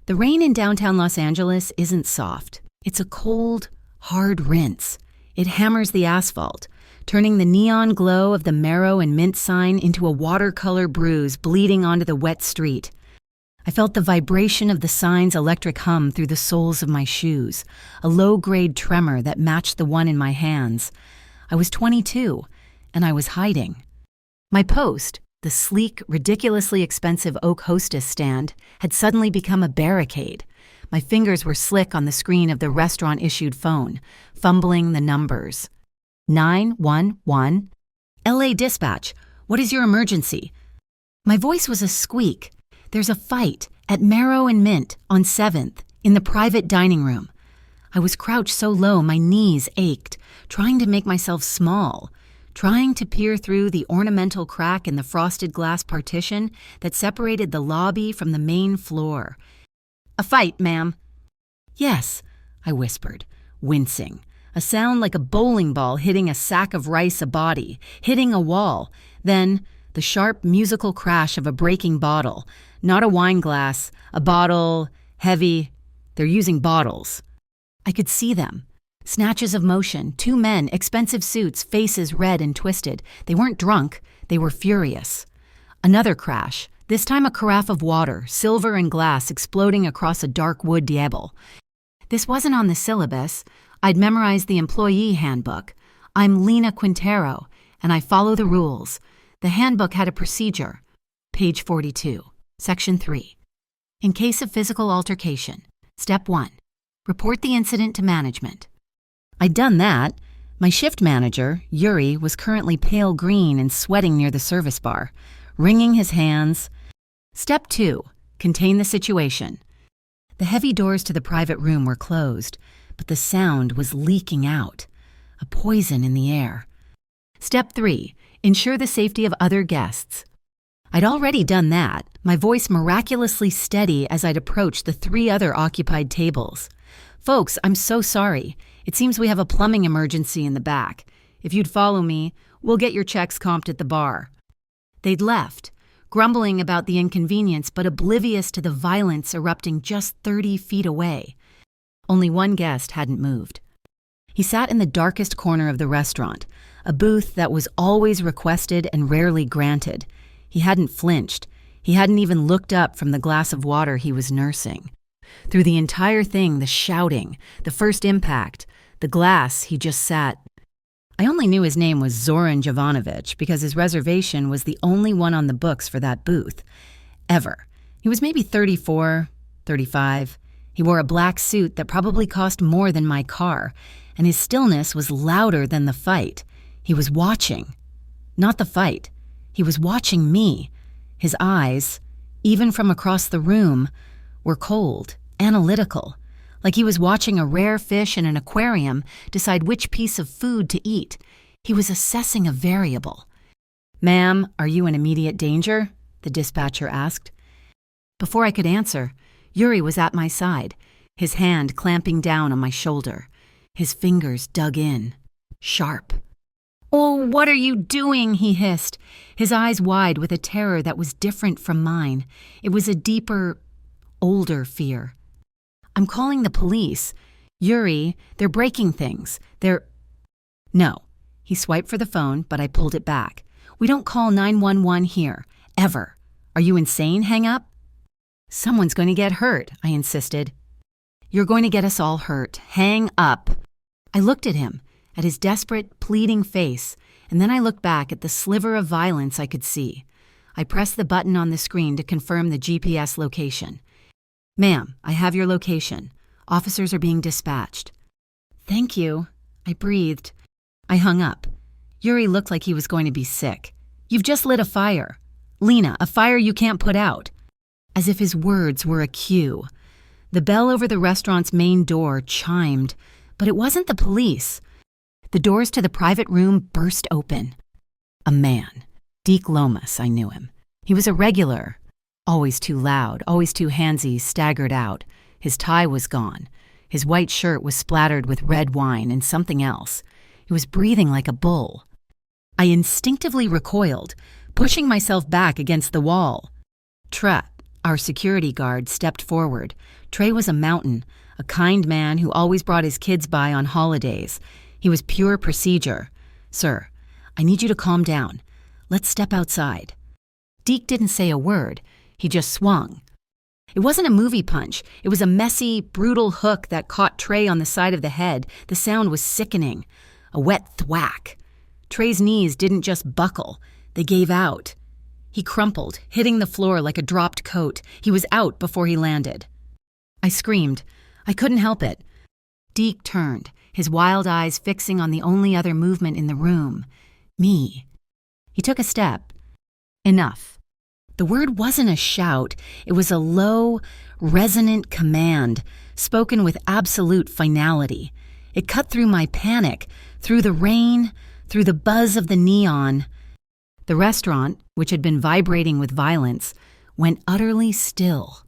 The rain in downtown Los Angeles isn't soft. It's a cold, hard rinse. It hammers the asphalt, turning the neon glow of the Marrow and Mint sign into a watercolor bruise bleeding onto the wet street. I felt the vibration of the sign's electric hum through the soles of my shoes, a low-grade tremor that matched the one in my hands. I was 22, and I was hiding. My post, the sleek, ridiculously expensive oak hostess stand, had suddenly become a barricade. My fingers were slick on the screen of the restaurant-issued phone, fumbling the numbers. 911. LA Dispatch, what is your emergency? My voice was a squeak. There's a fight at Marrow and Mint on 7th in the private dining room. I was crouched so low my knees ached, trying to make myself small, trying to peer through the ornamental crack in the frosted glass partition that separated the lobby from the main floor. A fight, ma'am. Yes, I whispered, wincing, a sound like a bowling ball hitting a sack of rice a body, hitting a wall, then the sharp musical crash of a breaking bottle. Not a wine glass, a bottle, heavy. They're using bottles. I could see them. Snatches of motion, two men, expensive suits, faces red and twisted. They weren't drunk, they were furious. Another crash, this time a carafe of water, silver and glass exploding across a dark wood table. This wasn't on the syllabus. I'd memorized the employee handbook. I'm Lena Quintero, and I follow the rules. The handbook had a procedure. Page 42. Section 3. In case of physical altercation, Step 1. Report the incident to management. I'd done that. My shift manager, Yuri, was currently pale green and sweating near the service bar, wringing his hands. Step 2. Contain the situation. The heavy doors to the private room were closed, but the sound was leaking out, a poison in the air. Step 3. Ensure the safety of other guests. I'd already done that, my voice miraculously steady as I'd approached the 3 other occupied tables. Folks, I'm so sorry. It seems we have a plumbing emergency in the back. If you'd follow me, we'll get your checks comped at the bar. They'd left, grumbling about the inconvenience but oblivious to the violence erupting just 30 feet away. Only one guest hadn't moved. He sat in the darkest corner of the restaurant, a booth that was always requested and rarely granted. He hadn't flinched. He hadn't even looked up from the glass of water he was nursing. Through the entire thing, the shouting, the first impact, the glass, he just sat. I only knew his name was Zoran Jovanovic because his reservation was the only one on the books for that booth. Ever. He was maybe 34, 35. He wore a black suit that probably cost more than my car, and his stillness was louder than the fight. He was watching. Not the fight. He was watching me. His eyes, even from across the room, were cold, analytical, like he was watching a rare fish in an aquarium decide which piece of food to eat. He was assessing a variable. "Ma'am, are you in immediate danger?" the dispatcher asked. Before I could answer, Yuri was at my side, his hand clamping down on my shoulder. His fingers dug in, sharp. "Oh, what are you doing?" he hissed, his eyes wide with a terror that was different from mine. It was a deeper, older fear. "I'm calling the police. Yuri, they're breaking things. No." He swiped for the phone, but I pulled it back. "We don't call 911 here, ever. Are you insane? Hang up." "Someone's going to get hurt," I insisted. "You're going to get us all hurt. Hang up." I looked at him, at his desperate, pleading face, and then I looked back at the sliver of violence I could see. I pressed the button on the screen to confirm the GPS location. "Ma'am, I have your location. Officers are being dispatched." "Thank you," I breathed. I hung up. Yuri looked like he was going to be sick. "You've just lit a fire. Lena, a fire you can't put out." As if his words were a cue. The bell over the restaurant's main door chimed, but it wasn't the police. The doors to the private room burst open. A man. Deke Lomas, I knew him. He was a regular. Always too loud, always too handsy, staggered out. His tie was gone. His white shirt was splattered with red wine and something else. He was breathing like a bull. I instinctively recoiled, pushing myself back against the wall. Our security guard stepped forward. Trey was a mountain, a kind man who always brought his kids by on holidays. He was pure procedure. "Sir, I need you to calm down. Let's step outside." Deke didn't say a word. He just swung. It wasn't a movie punch. It was a messy, brutal hook that caught Trey on the side of the head. The sound was sickening. A wet thwack. Trey's knees didn't just buckle. They gave out. He crumpled, hitting the floor like a dropped coat. He was out before he landed. I screamed. I couldn't help it. Deke turned, his wild eyes fixing on the only other movement in the room. Me. He took a step. Enough. The word wasn't a shout. It was a low, resonant command, spoken with absolute finality. It cut through my panic, through the rain, through the buzz of the neon. The restaurant, which had been vibrating with violence, went utterly still.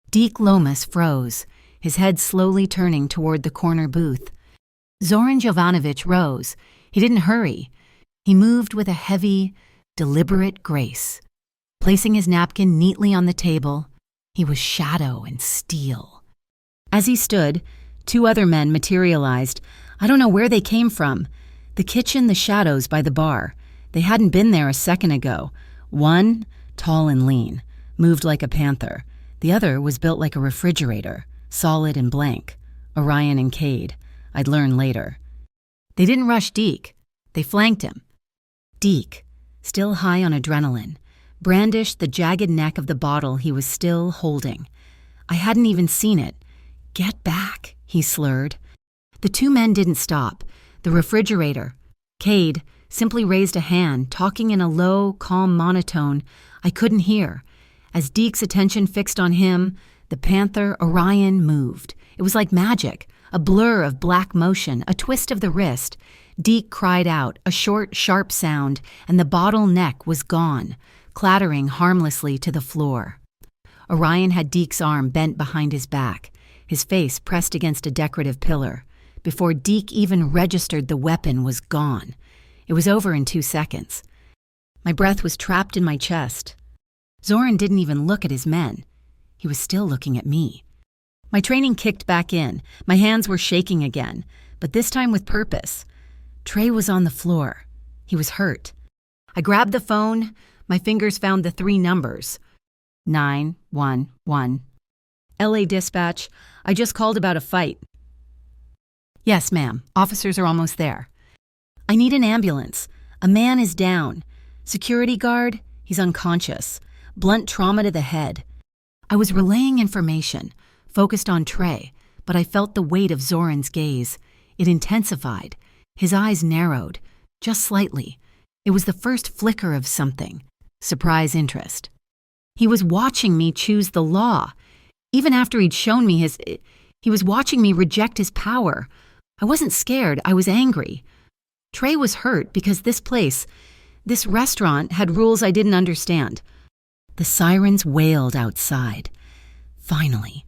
Deke Lomas froze, his head slowly turning toward the corner booth. Zoran Jovanovic rose. He didn't hurry. He moved with a heavy, deliberate grace. Placing his napkin neatly on the table, he was shadow and steel. As he stood, two other men materialized. I don't know where they came from. The kitchen, the shadows by the bar. They hadn't been there a second ago. One, tall and lean, moved like a panther. The other was built like a refrigerator, solid and blank. Orion and Cade. I'd learn later. They didn't rush Deke. They flanked him. Deke, still high on adrenaline, brandished the jagged neck of the bottle he was still holding. I hadn't even seen it. "Get back," he slurred. The two men didn't stop. The refrigerator. Cade simply raised a hand, talking in a low, calm monotone I couldn't hear. As Deke's attention fixed on him, the panther, Orion, moved. It was like magic, a blur of black motion, a twist of the wrist. Deke cried out, a short, sharp sound, and the bottle neck was gone, clattering harmlessly to the floor. Orion had Deke's arm bent behind his back, his face pressed against a decorative pillar. Before Deke even registered, the weapon was gone. It was over in 2 seconds. My breath was trapped in my chest. Zoran didn't even look at his men. He was still looking at me. My training kicked back in. My hands were shaking again, but this time with purpose. Trey was on the floor. He was hurt. I grabbed the phone. My fingers found the 3 numbers. 911. LA Dispatch. I just called about a fight. Yes, ma'am. Officers are almost there. I need an ambulance. A man is down. Security guard, he's unconscious. Blunt trauma to the head. I was relaying information, focused on Trey, but I felt the weight of Zoran's gaze. It intensified. His eyes narrowed, just slightly. It was the first flicker of something. Surprise interest. He was watching me choose the law. Even after he'd shown me he was watching me reject his power. I wasn't scared, I was angry. Trey was hurt because this restaurant had rules I didn't understand. The sirens wailed outside. Finally.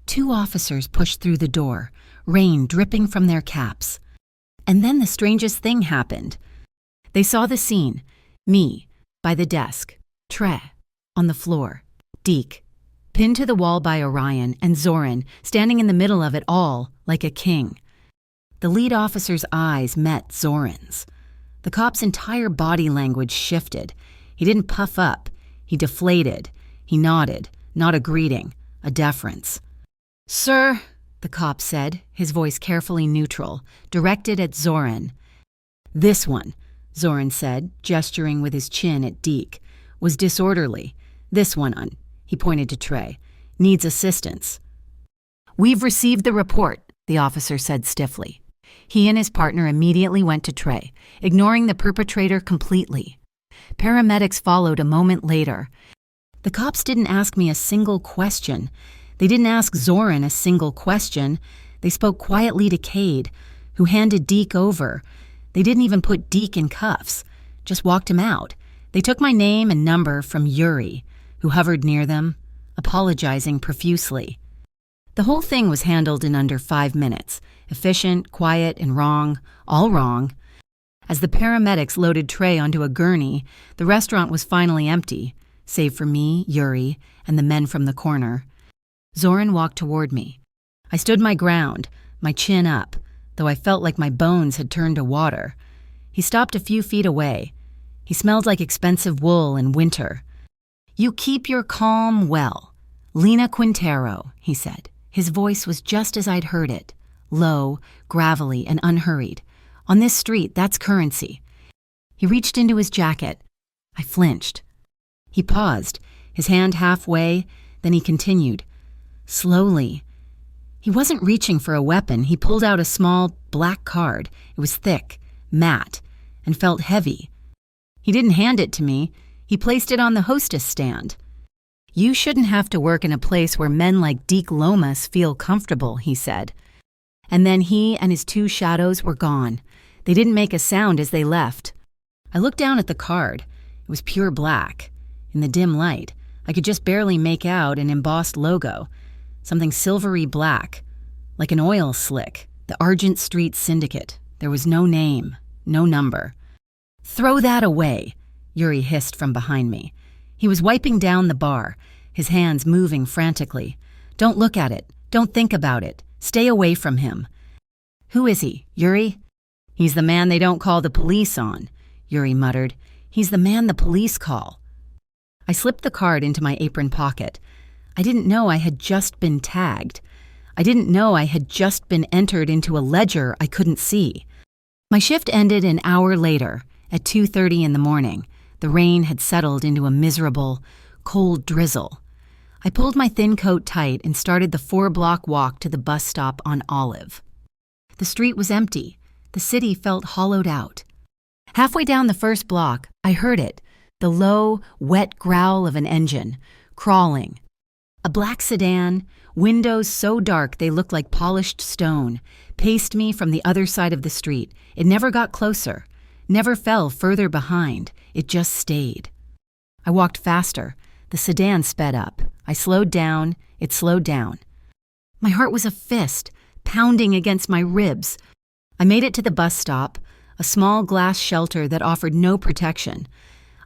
2 officers pushed through the door, rain dripping from their caps. And then the strangest thing happened. They saw the scene. Me, by the desk. Trey, on the floor. Deke, pinned to the wall by Orion, and Zoran, standing in the middle of it all, like a king. The lead officer's eyes met Zoran's. The cop's entire body language shifted. He didn't puff up. He deflated. He nodded, not a greeting, a deference. "Sir," the cop said, his voice carefully neutral, directed at Zoran. "This one," Zoran said, gesturing with his chin at Deke, "was disorderly. This one, he pointed to Trey, needs assistance." "We've received the report," the officer said stiffly. He and his partner immediately went to Trey, ignoring the perpetrator completely. Paramedics followed a moment later. The cops didn't ask me a single question. They didn't ask Zoran a single question. They spoke quietly to Cade, who handed Deke over. They didn't even put Deke in cuffs, just walked him out. They took my name and number from Yuri, who hovered near them, apologizing profusely. The whole thing was handled in under 5 minutes, efficient, quiet, and wrong, all wrong. As the paramedics loaded Trey onto a gurney, the restaurant was finally empty, save for me, Yuri, and the men from the corner. Zoran walked toward me. I stood my ground, my chin up, though I felt like my bones had turned to water. He stopped a few feet away. He smelled like expensive wool in winter. "You keep your calm well. Lena Quintero," he said. His voice was just as I'd heard it, low, gravelly, and unhurried. "On this street, that's currency." He reached into his jacket. I flinched. He paused, his hand halfway, then he continued. Slowly. He wasn't reaching for a weapon. He pulled out a small, black card. It was thick, matte, and felt heavy. He didn't hand it to me. He placed it on the hostess stand. "You shouldn't have to work in a place where men like Deke Lomas feel comfortable," he said. And then he and his two shadows were gone. They didn't make a sound as they left. I looked down at the card. It was pure black. In the dim light, I could just barely make out an embossed logo, something silvery black, like an oil slick, the Argent Street Syndicate. There was no name, no number. "Throw that away," Yuri hissed from behind me. He was wiping down the bar, his hands moving frantically. "Don't look at it. Don't think about it. Stay away from him." "Who is he, Yuri?" "He's the man they don't call the police on," Yuri muttered. "He's the man the police call." I slipped the card into my apron pocket. I didn't know I had just been tagged. I didn't know I had just been entered into a ledger I couldn't see. My shift ended an hour later, at 2:30 in the morning. The rain had settled into a miserable, cold drizzle. I pulled my thin coat tight and started the 4-block walk to the bus stop on Olive. The street was empty. The city felt hollowed out. Halfway down the first block, I heard it, the low, wet growl of an engine, crawling. A black sedan, windows so dark they looked like polished stone, paced me from the other side of the street. It never got closer, never fell further behind. It just stayed. I walked faster. The sedan sped up. I slowed down. It slowed down. My heart was a fist, pounding against my ribs. I made it to the bus stop, a small glass shelter that offered no protection.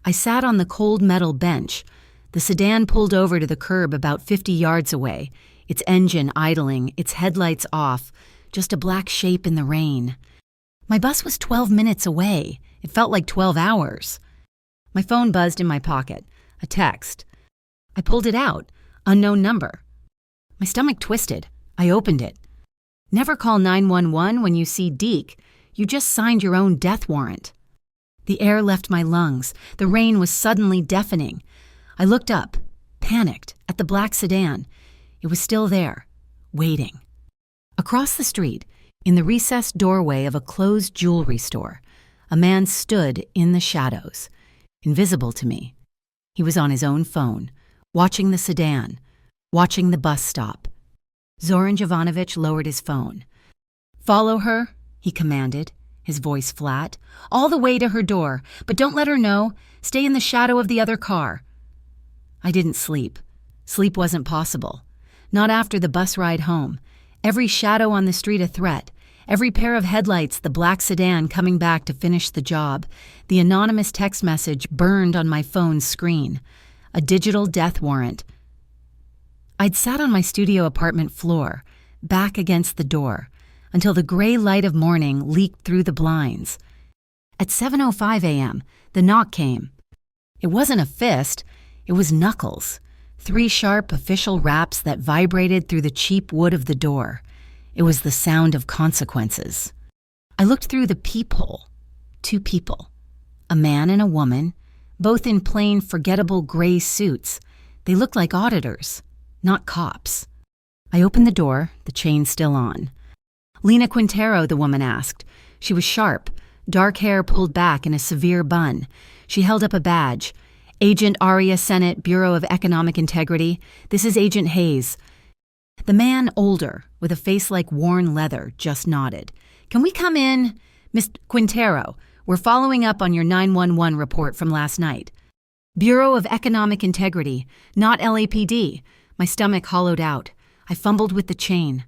I sat on the cold metal bench. The sedan pulled over to the curb about 50 yards away, its engine idling, its headlights off, just a black shape in the rain. My bus was 12 minutes away. It felt like 12 hours. My phone buzzed in my pocket. A text. I pulled it out. Unknown number. My stomach twisted. I opened it. "Never call 911 when you see Deke. You just signed your own death warrant." The air left my lungs. The rain was suddenly deafening. I looked up, panicked, at the black sedan. It was still there, waiting. Across the street, in the recessed doorway of a closed jewelry store, a man stood in the shadows, invisible to me. He was on his own phone, watching the sedan, watching the bus stop. Zoran Jovanovic lowered his phone. "Follow her," he commanded, his voice flat, "all the way to her door, but don't let her know. Stay in the shadow of the other car." I didn't sleep. Sleep wasn't possible. Not after the bus ride home. Every shadow on the street a threat. Every pair of headlights the black sedan coming back to finish the job. The anonymous text message burned on my phone's screen. A digital death warrant. I'd sat on my studio apartment floor, back against the door, until the gray light of morning leaked through the blinds. At 7:05 a.m., the knock came. It wasn't a fist. It was knuckles. 3 sharp official raps that vibrated through the cheap wood of the door. It was the sound of consequences. I looked through the peephole. 2 people. A man and a woman, both in plain, forgettable gray suits. They looked like auditors, not cops. I opened the door, the chain still on. "Lena Quintero," the woman asked. She was sharp, dark hair pulled back in a severe bun. She held up a badge. "Agent Aria Senate, Bureau of Economic Integrity. This is Agent Hayes." The man, older, with a face like worn leather, just nodded. "Can we come in? Miss Quintero, we're following up on your 911 report from last night." "Bureau of Economic Integrity, not LAPD." My stomach hollowed out. I fumbled with the chain.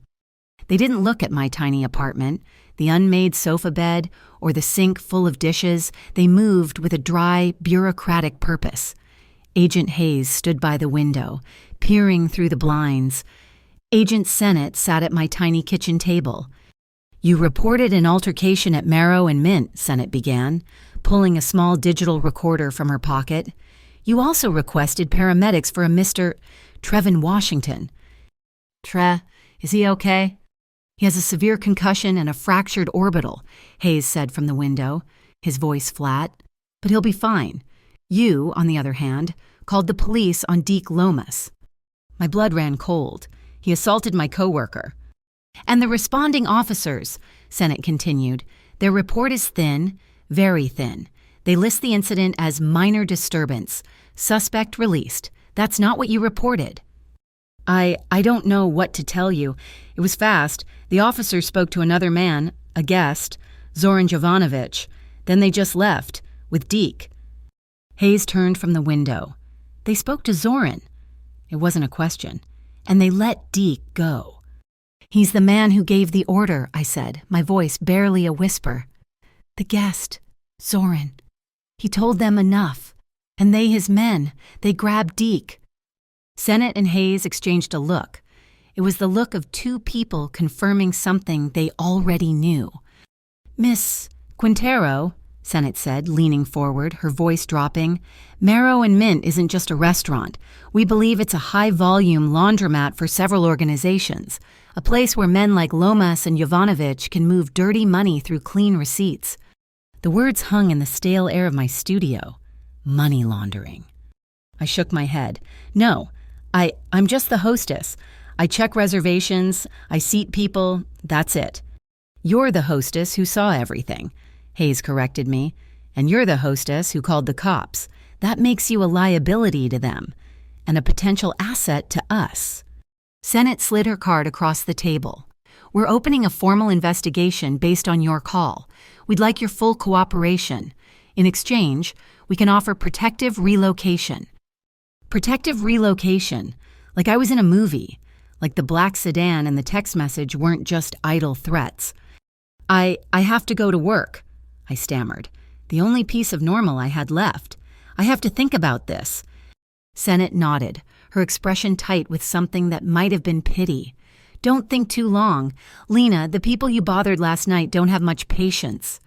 They didn't look at my tiny apartment, the unmade sofa bed, or the sink full of dishes. They moved with a dry, bureaucratic purpose. Agent Hayes stood by the window, peering through the blinds. Agent Sennett sat at my tiny kitchen table. "You reported an altercation at Marrow and Mint," Sennett began, pulling a small digital recorder from her pocket. "You also requested paramedics for a Mr. Trevin Washington." Is he okay?" "He has a severe concussion and a fractured orbital," Hayes said from the window, his voice flat. "But he'll be fine. You, on the other hand, called the police on Deke Lomas." My blood ran cold. He assaulted my coworker. "And the responding officers," Sennett continued, "their report is thin, very thin. They list the incident as minor disturbance. Suspect released. That's not what you reported." I don't know what to tell you. It was fast. The officer spoke to another man, a guest, Zoran Jovanovic. Then they just left, with Deke." Hayes turned from the window. "They spoke to Zoran." It wasn't a question. "And they let Deke go." "He's the man who gave the order," I said, my voice barely a whisper. "The guest, Zoran. He told them enough. And they his men. They grabbed Deke." Sennett and Hayes exchanged a look. It was the look of two people confirming something they already knew. "Miss Quintero," Sennett said, leaning forward, her voice dropping, "Marrow and Mint isn't just a restaurant. We believe it's a high-volume laundromat for several organizations, a place where men like Lomas and Jovanovic can move dirty money through clean receipts." The words hung in the stale air of my studio. Money laundering. I shook my head. "No. I'm just the hostess. I check reservations, I seat people, that's it." "You're the hostess who saw everything," Hayes corrected me. "And you're the hostess who called the cops. That makes you a liability to them, and a potential asset to us." Sennett slid her card across the table. "We're opening a formal investigation based on your call. We'd like your full cooperation. In exchange, we can offer protective relocation." Protective relocation, like I was in a movie, like the black sedan and the text message weren't just idle threats. I have to go to work," I stammered, the only piece of normal I had left. "I have to think about this." Sennett nodded, her expression tight with something that might have been pity. "Don't think too long. Lena, the people you bothered last night don't have much patience."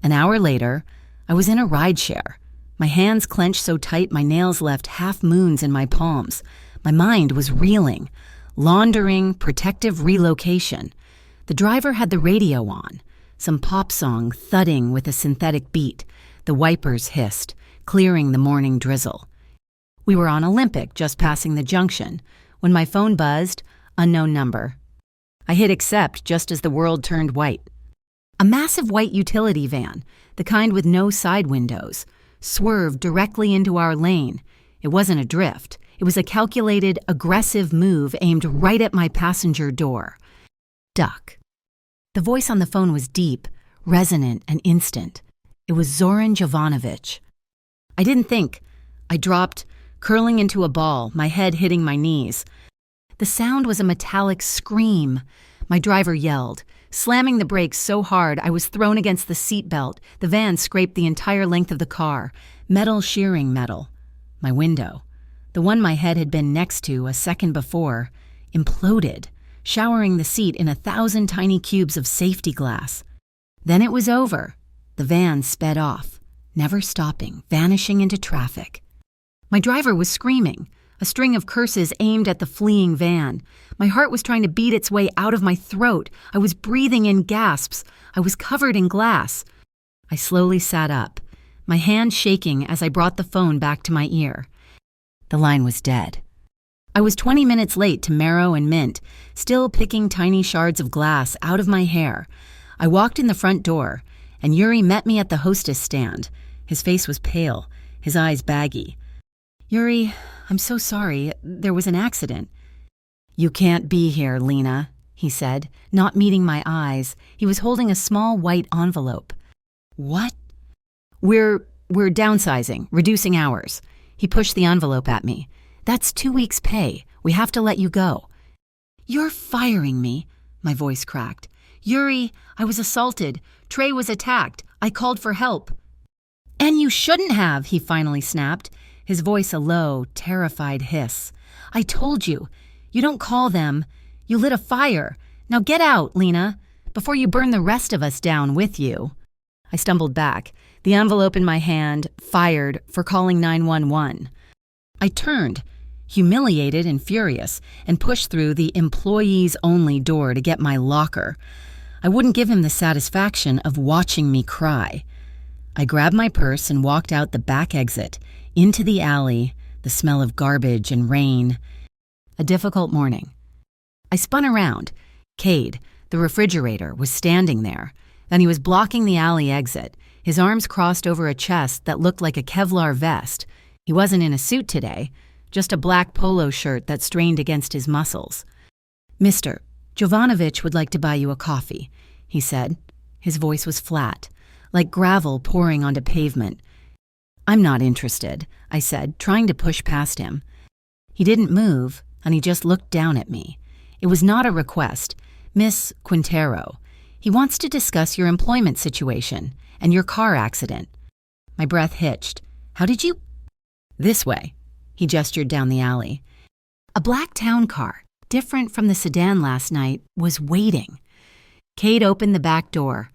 An hour later, I was in a rideshare. My hands clenched so tight my nails left half moons in my palms. My mind was reeling. Laundering, protective relocation. The driver had the radio on. Some pop song thudding with a synthetic beat. The wipers hissed, clearing the morning drizzle. We were on Olympic, just passing the junction, when my phone buzzed, unknown number. I hit accept just as the world turned white. A massive white utility van, the kind with no side windows, swerved directly into our lane. It wasn't a drift. It was a calculated, aggressive move aimed right at my passenger door. "Duck." The voice on the phone was deep, resonant, and instant. It was Zoran Jovanovic. I didn't think. I dropped, curling into a ball, my head hitting my knees. The sound was a metallic scream. My driver yelled, slamming the brakes so hard I was thrown against the seatbelt. The van scraped the entire length of the car, metal shearing metal. My window, the one my head had been next to a second before, imploded, showering the seat in 1,000 tiny cubes of safety glass. Then it was over. The van sped off, never stopping, vanishing into traffic. My driver was screaming, a string of curses aimed at the fleeing van. My heart was trying to beat its way out of my throat. I was breathing in gasps. I was covered in glass. I slowly sat up, my hand shaking as I brought the phone back to my ear. The line was dead. I was 20 minutes late to Marrow and Mint, still picking tiny shards of glass out of my hair. I walked in the front door, and Yuri met me at the hostess stand. His face was pale, his eyes baggy. "Yuri, I'm so sorry. There was an accident." "You can't be here, Lena," he said, not meeting my eyes. He was holding a small white envelope. "What?" We're downsizing, reducing hours." He pushed the envelope at me. "That's 2 weeks' pay. We have to let you go." "You're firing me," my voice cracked. "Yuri, I was assaulted. Trey was attacked. I called for help." "And you shouldn't have," he finally snapped. his voice a low, terrified hiss. "I told you. You don't call them. You lit a fire. Now get out, Lena, before you burn the rest of us down with you." I stumbled back, the envelope in my hand, fired for calling 911. I turned, humiliated and furious, and pushed through the employees-only door to get my locker. I wouldn't give him the satisfaction of watching me cry. I grabbed my purse and walked out the back exit, into the alley, the smell of garbage and rain. A difficult morning. I spun around. Cade, the refrigerator, was standing there. Then he was blocking the alley exit, his arms crossed over a chest that looked like a Kevlar vest. He wasn't in a suit today, just a black polo shirt that strained against his muscles. "Mr. Jovanovich would like to buy you a coffee," he said. His voice was flat, like gravel pouring onto pavement. "I'm not interested," I said, trying to push past him. He didn't move, and he just looked down at me. It was not a request. "Miss Quintero, he wants to discuss your employment situation and your car accident." My breath hitched. "How did you—" "This way." He gestured down the alley. A black town car, different from the sedan last night, was waiting. Cade opened the back door.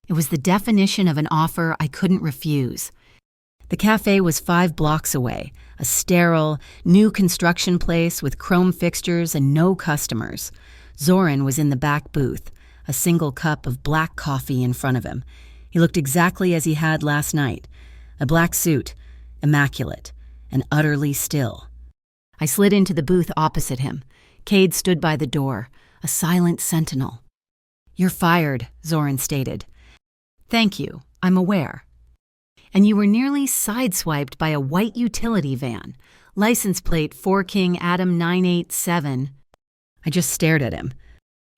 It was the definition of an offer I couldn't refuse. The cafe was 5 blocks away, a sterile, new construction place with chrome fixtures and no customers. Zoran was in the back booth, a single cup of black coffee in front of him. He looked exactly as he had last night, a black suit, immaculate, and utterly still. I slid into the booth opposite him. Cade stood by the door, a silent sentinel. "You're fired," Zoran stated. "Thank you, I'm aware." "And you were nearly sideswiped by a white utility van, license plate 4 King Adam 987. I just stared at him.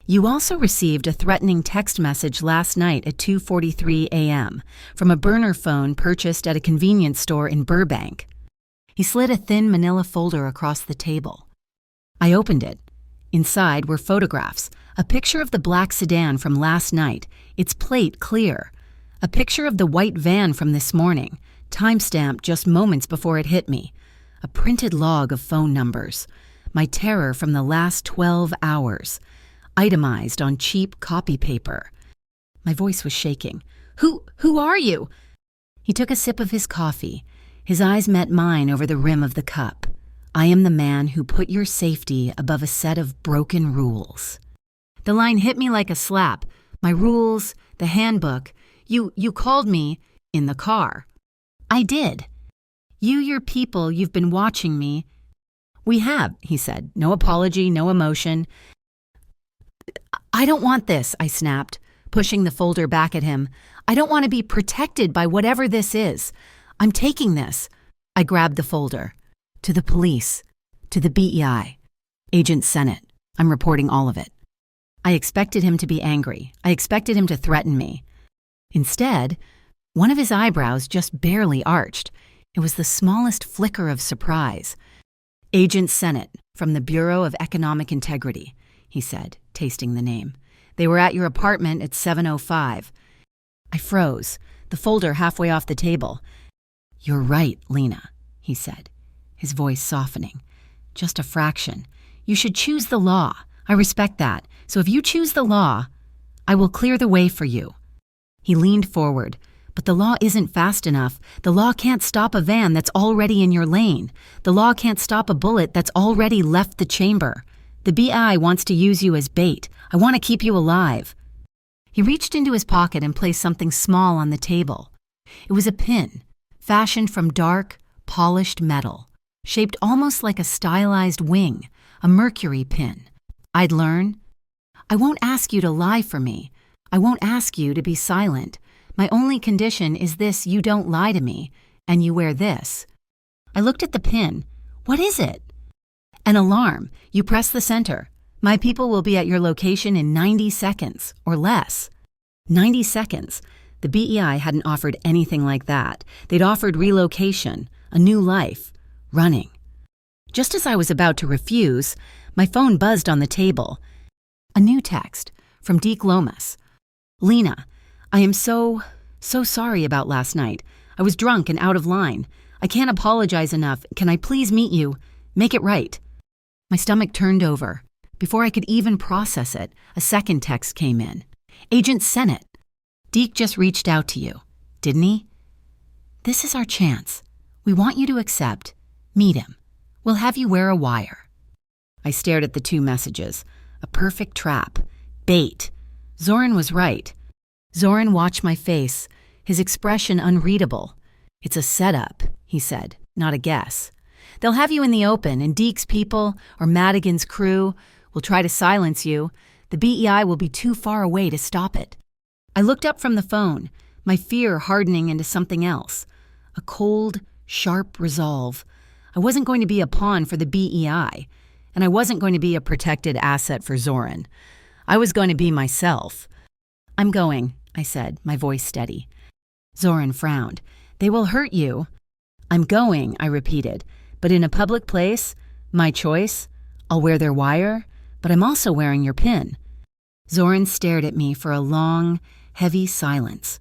"You also received a threatening text message last night at 2:43 a.m. from a burner phone purchased at a convenience store in Burbank." He slid a thin manila folder across the table. I opened it. Inside were photographs, a picture of the black sedan from last night, its plate clear, a picture of the white van from this morning, timestamped just moments before it hit me, a printed log of phone numbers, my terror from the last 12 hours, itemized on cheap copy paper. My voice was shaking. Who are you?" He took a sip of his coffee. His eyes met mine over the rim of the cup. "I am the man who put your safety above a set of broken rules." The line hit me like a slap. My rules, the handbook. You called me in the car." "I did." Your people, you've been watching me." "We have," he said. No apology, no emotion. "I don't want this," I snapped, pushing the folder back at him. "I don't want to be protected by whatever this is. I'm taking this." I grabbed the folder. "To the police. To the BEI. Agent Sennett. I'm reporting all of it." I expected him to be angry. I expected him to threaten me. Instead, one of his eyebrows just barely arched. It was the smallest flicker of surprise. "Agent Sennett, from the Bureau of Economic Integrity," he said, tasting the name. "They were at your apartment at 7:05. I froze, the folder halfway off the table. "You're right, Lena," he said, his voice softening. "Just a fraction. You should choose the law. I respect that. So if you choose the law, I will clear the way for you." He leaned forward. "But the law isn't fast enough. The law can't stop a van that's already in your lane. The law can't stop a bullet that's already left the chamber. The BI wants to use you as bait. I want to keep you alive." He reached into his pocket and placed something small on the table. It was a pin, fashioned from dark, polished metal, shaped almost like a stylized wing, a mercury pin. I'd learn. "I won't ask you to lie for me. I won't ask you to be silent. My only condition is this: you don't lie to me, and you wear this." I looked at the pin. "What is it?" "An alarm. You press the center. My people will be at your location in 90 seconds, or less." 90 seconds. The BEI hadn't offered anything like that. They'd offered relocation, a new life, running. Just as I was about to refuse, my phone buzzed on the table. A new text from Deke Lomas. "Lena, I am so sorry about last night. I was drunk and out of line. I can't apologize enough. Can I please meet you? Make it right." My stomach turned over. Before I could even process it, a second text came in. "Agent Sennett, Deke just reached out to you, didn't he? This is our chance. We want you to accept. Meet him. We'll have you wear a wire." I stared at the two messages. A perfect trap. Bait. Zoran was right. Zoran watched my face, his expression unreadable. "It's a setup," he said, "not a guess. They'll have you in the open, and Deke's people, or Madigan's crew, will try to silence you. The BEI will be too far away to stop it." I looked up from the phone, my fear hardening into something else. A cold, sharp resolve. I wasn't going to be a pawn for the BEI, and I wasn't going to be a protected asset for Zoran. I was going to be myself. "I'm going," I said, my voice steady. Zoran frowned. "They will hurt you." "I'm going," I repeated, "but in a public place, my choice. I'll wear their wire, but I'm also wearing your pin." Zoran stared at me for a long, heavy silence.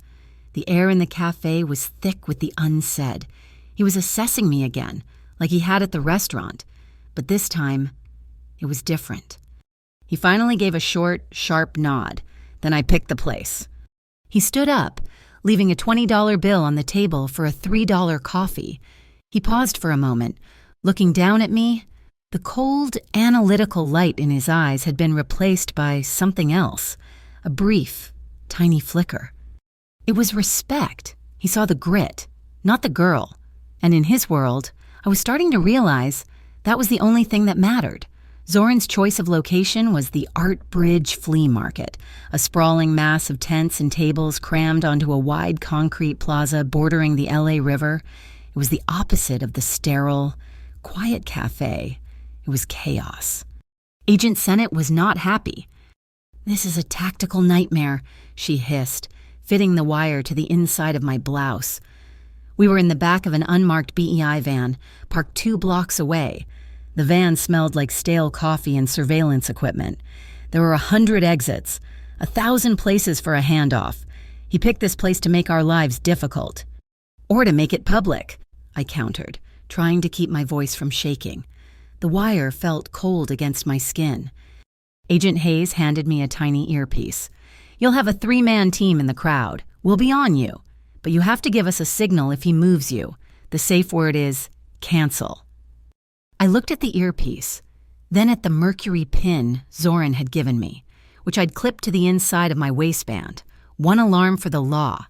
The air in the cafe was thick with the unsaid. He was assessing me again, like he had at the restaurant. But this time, it was different. He finally gave a short, sharp nod. Then I picked the place. He stood up, leaving a $20 bill on the table for a $3 coffee. He paused for a moment, looking down at me. The cold, analytical light in his eyes had been replaced by something else, a brief, tiny flicker. It was respect. He saw the grit, not the girl. And in his world, I was starting to realize that was the only thing that mattered. Zoran's choice of location was the Art Bridge Flea Market, a sprawling mass of tents and tables crammed onto a wide concrete plaza bordering the LA River. It was the opposite of the sterile, quiet cafe. It was chaos. Agent Sennett was not happy. "This is a tactical nightmare," she hissed, fitting the wire to the inside of my blouse. We were in the back of an unmarked BEI van, parked 2 blocks away. The van smelled like stale coffee and surveillance equipment. There were 100 exits, 1,000 places for a handoff. He picked this place to make our lives difficult. Or to make it public, I countered, trying to keep my voice from shaking. The wire felt cold against my skin. Agent Hayes handed me a tiny earpiece. "You'll have a 3-man team in the crowd. We'll be on you. But you have to give us a signal if he moves you. The safe word is cancel." I looked at the earpiece, then at the mercury pin Zoran had given me, which I'd clipped to the inside of my waistband. One alarm for the law,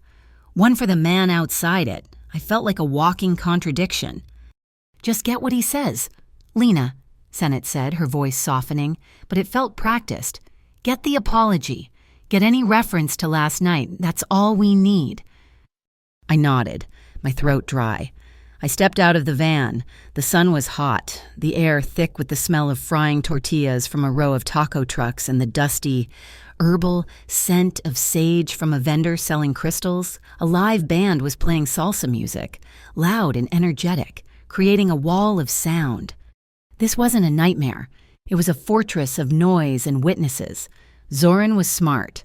one for the man outside it. I felt like a walking contradiction. "Just get what he says." "Lena," Sennett said, her voice softening, but it felt practiced. "Get the apology. Get any reference to last night. That's all we need." I nodded, my throat dry. I stepped out of the van. The sun was hot, the air thick with the smell of frying tortillas from a row of taco trucks and the dusty, herbal scent of sage from a vendor selling crystals. A live band was playing salsa music, loud and energetic, creating a wall of sound. This wasn't a nightmare. It was a fortress of noise and witnesses. Zoran was smart.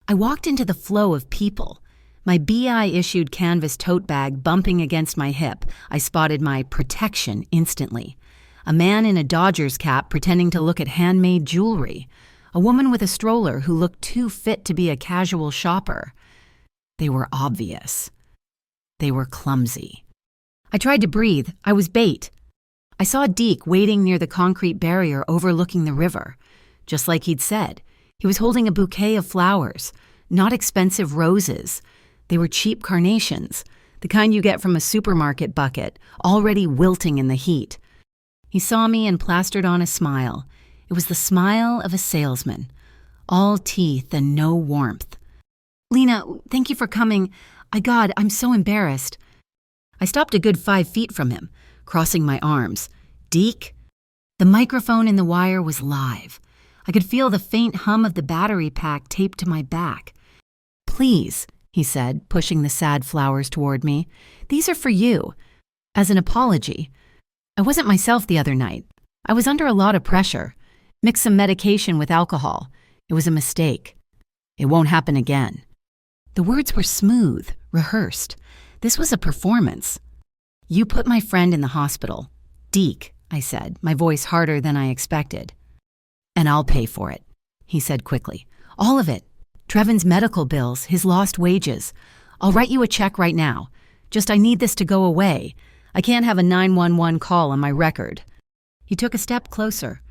I walked into the flow of people. My BI-issued canvas tote bag bumping against my hip, I spotted my protection instantly. A man in a Dodgers cap pretending to look at handmade jewelry. A woman with a stroller who looked too fit to be a casual shopper. They were obvious. They were clumsy. I tried to breathe. I was bait. I saw Deke waiting near the concrete barrier overlooking the river. Just like he'd said, he was holding a bouquet of flowers, not expensive roses. They were cheap carnations, the kind you get from a supermarket bucket, already wilting in the heat. He saw me and plastered on a smile. It was the smile of a salesman, all teeth and no warmth. "Lena, thank you for coming. I'm so embarrassed." I stopped a good 5 feet from him, crossing my arms. "Deke?" The microphone in the wire was live. I could feel the faint hum of the battery pack taped to my back. "Please," he said, pushing the sad flowers toward me. "These are for you. As an apology. I wasn't myself the other night. I was under a lot of pressure. Mixed some medication with alcohol. It was a mistake. It won't happen again." The words were smooth, rehearsed. This was a performance. You put my friend in the hospital. Deke, I said, my voice harder than I expected. And I'll pay for it, he said quickly. All of it. Trevin's medical bills, his lost wages. I'll write you a check right now. Just I need this to go away. I can't have a 911 call on my record. He took a step closer.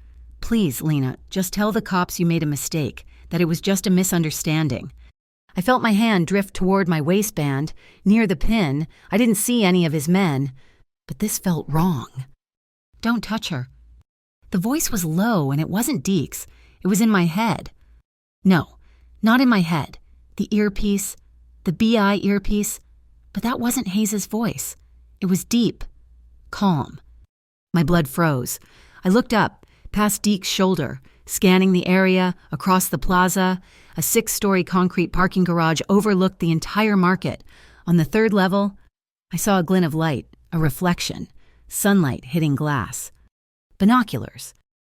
Please, Lena, just tell the cops you made a mistake, that it was just a misunderstanding. I felt my hand drift toward my waistband, near the pin. I didn't see any of his men, but this felt wrong. Don't touch her. The voice was low, and it wasn't Deke's. It was in my head. No, not in my head. The earpiece, the BI earpiece, but that wasn't Hayes' voice. It was deep, calm. My blood froze. I looked up, past Deke's shoulder, scanning the area, across the plaza. A 6-story concrete parking garage overlooked the entire market. On the 3rd level, I saw a glint of light, a reflection, sunlight hitting glass. Binoculars.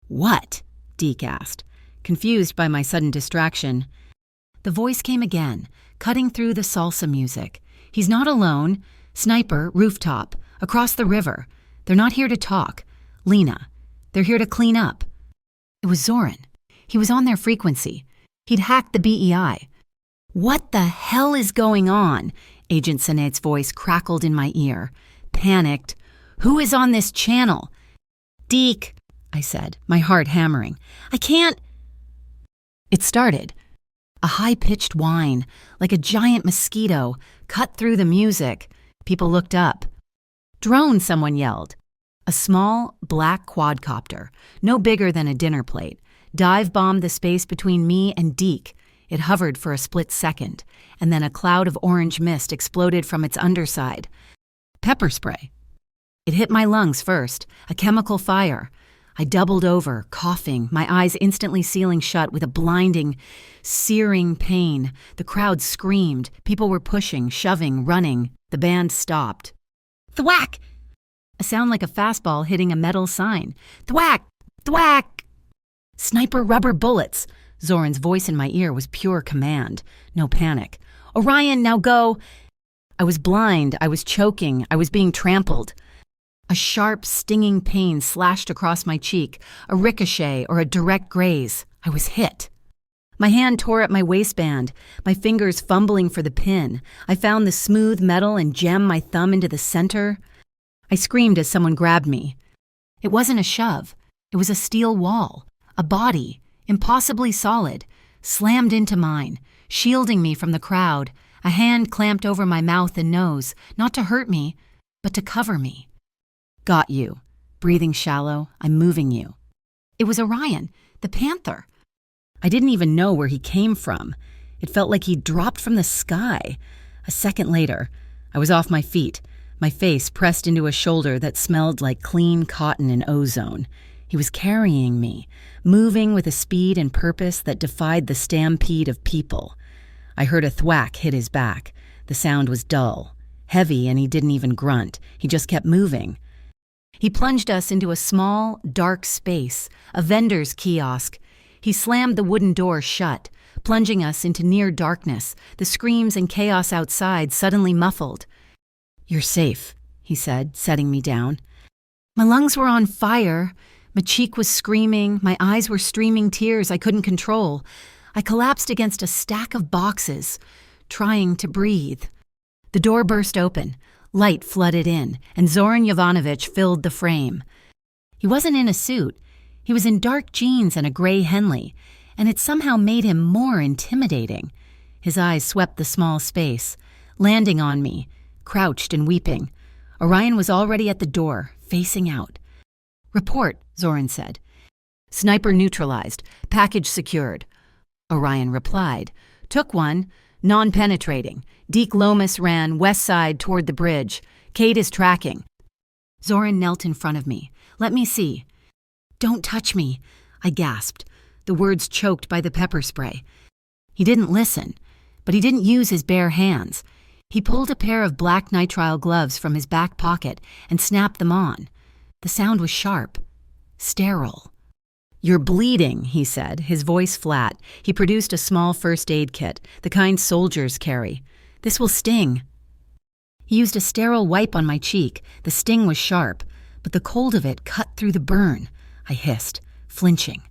What? Deke asked, confused by my sudden distraction. The voice came again, cutting through the salsa music. He's not alone. Sniper, rooftop, across the river. They're not here to talk. Lena, they're here to clean up. It was Zoran. He was on their frequency. He'd hacked the BEI. What the hell is going on? Agent Sinet's voice crackled in my ear. Panicked. Who is on this channel? Deke, I said, my heart hammering. I can't. It started. A high-pitched whine, like a giant mosquito, cut through the music. People looked up. Drone, someone yelled. A small, black quadcopter, no bigger than a dinner plate, dive-bombed the space between me and Deke. It hovered for a split second, and then a cloud of orange mist exploded from its underside. Pepper spray. It hit my lungs first, a chemical fire. I doubled over, coughing, my eyes instantly sealing shut with a blinding, searing pain. The crowd screamed. People were pushing, shoving, running. The band stopped. Thwack! A sound like a fastball hitting a metal sign. Thwack! Thwack! Sniper rubber bullets. Zoran's voice in my ear was pure command. No panic. Orion, now go! I was blind. I was choking. I was being trampled. A sharp, stinging pain slashed across my cheek, a ricochet or a direct graze. I was hit. My hand tore at my waistband, my fingers fumbling for the pin. I found the smooth metal and jammed my thumb into the center. I screamed as someone grabbed me. It wasn't a shove. It was a steel wall, a body, impossibly solid, slammed into mine, shielding me from the crowd. A hand clamped over my mouth and nose, not to hurt me, but to cover me. Got you. Breathing shallow, I'm moving you. It was Orion, the panther. I didn't even know where he came from. It felt like he'd dropped from the sky. A second later, I was off my feet, my face pressed into a shoulder that smelled like clean cotton and ozone. He was carrying me, moving with a speed and purpose that defied the stampede of people. I heard a thwack hit his back. The sound was dull, heavy, and he didn't even grunt. He just kept moving. He plunged us into a small, dark space, a vendor's kiosk. He slammed the wooden door shut, plunging us into near darkness, the screams and chaos outside suddenly muffled. You're safe, he said, setting me down. My lungs were on fire. My cheek was screaming. My eyes were streaming tears I couldn't control. I collapsed against a stack of boxes, trying to breathe. The door burst open. Light flooded in, and Zoran Jovanovic filled the frame. He wasn't in a suit. He was in dark jeans and a gray Henley, and it somehow made him more intimidating. His eyes swept the small space, landing on me, crouched and weeping. Orion was already at the door, facing out. Report, Zoran said. Sniper neutralized, package secured. Orion replied. Took one. Non-penetrating. Deke Lomas ran west side toward the bridge. Kate is tracking. Zoran knelt in front of me. Let me see. Don't touch me, I gasped, the words choked by the pepper spray. He didn't listen, but he didn't use his bare hands. He pulled a pair of black nitrile gloves from his back pocket and snapped them on. The sound was sharp, sterile. You're bleeding, he said, his voice flat. He produced a small first aid kit, the kind soldiers carry. This will sting. He used a sterile wipe on my cheek. The sting was sharp, but the cold of it cut through the burn. I hissed, flinching.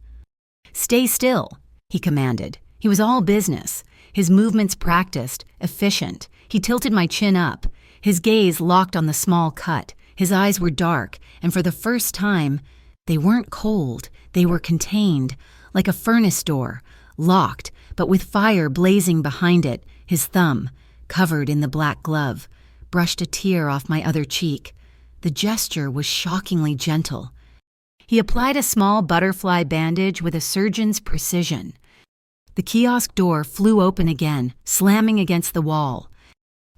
"Stay still," he commanded. He was all business, his movements practiced, efficient. He tilted my chin up, his gaze locked on the small cut. His eyes were dark, and for the first time, they weren't cold, they were contained, like a furnace door, locked, but with fire blazing behind it. His thumb, covered in the black glove, brushed a tear off my other cheek. The gesture was shockingly gentle. He applied a small butterfly bandage with a surgeon's precision. The kiosk door flew open again, slamming against the wall.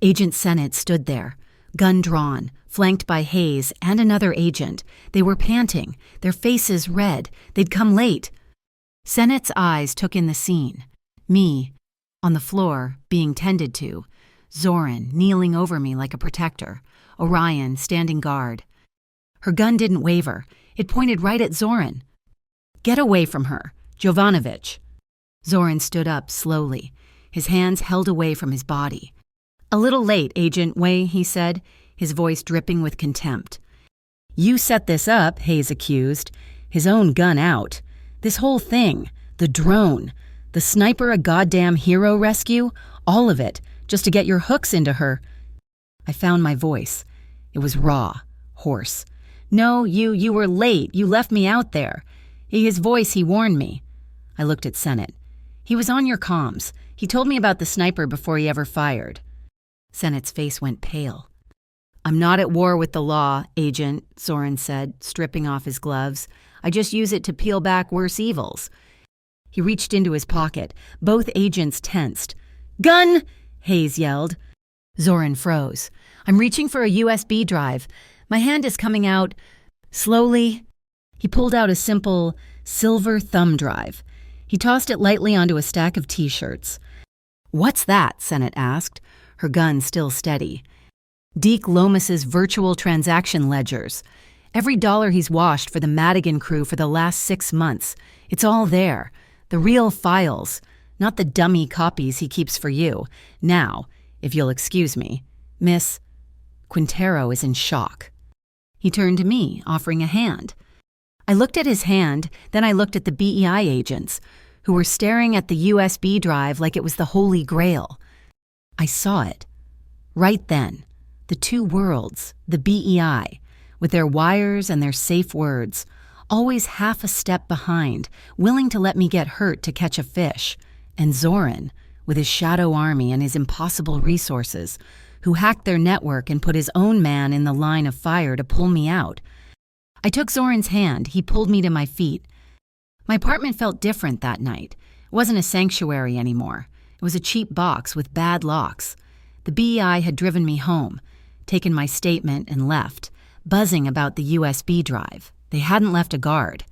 Agent Sennett stood there, gun drawn, flanked by Hayes and another agent. They were panting, their faces red. They'd come late. Sennett's eyes took in the scene. Me, on the floor, being tended to. Zoran kneeling over me like a protector. Orion standing guard. Her gun didn't waver. It pointed right at Zoran. "Get away from her, Jovanovic." Zoran stood up slowly, his hands held away from his body. "A little late, Agent Way," he said, his voice dripping with contempt. "You set this up," Hayes accused, his own gun out. "This whole thing, the drone, the sniper a goddamn hero rescue, all of it, just to get your hooks into her." I found my voice. It was raw, hoarse. "No, you were late. You left me out there." His voice, he warned me. I looked at Sennett. "He was on your comms. He told me about the sniper before he ever fired." Sennett's face went pale. "I'm not at war with the law, Agent," Zoran said, stripping off his gloves. "I just use it to peel back worse evils." He reached into his pocket. Both agents tensed. "Gun!" Hayes yelled. Zoran froze. "I'm reaching for a USB drive. My hand is coming out slowly." He pulled out a simple silver thumb drive. He tossed it lightly onto a stack of T-shirts. "What's that?" Sennett asked, her gun still steady. "Deke Lomas's virtual transaction ledgers. Every dollar he's washed for the Madigan crew for the last 6 months. It's all there. The real files, not the dummy copies he keeps for you. Now, if you'll excuse me, Miss..." Quintero is in shock. He turned to me, offering a hand. I looked at his hand, then I looked at the BEI agents, who were staring at the USB drive like it was the Holy Grail. I saw it. Right then, the two worlds, the BEI, with their wires and their safe words, always half a step behind, willing to let me get hurt to catch a fish, and Zoran, with his shadow army and his impossible resources, who hacked their network and put his own man in the line of fire to pull me out. I took Zoran's hand. He pulled me to my feet. My apartment felt different that night. It wasn't a sanctuary anymore. It was a cheap box with bad locks. The BEI had driven me home, taken my statement and left, buzzing about the USB drive. They hadn't left a guard.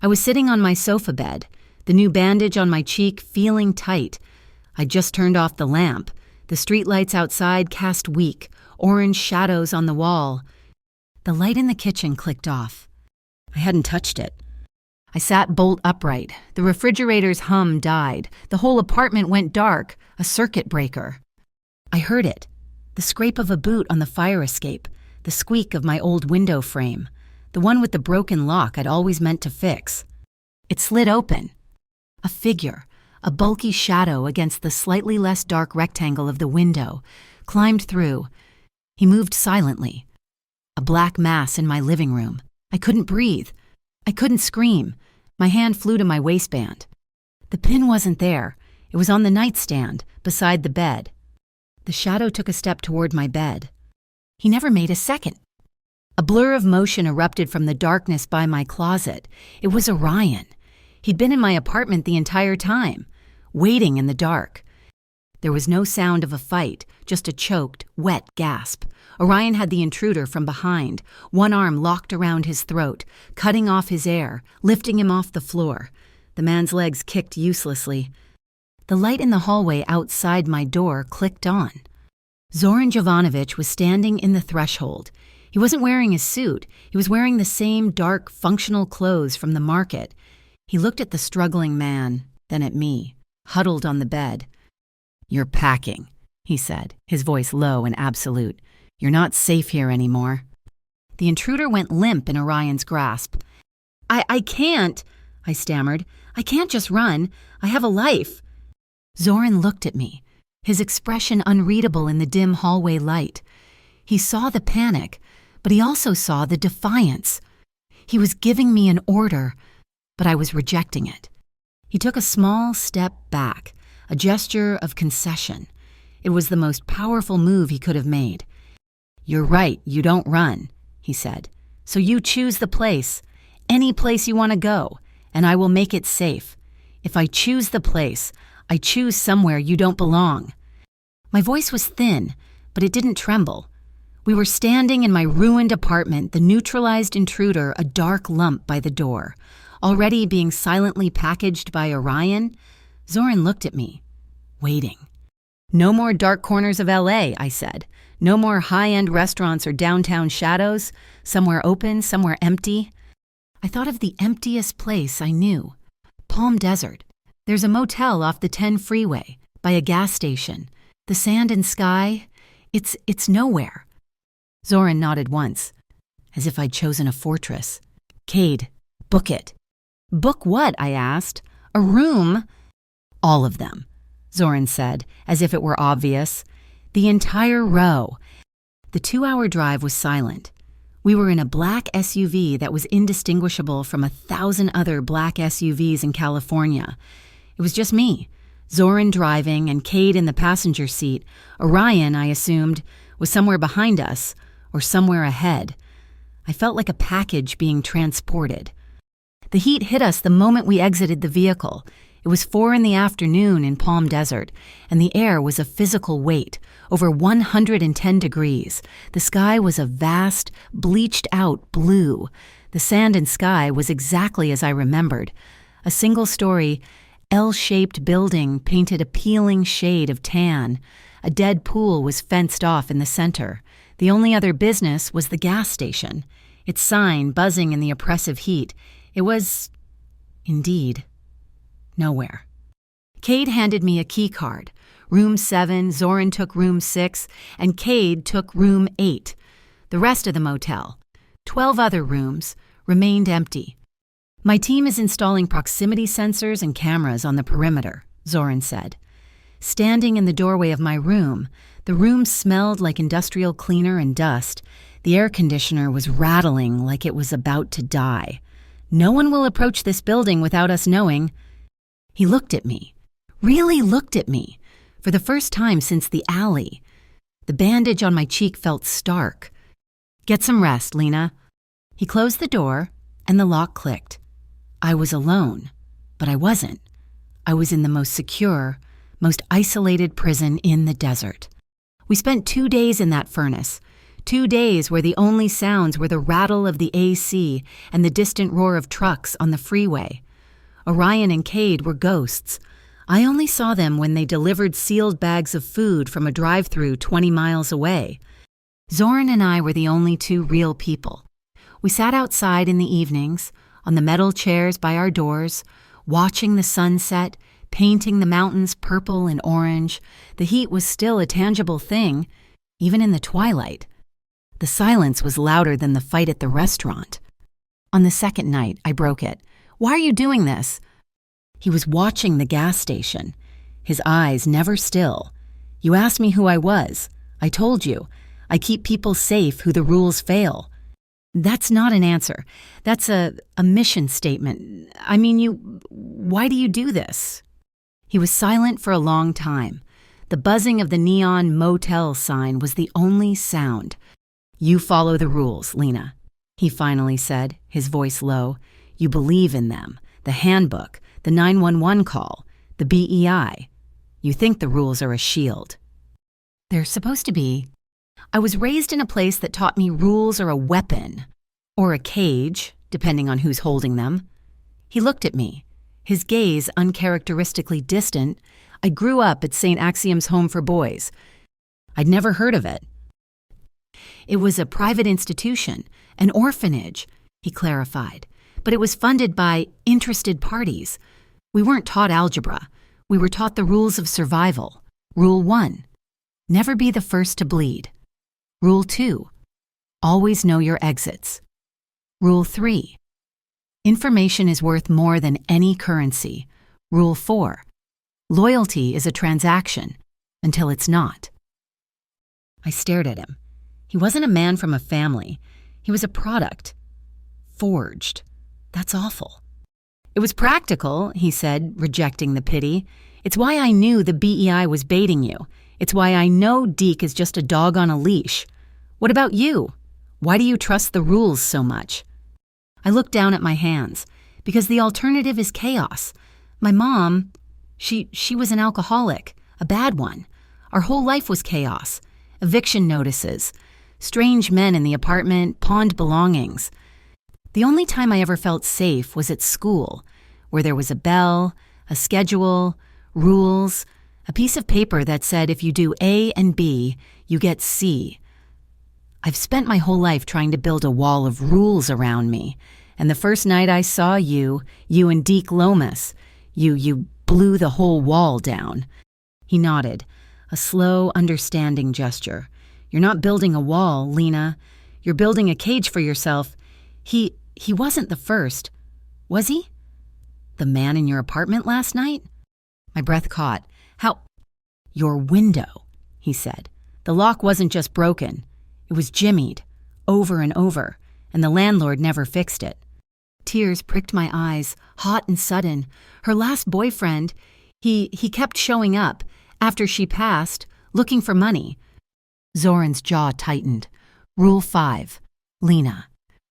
I was sitting on my sofa bed, the new bandage on my cheek feeling tight. I'd just turned off the lamp. The streetlights outside cast weak, orange shadows on the wall. The light in the kitchen clicked off. I hadn't touched it. I sat bolt upright. The refrigerator's hum died. The whole apartment went dark, a circuit breaker. I heard it, the scrape of a boot on the fire escape, the squeak of my old window frame, the one with the broken lock I'd always meant to fix. It slid open. A figure, a bulky shadow against the slightly less dark rectangle of the window, climbed through. He moved silently. A black mass in my living room. I couldn't breathe. I couldn't scream. My hand flew to my waistband. The pin wasn't there. It was on the nightstand, beside the bed. The shadow took a step toward my bed. He never made a second. A blur of motion erupted from the darkness by my closet. It was Orion. He'd been in my apartment the entire time, waiting in the dark. There was no sound of a fight, just a choked, wet gasp. Orion had the intruder from behind, one arm locked around his throat, cutting off his air, lifting him off the floor. The man's legs kicked uselessly. The light in the hallway outside my door clicked on. Zoran Jovanovic was standing in the threshold. He wasn't wearing his suit. He was wearing the same dark, functional clothes from the market. He looked at the struggling man, then at me, huddled on the bed. "You're packing," he said, his voice low and absolute. "You're not safe here anymore." The intruder went limp in Orion's grasp. I can't," I stammered. "I can't just run. I have a life." Zoran looked at me, his expression unreadable in the dim hallway light. He saw the panic, but he also saw the defiance. He was giving me an order, but I was rejecting it. He took a small step back, a gesture of concession. It was the most powerful move he could have made. "You're right, you don't run," he said. "So you choose the place, any place you want to go, and I will make it safe. If I choose the place, I choose somewhere you don't belong." My voice was thin, but it didn't tremble. We were standing in my ruined apartment, the neutralized intruder a dark lump by the door, already being silently packaged by Orion. Zoran looked at me, waiting. "No more dark corners of LA, I said. No more high-end restaurants or downtown shadows, somewhere open, somewhere empty. I thought of the emptiest place I knew, Palm Desert. There's a motel off the 10 freeway, by a gas station. The sand and sky, it's nowhere." Zoran nodded once, as if I'd chosen a fortress. "Cade, book it." "Book what?" I asked. "A room?" "All of them," Zoran said, as if it were obvious. "The entire row." The 2-hour drive was silent. We were in a black SUV that was indistinguishable from 1,000 other black SUVs in California. It was just me, Zoran driving and Cade in the passenger seat. Orion, I assumed, was somewhere behind us or somewhere ahead. I felt like a package being transported. The heat hit us the moment we exited the vehicle. It was 4 p.m. in Palm Desert, and the air was a physical weight, over 110 degrees. The sky was a vast, bleached-out blue. The sand and sky was exactly as I remembered. A single-story, L-shaped building painted a peeling shade of tan. A dead pool was fenced off in the center. The only other business was the gas station, its sign buzzing in the oppressive heat. It was, indeed, nowhere. Cade handed me a key card. Room 7, Zoran took room 6, and Cade took room 8. The rest of the motel, 12 other rooms, remained empty. "My team is installing proximity sensors and cameras on the perimeter," Zoran said. Standing in the doorway of my room, the room smelled like industrial cleaner and dust. The air conditioner was rattling like it was about to die. "No one will approach this building without us knowing." He looked at me, really looked at me, for the first time since the alley. The bandage on my cheek felt stark. "Get some rest, Lena." He closed the door, and the lock clicked. I was alone, but I wasn't. I was in the most secure, most isolated prison in the desert. We spent 2 days in that furnace, 2 days where the only sounds were the rattle of the AC and the distant roar of trucks on the freeway. Orion and Cade were ghosts. I only saw them when they delivered sealed bags of food from a drive-thru 20 miles away. Zoran and I were the only 2 real people. We sat outside in the evenings, on the metal chairs by our doors, watching the sunset, painting the mountains purple and orange. The heat was still a tangible thing, even in the twilight. The silence was louder than the fight at the restaurant. On the second night, I broke it. "Why are you doing this?" He was watching the gas station, his eyes never still. "You asked me who I was. I told you. I keep people safe who the rules fail." "That's not an answer. That's a mission statement. I mean, why do you do this?" He was silent for a long time. The buzzing of the neon motel sign was the only sound. "You follow the rules, Lena," he finally said, his voice low. "You believe in them, the handbook, the 911 call, the BEI. You think the rules are a shield. They're supposed to be. I was raised in a place that taught me rules are a weapon, or a cage, depending on who's holding them." He looked at me, his gaze uncharacteristically distant. "I grew up at St. Axiom's Home for Boys. I'd never heard of it." "It was a private institution, an orphanage," he clarified. "But it was funded by interested parties. We weren't taught algebra. We were taught the rules of survival. Rule 1, Never be the first to bleed. Rule 2. Always know your exits. Rule 3. Information is worth more than any currency. Rule 4. Loyalty is a transaction until it's not. I stared at him. He wasn't a man from a family. He was a product. Forged. That's awful. It was practical, he said, rejecting the pity. It's why I knew the BEI was baiting you. It's why I know Deke is just a dog on a leash. What about you? Why do you trust the rules so much? I looked down at my hands, because the alternative is chaos. My mom, she was an alcoholic, a bad one. Our whole life was chaos. Eviction notices, strange men in the apartment, pawned belongings. The only time I ever felt safe was at school, where there was a bell, a schedule, rules, a piece of paper that said if you do A and B, you get C. I've spent my whole life trying to build a wall of rules around me, and the first night I saw you and Deke Lomas, you blew the whole wall down. He nodded, a slow, understanding gesture. You're not building a wall, Lena. You're building a cage for yourself. He wasn't the first, was he? The man in your apartment last night? My breath caught. How? Your window, he said. The lock wasn't just broken. It was jimmied, over and over, and the landlord never fixed it. Tears pricked my eyes, hot and sudden. Her last boyfriend, he kept showing up, after she passed, looking for money. Zoran's jaw tightened. Rule 5. Lena,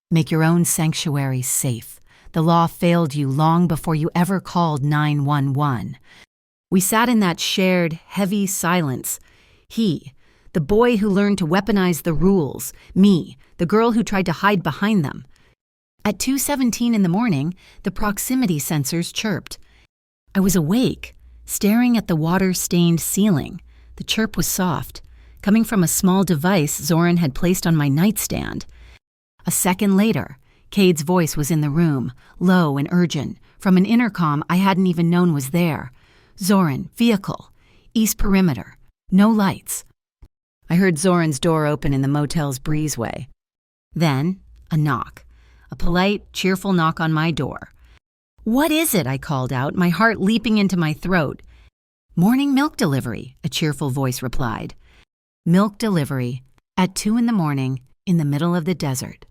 make your own sanctuary safe. The law failed you long before you ever called 911. We sat in that shared, heavy silence. He, the boy who learned to weaponize the rules. Me, the girl who tried to hide behind them. At 2:17 in the morning, the proximity sensors chirped. I was awake, staring at the water-stained ceiling. The chirp was soft, coming from a small device Zoran had placed on my nightstand. A second later, Cade's voice was in the room, low and urgent, from an intercom I hadn't even known was there. Zoran, vehicle, east perimeter, no lights. I heard Zoran's door open in the motel's breezeway. Then, a knock. A polite, cheerful knock on my door. What is it? I called out, my heart leaping into my throat. Morning milk delivery, a cheerful voice replied. Milk delivery, at 2 in the morning, in the middle of the desert.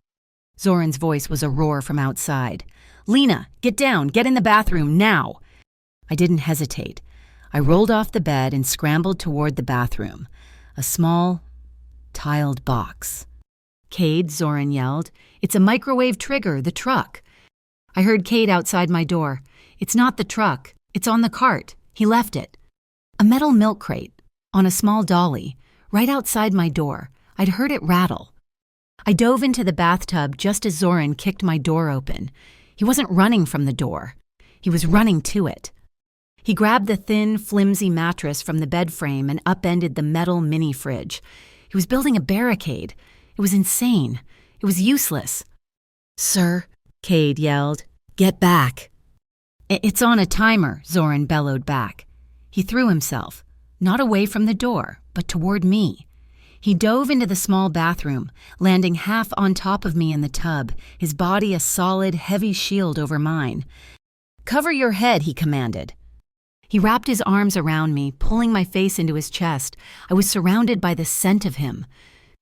Zoran's voice was a roar from outside. Lena, get down, get in the bathroom, now! I didn't hesitate. I rolled off the bed and scrambled toward the bathroom. A small, tiled box. Cade, Zoran yelled. It's a microwave trigger, the truck. I heard Cade outside my door. It's not the truck. It's on the cart. He left it. A metal milk crate, on a small dolly, right outside my door. I'd heard it rattle. I dove into the bathtub just as Zoran kicked my door open. He wasn't running from the door. He was running to it. He grabbed the thin, flimsy mattress from the bed frame and upended the metal mini-fridge. He was building a barricade. It was insane. It was useless. Sir, Cade yelled, get back. It's on a timer, Zoran bellowed back. He threw himself, not away from the door, but toward me. He dove into the small bathroom, landing half on top of me in the tub, his body a solid, heavy shield over mine. Cover your head, he commanded. He wrapped his arms around me, pulling my face into his chest. I was surrounded by the scent of him.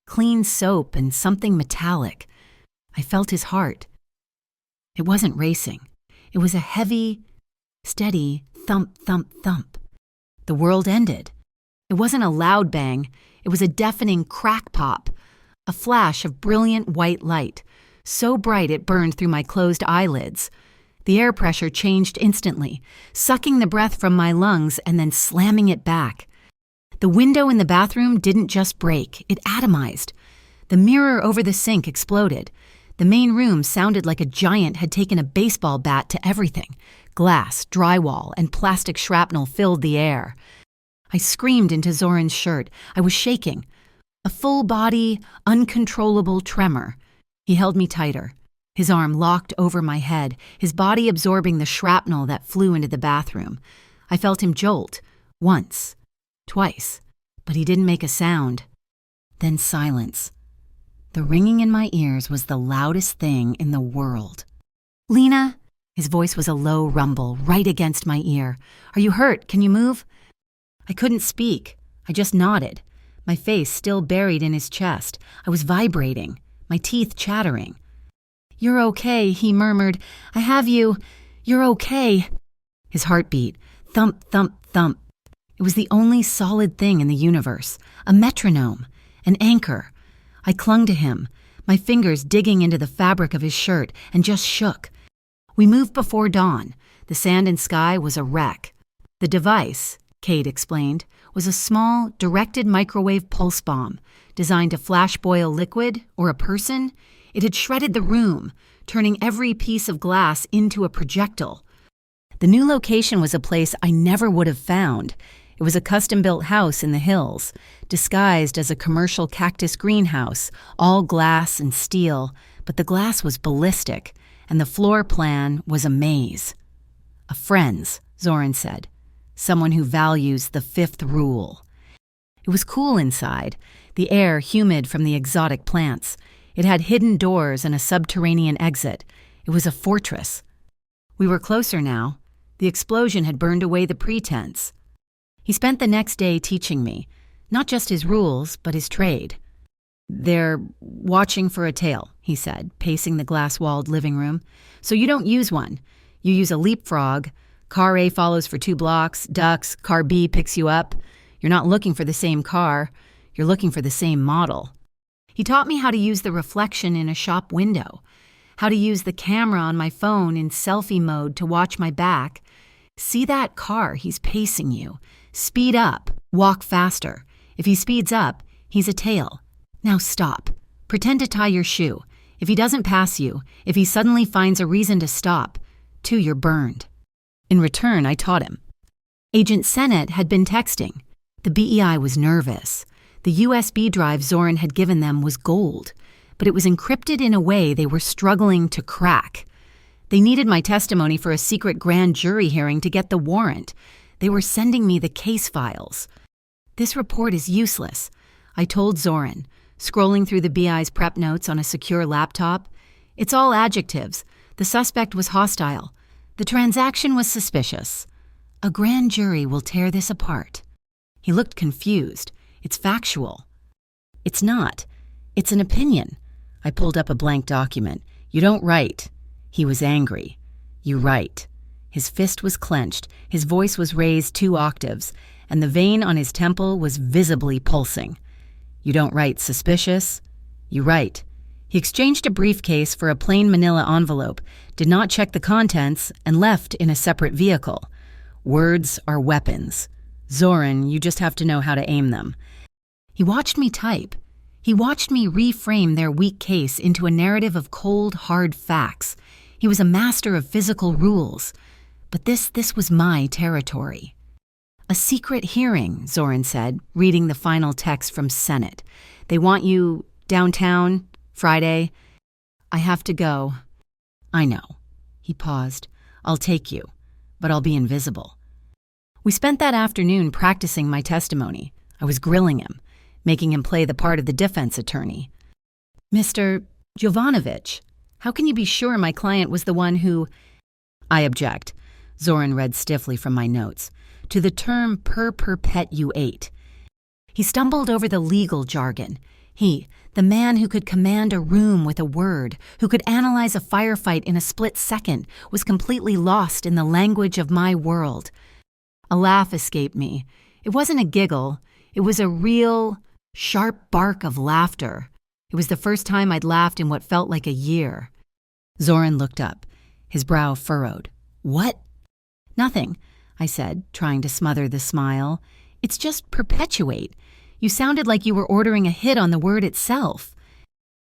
Clean soap and something metallic. I felt his heart. It wasn't racing. It was a heavy, steady thump, thump, thump. The world ended. It wasn't a loud bang. It was a deafening crack pop, a flash of brilliant white light, so bright it burned through my closed eyelids. The air pressure changed instantly, sucking the breath from my lungs and then slamming it back. The window in the bathroom didn't just break, it atomized. The mirror over the sink exploded. The main room sounded like a giant had taken a baseball bat to everything. Glass, drywall, and plastic shrapnel filled the air. I screamed into Zoran's shirt. I was shaking. A full-body, uncontrollable tremor. He held me tighter, his arm locked over my head, his body absorbing the shrapnel that flew into the bathroom. I felt him jolt, once, twice, but he didn't make a sound. Then silence. The ringing in my ears was the loudest thing in the world. "Lena?" His voice was a low rumble, right against my ear. "Are you hurt? Can you move?" I couldn't speak. I just nodded, my face still buried in his chest. I was vibrating, my teeth chattering. "You're okay," he murmured. "I have you. You're okay." His heartbeat, thump, thump, thump. It was the only solid thing in the universe, a metronome, an anchor. I clung to him, my fingers digging into the fabric of his shirt, and just shook. We moved before dawn. The sand and sky was a wreck. The device, Kate explained, was a small, directed microwave pulse bomb designed to flash boil liquid or a person. It had shredded the room, turning every piece of glass into a projectile. The new location was a place I never would have found. It was a custom-built house in the hills, disguised as a commercial cactus greenhouse, all glass and steel, but the glass was ballistic, and the floor plan was a maze. "A friend's," Zoran said. "Someone who values the fifth rule." It was cool inside, the air humid from the exotic plants. It had hidden doors and a subterranean exit. It was a fortress. We were closer now. The explosion had burned away the pretense. He spent the next day teaching me, not just his rules, but his trade. "They're watching for a tail," he said, pacing the glass-walled living room. "So you don't use one. You use a leapfrog. Car A follows for 2 blocks, ducks, car B picks you up. You're not looking for the same car. You're looking for the same model." He taught me how to use the reflection in a shop window, how to use the camera on my phone in selfie mode to watch my back. "See that car, he's pacing you. Speed up, walk faster. If he speeds up, he's a tail. Now stop. Pretend to tie your shoe. If he doesn't pass you, if he suddenly finds a reason to stop, 2, you're burned." In return, I taught him. Agent Sennett had been texting. The BEI was nervous. The USB drive Zoran had given them was gold, but it was encrypted in a way they were struggling to crack. They needed my testimony for a secret grand jury hearing to get the warrant. They were sending me the case files. "This report is useless," I told Zoran, scrolling through the BI's prep notes on a secure laptop. "It's all adjectives. The suspect was hostile. The transaction was suspicious. A grand jury will tear this apart." He looked confused. "It's factual." "It's not. It's an opinion." I pulled up a blank document. "You don't write." He was angry. "You write." His fist was clenched, his voice was raised 2 octaves, and the vein on his temple was visibly pulsing. "You don't write suspicious." "You write." He exchanged a briefcase for a plain manila envelope, did not check the contents, and left in a separate vehicle. "Words are weapons. Zoran, you just have to know how to aim them." He watched me type. He watched me reframe their weak case into a narrative of cold, hard facts. He was a master of physical rules. But this was my territory. "A secret hearing," Zoran said, reading the final text from Sennett. "They want you downtown, Friday." "I have to go." "I know." He paused. "I'll take you, but I'll be invisible." We spent that afternoon practicing my testimony. I was grilling him, making him play the part of the defense attorney. "Mr. Jovanovic, how can you be sure my client was the one who—" "I object," Zoran read stiffly from my notes, "to the term per perpetuate." He stumbled over the legal jargon. He, the man who could command a room with a word, who could analyze a firefight in a split second, was completely lost in the language of my world. A laugh escaped me. It wasn't a giggle. It was a real, sharp bark of laughter. It was the first time I'd laughed in what felt like a year. Zoran looked up, his brow furrowed. "What?" "Nothing," I said, trying to smother the smile. "It's just perpetuate. You sounded like you were ordering a hit on the word itself."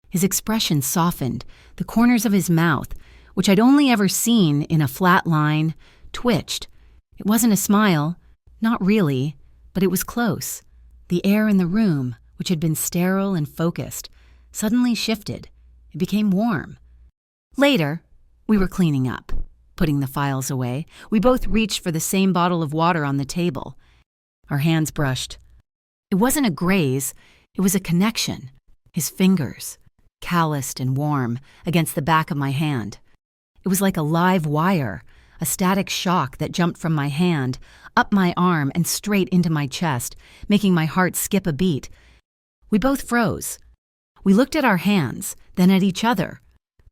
His expression softened, the corners of his mouth, which I'd only ever seen in a flat line, twitched. It wasn't a smile, not really, but it was close. The air in the room, which had been sterile and focused, suddenly shifted. It became warm. Later, we were cleaning up, putting the files away. We both reached for the same bottle of water on the table. Our hands brushed. It wasn't a graze, it was a connection. His fingers, calloused and warm, against the back of my hand. It was like a live wire, a static shock that jumped from my hand, up my arm and straight into my chest, making my heart skip a beat. We both froze. We looked at our hands, then at each other.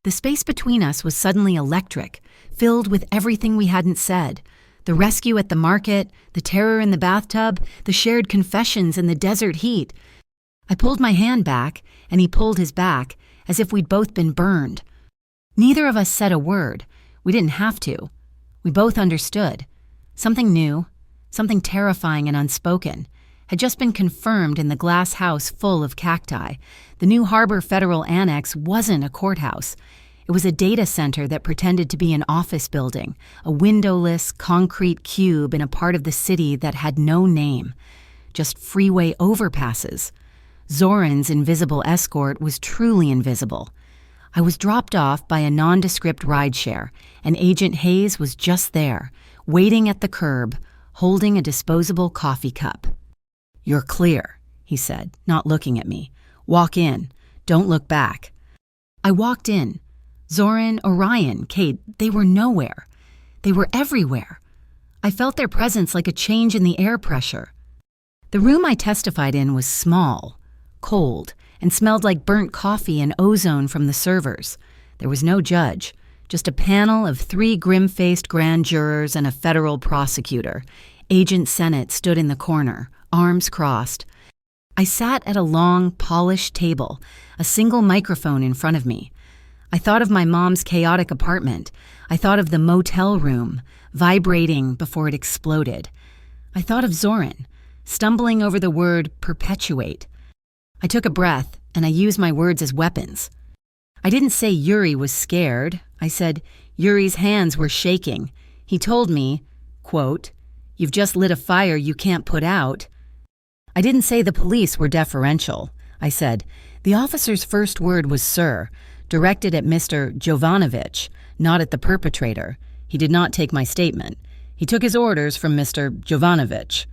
The space between us was suddenly electric, filled with everything we hadn't said. The rescue at the market, the terror in the bathtub, the shared confessions in the desert heat. I pulled my hand back, and he pulled his back, as if we'd both been burned. Neither of us said a word. We didn't have to. We both understood. Something new, something terrifying and unspoken, had just been confirmed in the glass house full of cacti. The New Harbor Federal Annex wasn't a courthouse. It was a data center that pretended to be an office building, a windowless, concrete cube in a part of the city that had no name, just freeway overpasses. Zoran's invisible escort was truly invisible. I was dropped off by a nondescript rideshare, and Agent Hayes was just there, waiting at the curb, holding a disposable coffee cup. "You're clear," he said, not looking at me. "Walk in. Don't look back." I walked in. Zoran, Orion, Kate, they were nowhere. They were everywhere. I felt their presence like a change in the air pressure. The room I testified in was small, cold, and smelled like burnt coffee and ozone from the servers. There was no judge, just a panel of 3 grim-faced grand jurors and a federal prosecutor. Agent Sennett stood in the corner, arms crossed. I sat at a long, polished table, a single microphone in front of me. I thought of my mom's chaotic apartment. I thought of the motel room, vibrating before it exploded. I thought of Zoran, stumbling over the word perpetuate. I took a breath, and I used my words as weapons. I didn't say Yuri was scared. I said Yuri's hands were shaking. He told me, quote, "You've just lit a fire you can't put out." I didn't say the police were deferential. I said, the officer's first word was sir, directed at Mr. Jovanovich, not at the perpetrator. He did not take my statement. He took his orders from Mr. Jovanovich.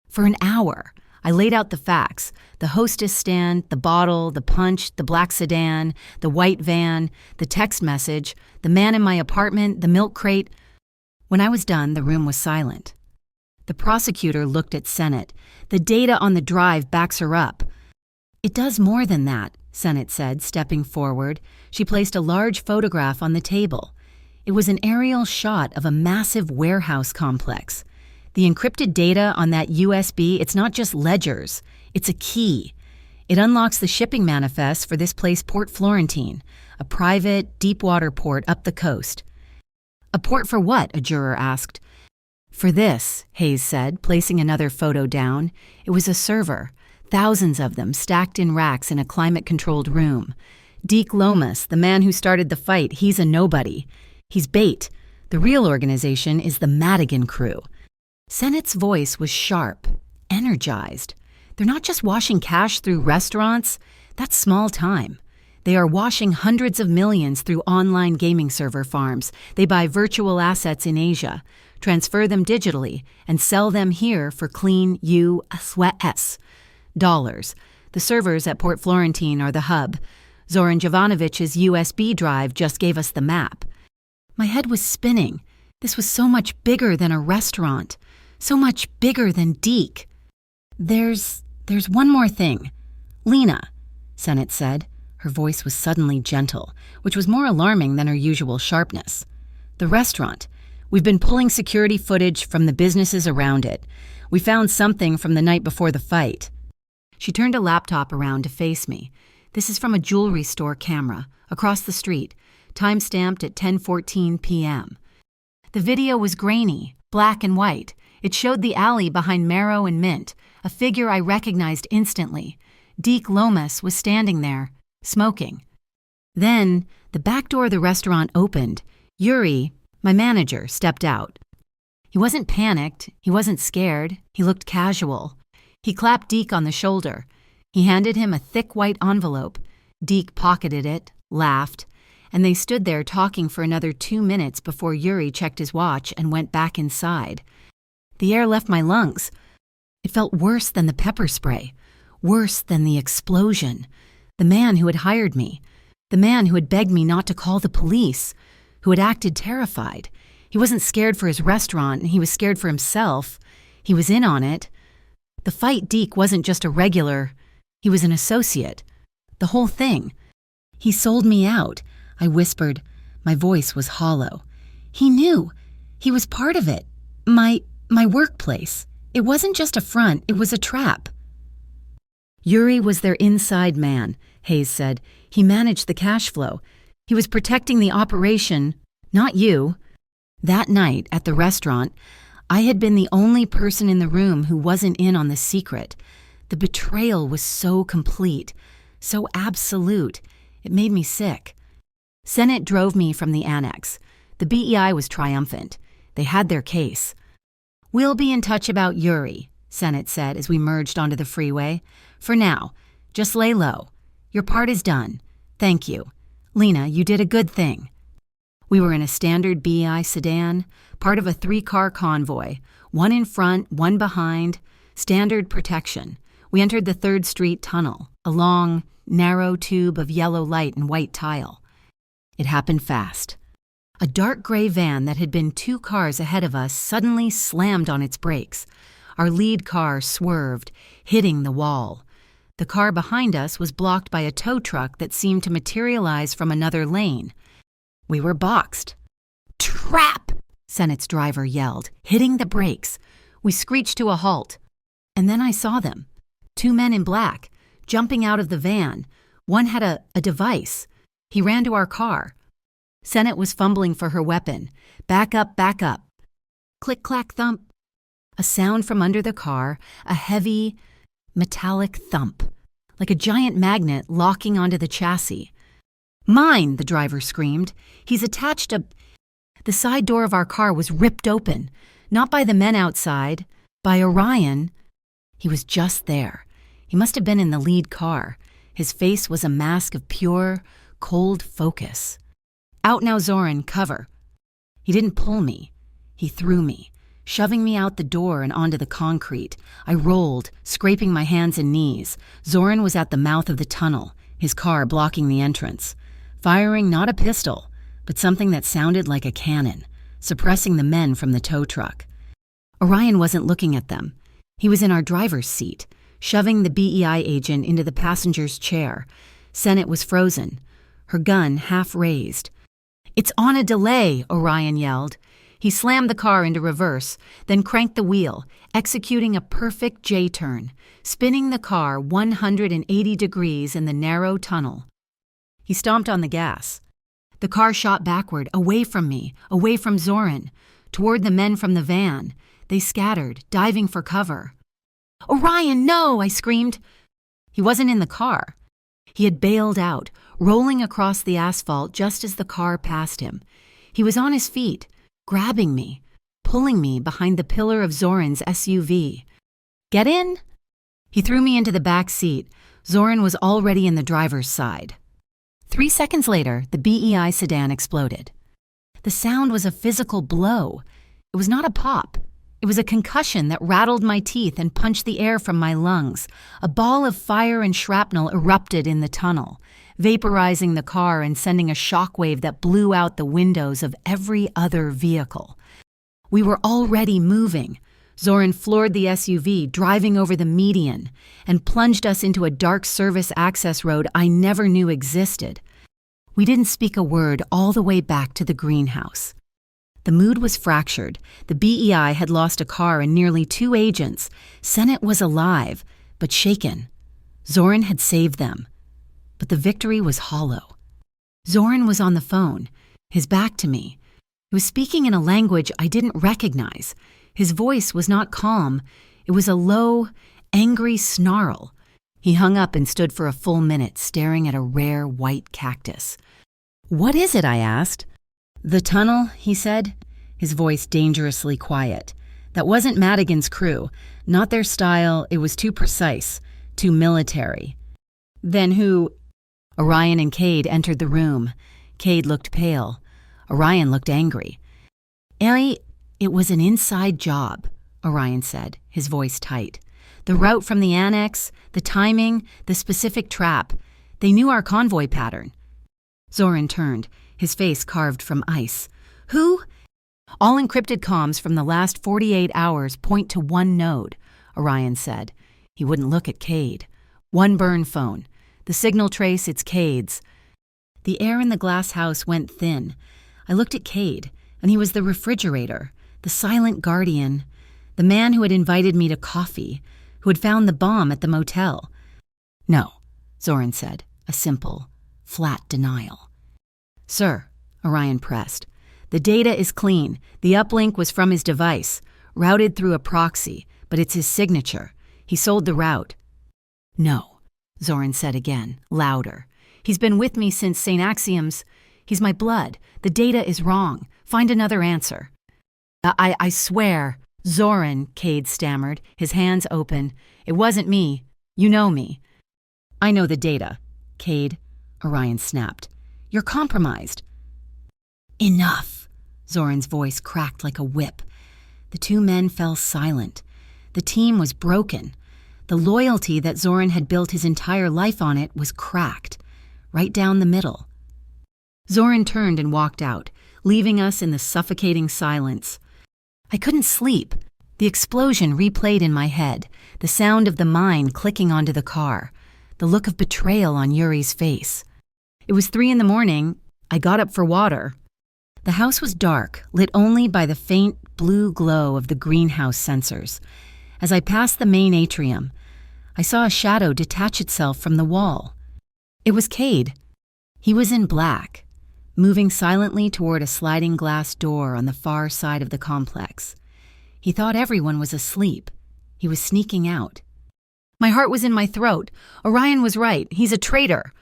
For an hour, I laid out the facts, the hostess stand, the bottle, the punch, the black sedan, the white van, the text message, the man in my apartment, the milk crate. When I was done, the room was silent. The prosecutor looked at Sennett. The data on the drive backs her up. "It does more than that," Sennett said, stepping forward. She placed a large photograph on the table. It was an aerial shot of a massive warehouse complex. The encrypted data on that USB, it's not just ledgers, it's a key. It unlocks the shipping manifest for this place, Port Florentine, a private, deep-water port up the coast. "A port for what?" a juror asked. "For this," Hayes said, placing another photo down. It was a server, thousands of them stacked in racks in a climate-controlled room. Deke Lomas, the man who started the fight, he's a nobody. He's bait. The real organization is the Madigan crew. Sennett's voice was sharp, energized. They're not just washing cash through restaurants. That's small time. They are washing hundreds of millions through online gaming server farms. They buy virtual assets in Asia, transfer them digitally, and sell them here for clean U.S. dollars. The servers at Port Florentine are the hub. Zoran Jovanovich's USB drive just gave us the map. My head was spinning. This was so much bigger than a restaurant, so much bigger than Deke. There's one more thing. Lena, Sennett said. Her voice was suddenly gentle, which was more alarming than her usual sharpness. The restaurant. We've been pulling security footage from the businesses around it. We found something from the night before the fight. She turned a laptop around to face me. This is from a jewelry store camera, across the street, time-stamped at 10:14 p.m. The video was grainy, black and white. It showed the alley behind Marrow and Mint, a figure I recognized instantly. Deke Lomas was standing there, smoking. Then, the back door of the restaurant opened. Yuri, my manager, stepped out. He wasn't panicked. He wasn't scared. He looked casual. He clapped Deke on the shoulder. He handed him a thick white envelope. Deke pocketed it, laughed, and they stood there talking for another 2 minutes before Yuri checked his watch and went back inside. The air left my lungs. It felt worse than the pepper spray, worse than the explosion. The man who had hired me, the man who had begged me not to call the police, who had acted terrified. He wasn't scared for his restaurant, he was scared for himself. He was in on it. The fight Deke wasn't just a regular, he was an associate. The whole thing. He sold me out, I whispered. My voice was hollow. He knew. He was part of it. My workplace. It wasn't just a front, it was a trap. Yuri was their inside man, Hayes said. He managed the cash flow. He was protecting the operation, not you. That night, at the restaurant, I had been the only person in the room who wasn't in on the secret. The betrayal was so complete, so absolute. It made me sick. Sennett drove me from the annex. The BEI was triumphant. They had their case. "We'll be in touch about Yuri," Sennett said as we merged onto the freeway. "For now, just lay low. Your part is done. Thank you. Lena, you did a good thing." We were in a standard BEI sedan, part of a 3-car convoy, one in front, one behind, standard protection. We entered the 3rd Street tunnel, a long, narrow tube of yellow light and white tile. It happened fast. A dark gray van that had been 2 cars ahead of us suddenly slammed on its brakes. Our lead car swerved, hitting the wall. The car behind us was blocked by a tow truck that seemed to materialize from another lane. We were boxed. "Trap!" Sennett's driver yelled, hitting the brakes. We screeched to a halt. And then I saw them. 2 men in black, jumping out of the van. One had a device. He ran to our car. Sennett was fumbling for her weapon. Back up, back up. Click, clack, thump. A sound from under the car, a heavy, metallic thump, like a giant magnet locking onto the chassis. "Mine!" the driver screamed. "He's attached a—" The side door of our car was ripped open, not by the men outside, by Orion. He was just there. He must have been in the lead car. His face was a mask of pure, cold focus. "Out now, Zoran, cover." He didn't pull me. He threw me, shoving me out the door and onto the concrete. I rolled, scraping my hands and knees. Zoran was at the mouth of the tunnel, his car blocking the entrance, firing not a pistol, but something that sounded like a cannon, suppressing the men from the tow truck. Orion wasn't looking at them. He was in our driver's seat, shoving the BEI agent into the passenger's chair. Sennett was frozen, her gun half raised. "It's on a delay," Orion yelled. He slammed the car into reverse, then cranked the wheel, executing a perfect J-turn, spinning the car 180 degrees in the narrow tunnel. He stomped on the gas. The car shot backward, away from me, away from Zoran, toward the men from the van. They scattered, diving for cover. "Orion, no!" I screamed. He wasn't in the car. He had bailed out, rolling across the asphalt just as the car passed him. He was on his feet, grabbing me, pulling me behind the pillar of Zoran's SUV. "Get in!" He threw me into the back seat. Zoran was already in the driver's side. 3 seconds later, the BEI sedan exploded. The sound was a physical blow. It was not a pop. It was a concussion that rattled my teeth and punched the air from my lungs. A ball of fire and shrapnel erupted in the tunnel, vaporizing the car and sending a shockwave that blew out the windows of every other vehicle. We were already moving. Zoran floored the SUV, driving over the median, and plunged us into a dark service access road I never knew existed. We didn't speak a word all the way back to the greenhouse. The mood was fractured. The BEI had lost a car and nearly 2 agents. Sennett was alive, but shaken. Zoran had saved them. But the victory was hollow. Zoran was on the phone, his back to me. He was speaking in a language I didn't recognize. His voice was not calm. It was a low, angry snarl. He hung up and stood for a full minute, staring at a rare white cactus. "What is it?" I asked. "The tunnel," he said, his voice dangerously quiet. "That wasn't Madigan's crew. Not their style. It was too precise, too military." "Then who—" Orion and Cade entered the room. Cade looked pale. Orion looked angry. "Ellie, it was an inside job," Orion said, his voice tight. The route from the annex, the timing, the specific trap. They knew our convoy pattern. Zoran turned, his face carved from ice. Who? All encrypted comms from the last 48 hours point to one node, Orion said. He wouldn't look at Cade. One burn phone. The signal trace, it's Cade's. The air in the glass house went thin. I looked at Cade, and he was the refrigerator, the silent guardian, the man who had invited me to coffee, who had found the bomb at the motel. No, Zoran said, a simple, flat denial. Sir, Orion pressed, the data is clean. The uplink was from his device, routed through a proxy, but it's his signature. He sold the route. No, Zoran said again, louder. He's been with me since St. Axiom's. He's my blood. The data is wrong. Find another answer. I swear. Zoran, Cade stammered, his hands open. It wasn't me. You know me. I know the data. Cade, Orion snapped. You're compromised. Enough. Zoran's voice cracked like a whip. The two men fell silent. The team was broken. The loyalty that Zoran had built his entire life on it was cracked, right down the middle. Zoran turned and walked out, leaving us in the suffocating silence. I couldn't sleep. The explosion replayed in my head, the sound of the mine clicking onto the car, the look of betrayal on Yuri's face. It was 3 a.m. I got up for water. The house was dark, lit only by the faint blue glow of the greenhouse sensors. As I passed the main atrium, I saw a shadow detach itself from the wall. It was Cade. He was in black, moving silently toward a sliding glass door on the far side of the complex. He thought everyone was asleep. He was sneaking out. My heart was in my throat. Orion was right. He's a traitor.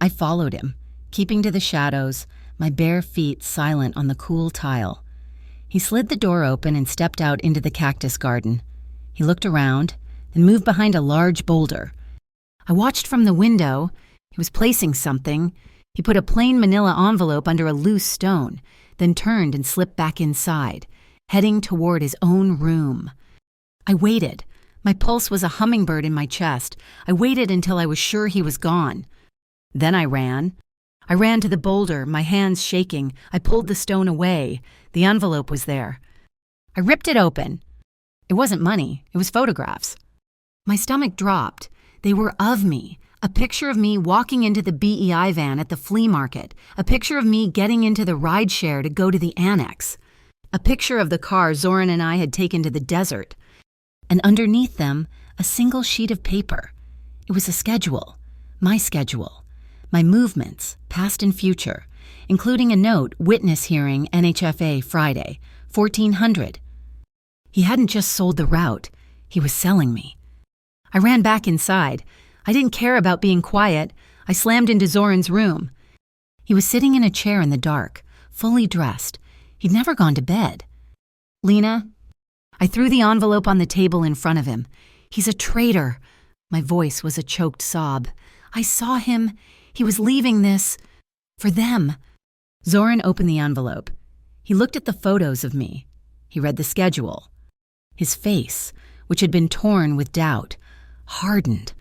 I followed him, keeping to the shadows, my bare feet silent on the cool tile. He slid the door open and stepped out into the cactus garden. He looked around, then moved behind a large boulder. I watched from the window. He was placing something. He put a plain manila envelope under a loose stone, then turned and slipped back inside, heading toward his own room. I waited. My pulse was a hummingbird in my chest. I waited until I was sure he was gone. Then I ran. I ran to the boulder, my hands shaking. I pulled the stone away. The envelope was there. I ripped it open. It wasn't money. It was photographs. My stomach dropped. They were of me. A picture of me walking into the BEI van at the flea market. A picture of me getting into the rideshare to go to the annex. A picture of the car Zoran and I had taken to the desert. And underneath them, a single sheet of paper. It was a schedule. My schedule. My movements, past and future, including a note, witness hearing, NHFA, Friday, 1400. He hadn't just sold the route. He was selling me. I ran back inside. I didn't care about being quiet. I slammed into Zoran's room. He was sitting in a chair in the dark, fully dressed. He'd never gone to bed. Lena, I threw the envelope on the table in front of him. He's a traitor. My voice was a choked sob. I saw him. He was leaving this for them. Zoran opened the envelope. He looked at the photos of me. He read the schedule. His face, which had been torn with doubt, hardened.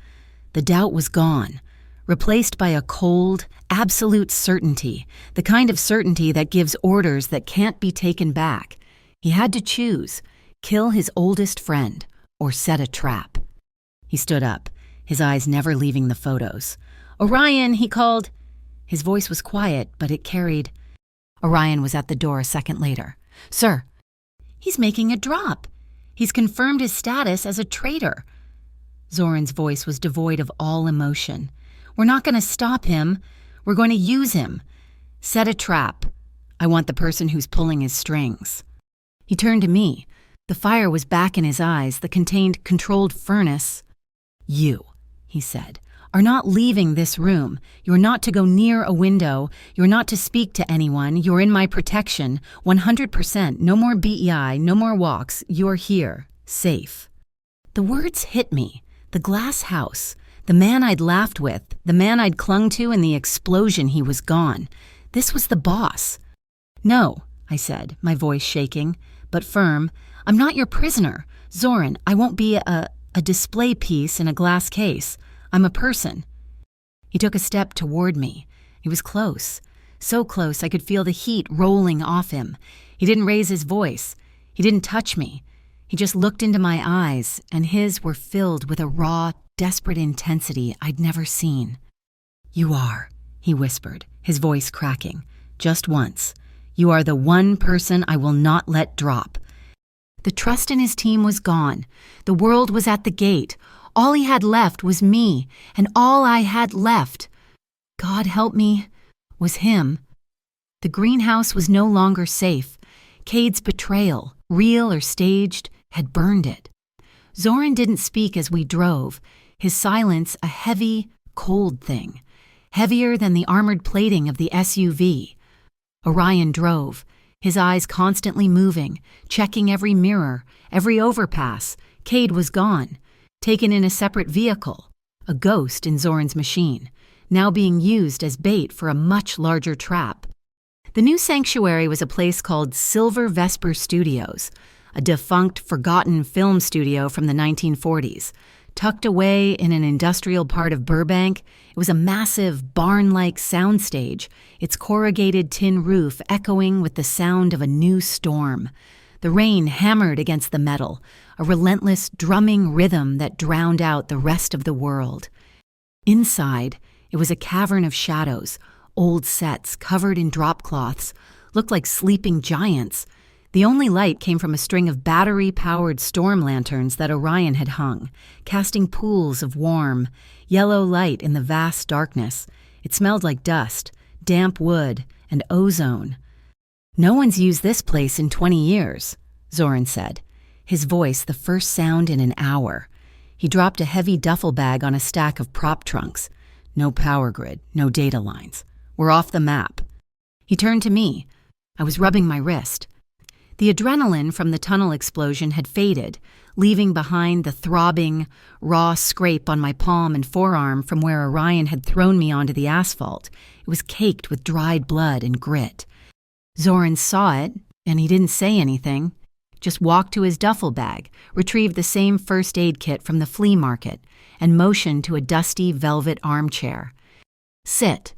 The doubt was gone, replaced by a cold, absolute certainty, the kind of certainty that gives orders that can't be taken back. He had to choose, kill his oldest friend or set a trap. He stood up, his eyes never leaving the photos. Orion, he called. His voice was quiet, but it carried. Orion was at the door a second later. Sir, he's making a drop. He's confirmed his status as a traitor. Zoran's voice was devoid of all emotion. We're not going to stop him. We're going to use him. Set a trap. I want the person who's pulling his strings. He turned to me. The fire was back in his eyes, the contained, controlled furnace. You, he said, are not leaving this room. You're not to go near a window. You're not to speak to anyone. You're in my protection. 100%. No more BEI. No more walks. You're here. Safe. The words hit me. The glass house. The man I'd laughed with. The man I'd clung to in the explosion. He was gone. This was the boss. No, I said, my voice shaking, but firm. I'm not your prisoner. Zoran, I won't be a a display piece in a glass case. I'm a person." He took a step toward me. He was close, so close I could feel the heat rolling off him. He didn't raise his voice. He didn't touch me. He just looked into my eyes, and his were filled with a raw, desperate intensity I'd never seen. "You are," he whispered, his voice cracking. "Just once. You are the one person I will not let drop." The trust in his team was gone. The world was at the gate. All he had left was me, and all I had left, God help me, was him. The greenhouse was no longer safe. Cade's betrayal, real or staged, had burned it. Zoran didn't speak as we drove, his silence a heavy, cold thing, heavier than the armored plating of the SUV. Orion drove, his eyes constantly moving, checking every mirror, every overpass. Cade was gone, taken in a separate vehicle, a ghost in Zoran's machine, now being used as bait for a much larger trap. The new sanctuary was a place called Silver Vesper Studios, a defunct, forgotten film studio from the 1940s. Tucked away in an industrial part of Burbank, it was a massive, barn-like soundstage, its corrugated tin roof echoing with the sound of a new storm. The rain hammered against the metal, a relentless drumming rhythm that drowned out the rest of the world. Inside, it was a cavern of shadows. Old sets covered in drop cloths looked like sleeping giants. The only light came from a string of battery-powered storm lanterns that Orion had hung, casting pools of warm, yellow light in the vast darkness. It smelled like dust, damp wood, and ozone. "No one's used this place in 20 years, Zoran said, his voice the first sound in an hour. He dropped a heavy duffel bag on a stack of prop trunks. No power grid, no data lines. We're off the map. He turned to me. I was rubbing my wrist. The adrenaline from the tunnel explosion had faded, leaving behind the throbbing, raw scrape on my palm and forearm from where Orion had thrown me onto the asphalt. It was caked with dried blood and grit. Zoran saw it, and he didn't say anything. Just walked to his duffel bag, retrieved the same first aid kit from the flea market, and motioned to a dusty velvet armchair. "Sit."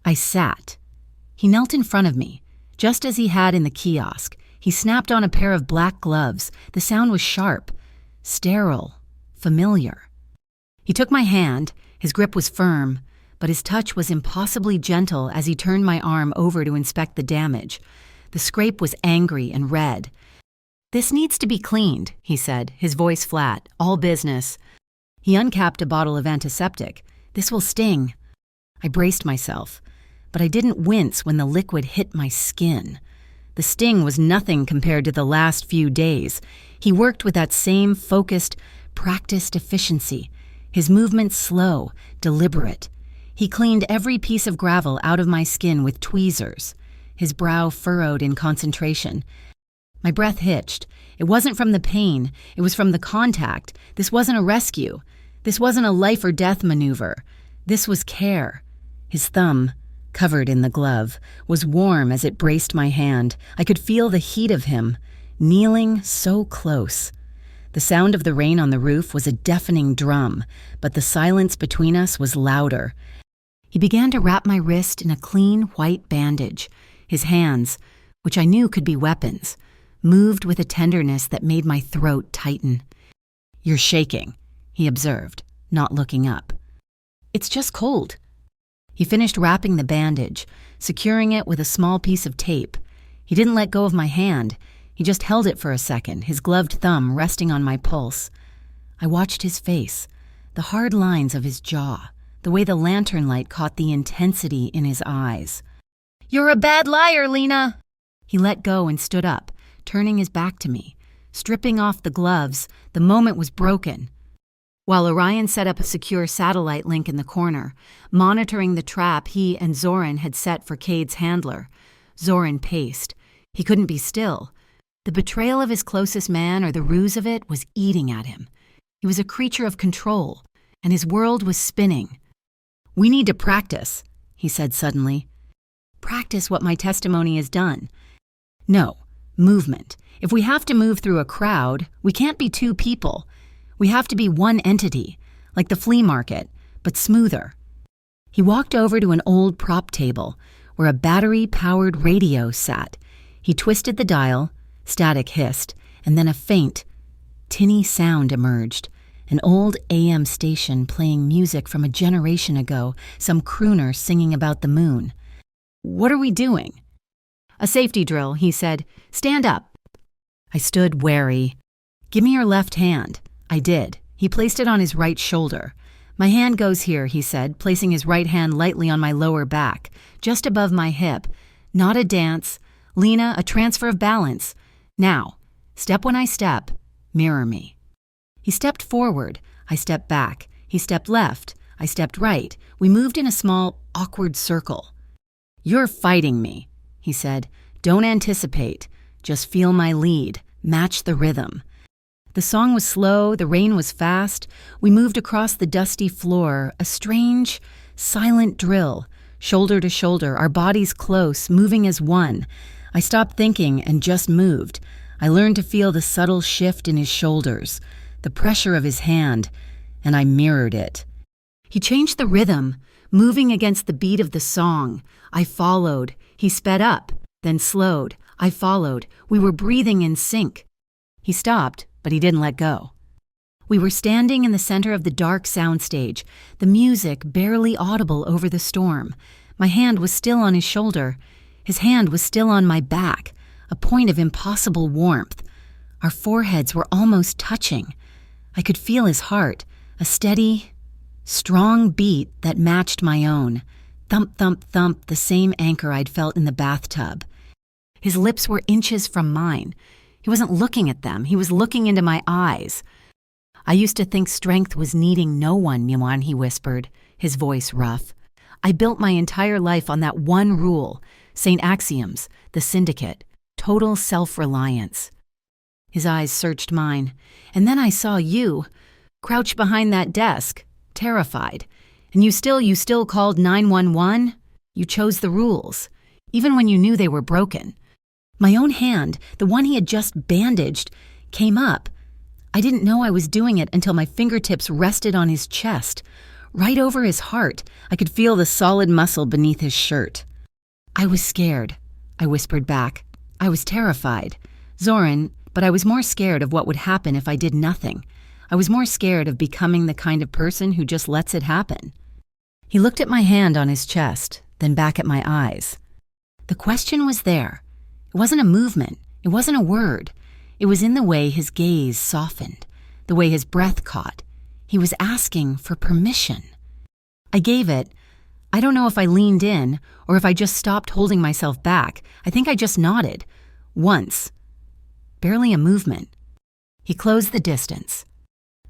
I sat. He knelt in front of me, just as he had in the kiosk. He snapped on a pair of black gloves. The sound was sharp, sterile, familiar. He took my hand. His grip was firm, but his touch was impossibly gentle as he turned my arm over to inspect the damage. The scrape was angry and red. "This needs to be cleaned," he said, his voice flat, all business. He uncapped a bottle of antiseptic. "This will sting." I braced myself, but I didn't wince when the liquid hit my skin. The sting was nothing compared to the last few days. He worked with that same focused, practiced efficiency, his movements slow, deliberate. He cleaned every piece of gravel out of my skin with tweezers, his brow furrowed in concentration. My breath hitched. It wasn't from the pain, it was from the contact. This wasn't a rescue. This wasn't a life or death maneuver. This was care. His thumb, covered in the glove, was warm as it braced my hand. I could feel the heat of him, kneeling so close. The sound of the rain on the roof was a deafening drum, but the silence between us was louder. He began to wrap my wrist in a clean white bandage. His hands, which I knew could be weapons, moved with a tenderness that made my throat tighten. "You're shaking," he observed, not looking up. "It's just cold." He finished wrapping the bandage, securing it with a small piece of tape. He didn't let go of my hand. He just held it for a second, his gloved thumb resting on my pulse. I watched his face, the hard lines of his jaw, the way the lantern light caught the intensity in his eyes. "You're a bad liar, Lena!" He let go and stood up, turning his back to me. Stripping off the gloves, the moment was broken. While Orion set up a secure satellite link in the corner, monitoring the trap he and Zoran had set for Cade's handler, Zoran paced. He couldn't be still. The betrayal of his closest man, or the ruse of it, was eating at him. He was a creature of control, and his world was spinning. "We need to practice," he said suddenly. "Practice what my testimony has done." "No, movement. If we have to move through a crowd, we can't be two people. We have to be one entity, like the flea market, but smoother. He walked over to an old prop table where a battery-powered radio sat. He twisted the dial, static hissed, and then a faint, tinny sound emerged. An old AM station playing music from a generation ago, some crooner singing about the moon. "What are we doing?" "A safety drill," he said. "Stand up." I stood wary. "Give me your left hand." I did. He placed it on his right shoulder. "My hand goes here," he said, placing his right hand lightly on my lower back, just above my hip. "Not a dance. Lena, a transfer of balance. Now, step when I step. Mirror me." He stepped forward. I stepped back. He stepped left. I stepped right. We moved in a small, awkward circle. "You're fighting me," he said. "Don't anticipate. Just feel my lead. Match the rhythm." The song was slow, the rain was fast. We moved across the dusty floor, a strange, silent drill, shoulder to shoulder, our bodies close, moving as one. I stopped thinking and just moved. I learned to feel the subtle shift in his shoulders, the pressure of his hand, and I mirrored it. He changed the rhythm, moving against the beat of the song. I followed. He sped up, then slowed. I followed. We were breathing in sync. He stopped, but he didn't let go. We were standing in the center of the dark soundstage, the music barely audible over the storm. My hand was still on his shoulder. His hand was still on my back, a point of impossible warmth. Our foreheads were almost touching. I could feel his heart, a steady, strong beat that matched my own. Thump, thump, thump, the same anchor I'd felt in the bathtub. His lips were inches from mine. He wasn't looking at them. He was looking into my eyes. "I used to think strength was needing no one, Miwan," he whispered, his voice rough. "I built my entire life on that one rule, St. Axiom's, the syndicate, total self-reliance." His eyes searched mine. "And then I saw you, crouched behind that desk, terrified. And you still called 911? You chose the rules, even when you knew they were broken." My own hand, the one he had just bandaged, came up. I didn't know I was doing it until my fingertips rested on his chest. Right over his heart, I could feel the solid muscle beneath his shirt. "I was scared," I whispered back. "I was terrified. Zoran, but I was more scared of what would happen if I did nothing. I was more scared of becoming the kind of person who just lets it happen." He looked at my hand on his chest, then back at my eyes. The question was there. It wasn't a movement. It wasn't a word. It was in the way his gaze softened, the way his breath caught. He was asking for permission. I gave it. I don't know if I leaned in or if I just stopped holding myself back. I think I just nodded. Once. Barely a movement. He closed the distance.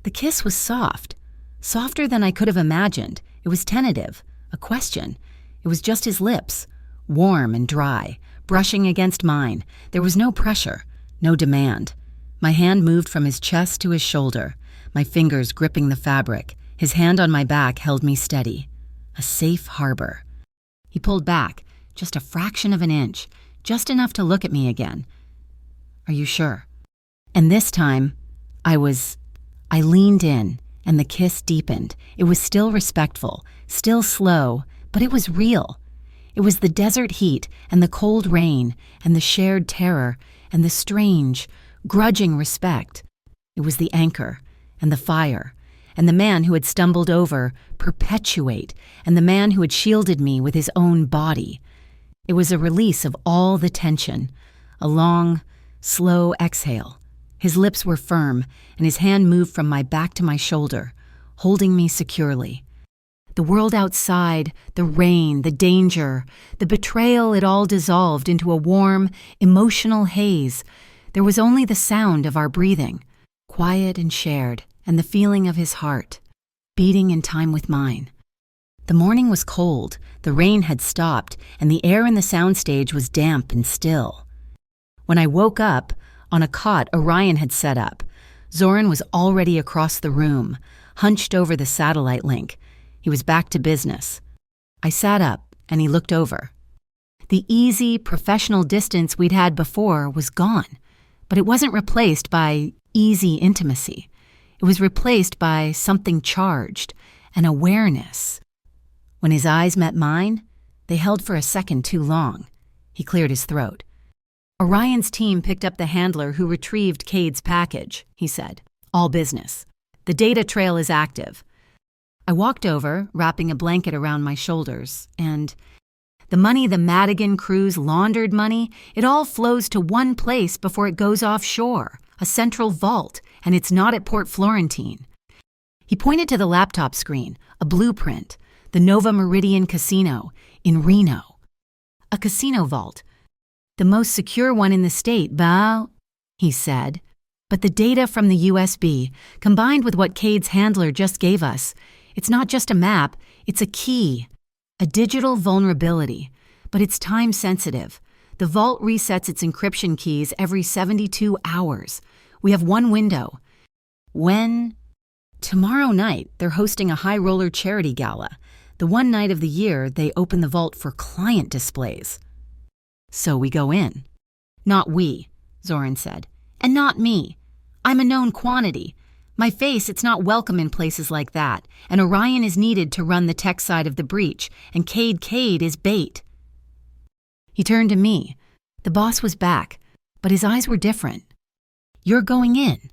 The kiss was soft. Softer than I could have imagined. It was tentative. A question. It was just his lips. Warm and dry. Brushing against mine. There was no pressure, no demand. My hand moved from his chest to his shoulder, my fingers gripping the fabric. His hand on my back held me steady. A safe harbor. He pulled back, just a fraction of an inch, just enough to look at me again. "Are you sure?" And this time, I leaned in, and the kiss deepened. It was still respectful, still slow, but it was real. It was the desert heat and the cold rain and the shared terror and the strange, grudging respect. It was the anchor and the fire and the man who had stumbled over, perpetuate, and the man who had shielded me with his own body. It was a release of all the tension, a long, slow exhale. His lips were firm and his hand moved from my back to my shoulder, holding me securely. The world outside, the rain, the danger, the betrayal, it all dissolved into a warm, emotional haze. There was only the sound of our breathing, quiet and shared, and the feeling of his heart, beating in time with mine. The morning was cold, the rain had stopped, and the air in the soundstage was damp and still. When I woke up, on a cot Orion had set up, Zoran was already across the room, hunched over the satellite link. He was back to business. I sat up, and he looked over. The easy, professional distance we'd had before was gone, but it wasn't replaced by easy intimacy. It was replaced by something charged, an awareness. When his eyes met mine, they held for a second too long. He cleared his throat. Orion's team picked up the handler who retrieved Cade's package, he said. All business. The data trail is active. I walked over, wrapping a blanket around my shoulders, and the money the Madigan crew's laundered money, it all flows to one place before it goes offshore, a central vault, and it's not at Port Florentine. He pointed to the laptop screen, a blueprint, the Nova Meridian Casino in Reno. A casino vault. The most secure one in the state, he said. But the data from the USB, combined with what Cade's handler just gave us, it's not just a map, it's a key. A digital vulnerability, but it's time-sensitive. The vault resets its encryption keys every 72 hours. We have one window. When? Tomorrow night, they're hosting a high roller charity gala. The one night of the year they open the vault for client displays. So we go in. Not we, Zoran said. And not me. I'm a known quantity. My face, it's not welcome in places like that, and Orion is needed to run the tech side of the breach, and Cade is bait. He turned to me. The boss was back, but his eyes were different. You're going in.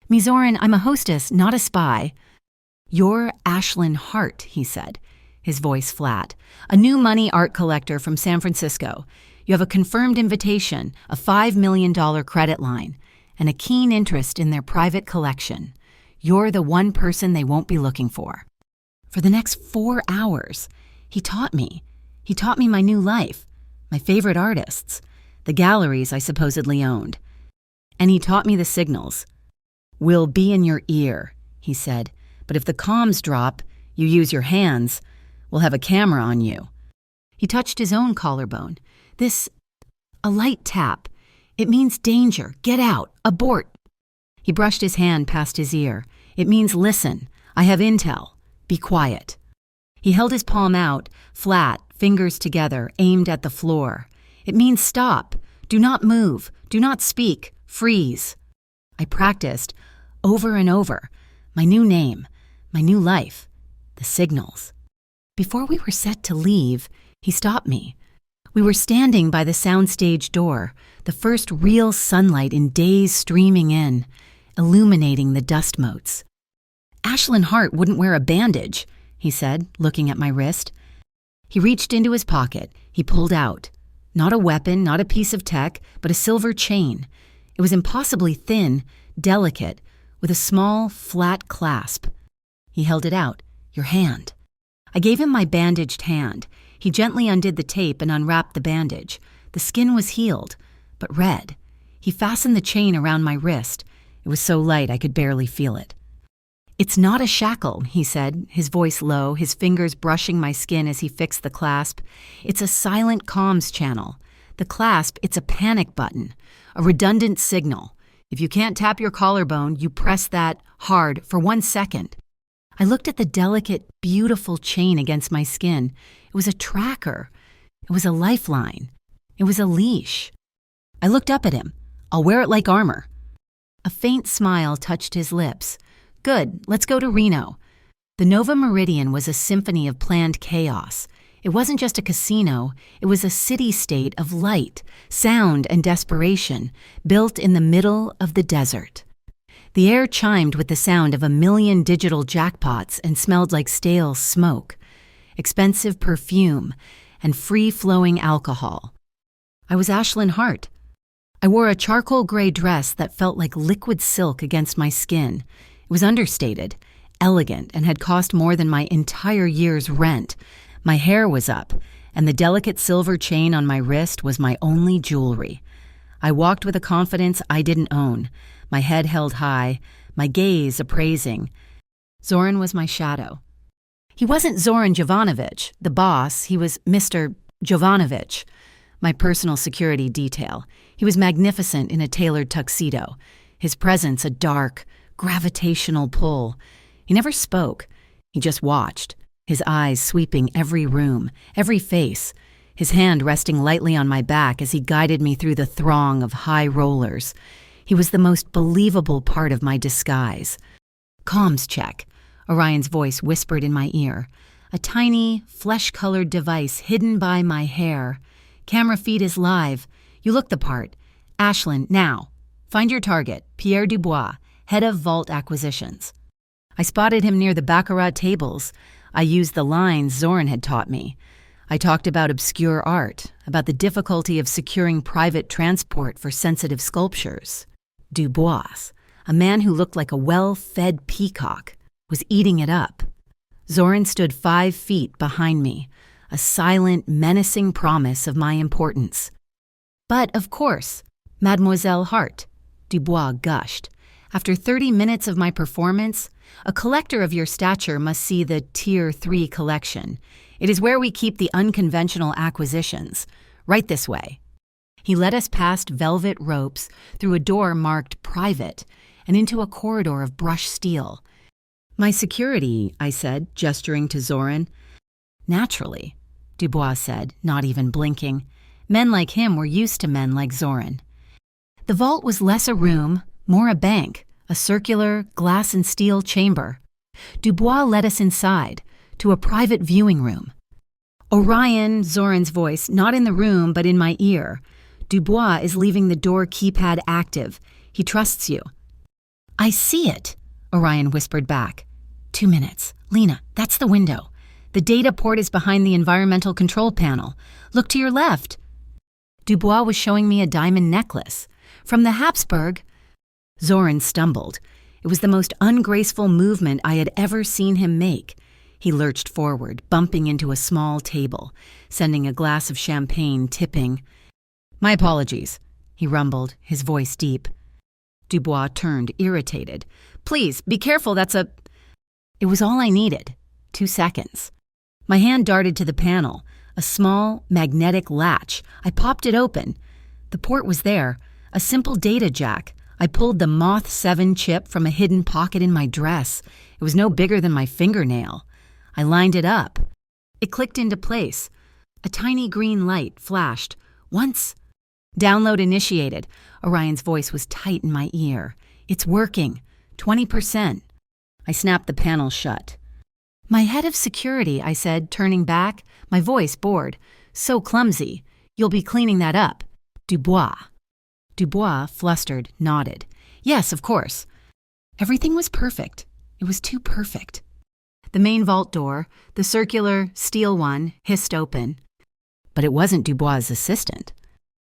Me, Zoran, I'm a hostess, not a spy. You're Ashlyn Hart, he said, his voice flat. A new money art collector from San Francisco. You have a confirmed invitation, a $5 million credit line, and a keen interest in their private collection. You're the one person they won't be looking for. For the next 4 hours, he taught me. He taught me my new life, my favorite artists, the galleries I supposedly owned. And he taught me the signals. We'll be in your ear, he said, but if the comms drop, you use your hands, we'll have a camera on you. He touched his own collarbone. A light tap. It means danger, get out, abort. He brushed his hand past his ear. It means listen, I have intel. Be quiet. He held his palm out, flat, fingers together, aimed at the floor. It means stop. Do not move. Do not speak. Freeze. I practiced, over and over. My new name, my new life, the signals. Before we were set to leave, he stopped me. We were standing by the soundstage door, the first real sunlight in days streaming in, illuminating the dust motes. Ashlyn Hart wouldn't wear a bandage, he said, looking at my wrist. He reached into his pocket. He pulled out. Not a weapon, not a piece of tech, but a silver chain. It was impossibly thin, delicate, with a small, flat clasp. He held it out. Your hand. I gave him my bandaged hand. He gently undid the tape and unwrapped the bandage. The skin was healed, but red. He fastened the chain around my wrist. It was so light I could barely feel it. It's not a shackle, he said, his voice low, his fingers brushing my skin as he fixed the clasp. It's a silent comms channel. The clasp, it's a panic button, a redundant signal. If you can't tap your collarbone, you press that hard for 1 second. I looked at the delicate, beautiful chain against my skin. It was a tracker. It was a lifeline. It was a leash. I looked up at him. I'll wear it like armor. A faint smile touched his lips. Good, let's go to Reno. The Nova Meridian was a symphony of planned chaos. It wasn't just a casino, it was a city-state of light, sound, and desperation, built in the middle of the desert. The air chimed with the sound of 1 million digital jackpots and smelled like stale smoke, expensive perfume, and free-flowing alcohol. I was Ashlyn Hart. I wore a charcoal gray dress that felt like liquid silk against my skin. It was understated, elegant, and had cost more than my entire year's rent. My hair was up, and the delicate silver chain on my wrist was my only jewelry. I walked with a confidence I didn't own, my head held high, my gaze appraising. Zoran was my shadow. He wasn't Zoran Jovanovic, the boss. He was Mr. Jovanovic, my personal security detail. He was magnificent in a tailored tuxedo, his presence a dark, gravitational pull. He never spoke. He just watched, his eyes sweeping every room, every face, his hand resting lightly on my back as he guided me through the throng of high rollers. He was the most believable part of my disguise. Comms check, Orion's voice whispered in my ear. A tiny, flesh-colored device hidden by my hair. Camera feed is live. You look the part. Ashlyn, now. Find your target, Pierre Dubois, head of Vault Acquisitions. I spotted him near the baccarat tables. I used the lines Zoran had taught me. I talked about obscure art, about the difficulty of securing private transport for sensitive sculptures. Dubois, a man who looked like a well-fed peacock, was eating it up. Zoran stood 5 feet behind me, a silent, menacing promise of my importance. But, of course, Mademoiselle Hart, Dubois gushed. After 30 minutes of my performance, a collector of your stature must see the Tier 3 collection. It is where we keep the unconventional acquisitions. Right this way. He led us past velvet ropes, through a door marked private, and into a corridor of brushed steel. My security, I said, gesturing to Zoran. Naturally, Dubois said, not even blinking. Men like him were used to men like Zoran. The vault was less a room, more a bank, a circular, glass and steel chamber. Dubois led us inside, to a private viewing room. Orion, Zoran's voice, not in the room but in my ear. Dubois is leaving the door keypad active. He trusts you. I see it, Orion whispered back. 2 minutes. Lena, that's the window. The data port is behind the environmental control panel. Look to your left. Dubois was showing me a diamond necklace. From the Habsburg. Zoran stumbled. It was the most ungraceful movement I had ever seen him make. He lurched forward, bumping into a small table, sending a glass of champagne tipping. My apologies, he rumbled, his voice deep. Dubois turned, irritated. Please, be careful, that's a... It was all I needed. 2 seconds. My hand darted to the panel, a small, magnetic latch. I popped it open. The port was there, a simple data jack. I pulled the Moth 7 chip from a hidden pocket in my dress. It was no bigger than my fingernail. I lined it up. It clicked into place. A tiny green light flashed. Once. Download initiated. Orion's voice was tight in my ear. It's working. 20%. I snapped the panel shut. My head of security, I said, turning back, my voice bored. So clumsy. You'll be cleaning that up. Dubois. Dubois, flustered, nodded. Yes, of course. Everything was perfect. It was too perfect. The main vault door, the circular, steel one, hissed open. But it wasn't Dubois' assistant.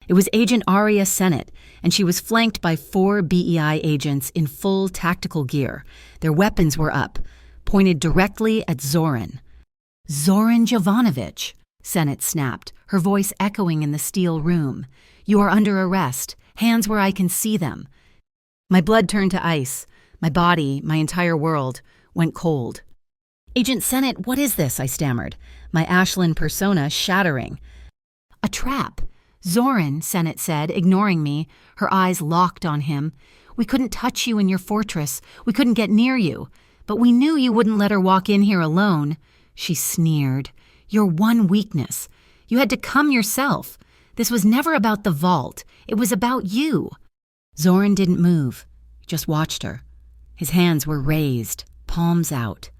It was Agent Aria Sennett, and she was flanked by 4 BEI agents in full tactical gear. Their weapons were up, pointed directly at Zoran. Zoran Jovanovic, Sennett snapped, her voice echoing in the steel room. You are under arrest. Hands where I can see them. My blood turned to ice. My body, my entire world, went cold. Agent Sennett, what is this? I stammered, my Ashlyn persona shattering. A trap. Zoran, Sennett said, ignoring me, her eyes locked on him. We couldn't touch you in your fortress. We couldn't get near you. But we knew you wouldn't let her walk in here alone. She sneered. Your one weakness. You had to come yourself. This was never about the vault. It was about you. Zoran didn't move. He just watched her. His hands were raised, palms out.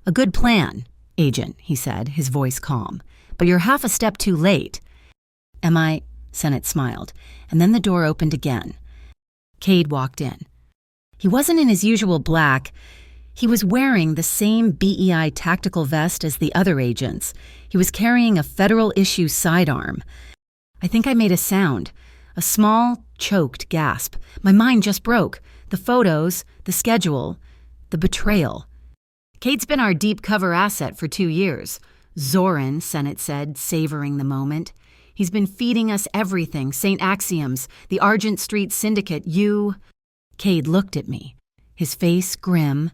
A good plan, Agent, he said, his voice calm. But you're half a step too late. Am I? Sennett smiled, and then the door opened again. Cade walked in. He wasn't in his usual black. He was wearing the same BEI tactical vest as the other agents. He was carrying a federal-issue sidearm. I think I made a sound, a small, choked gasp. My mind just broke. The photos, the schedule, the betrayal. Cade's been our deep cover asset for 2 years. Zoran, Sennett said, savoring the moment. He's been feeding us everything, St. Axioms, the Argent Street Syndicate, you... Cade looked at me, his face grim.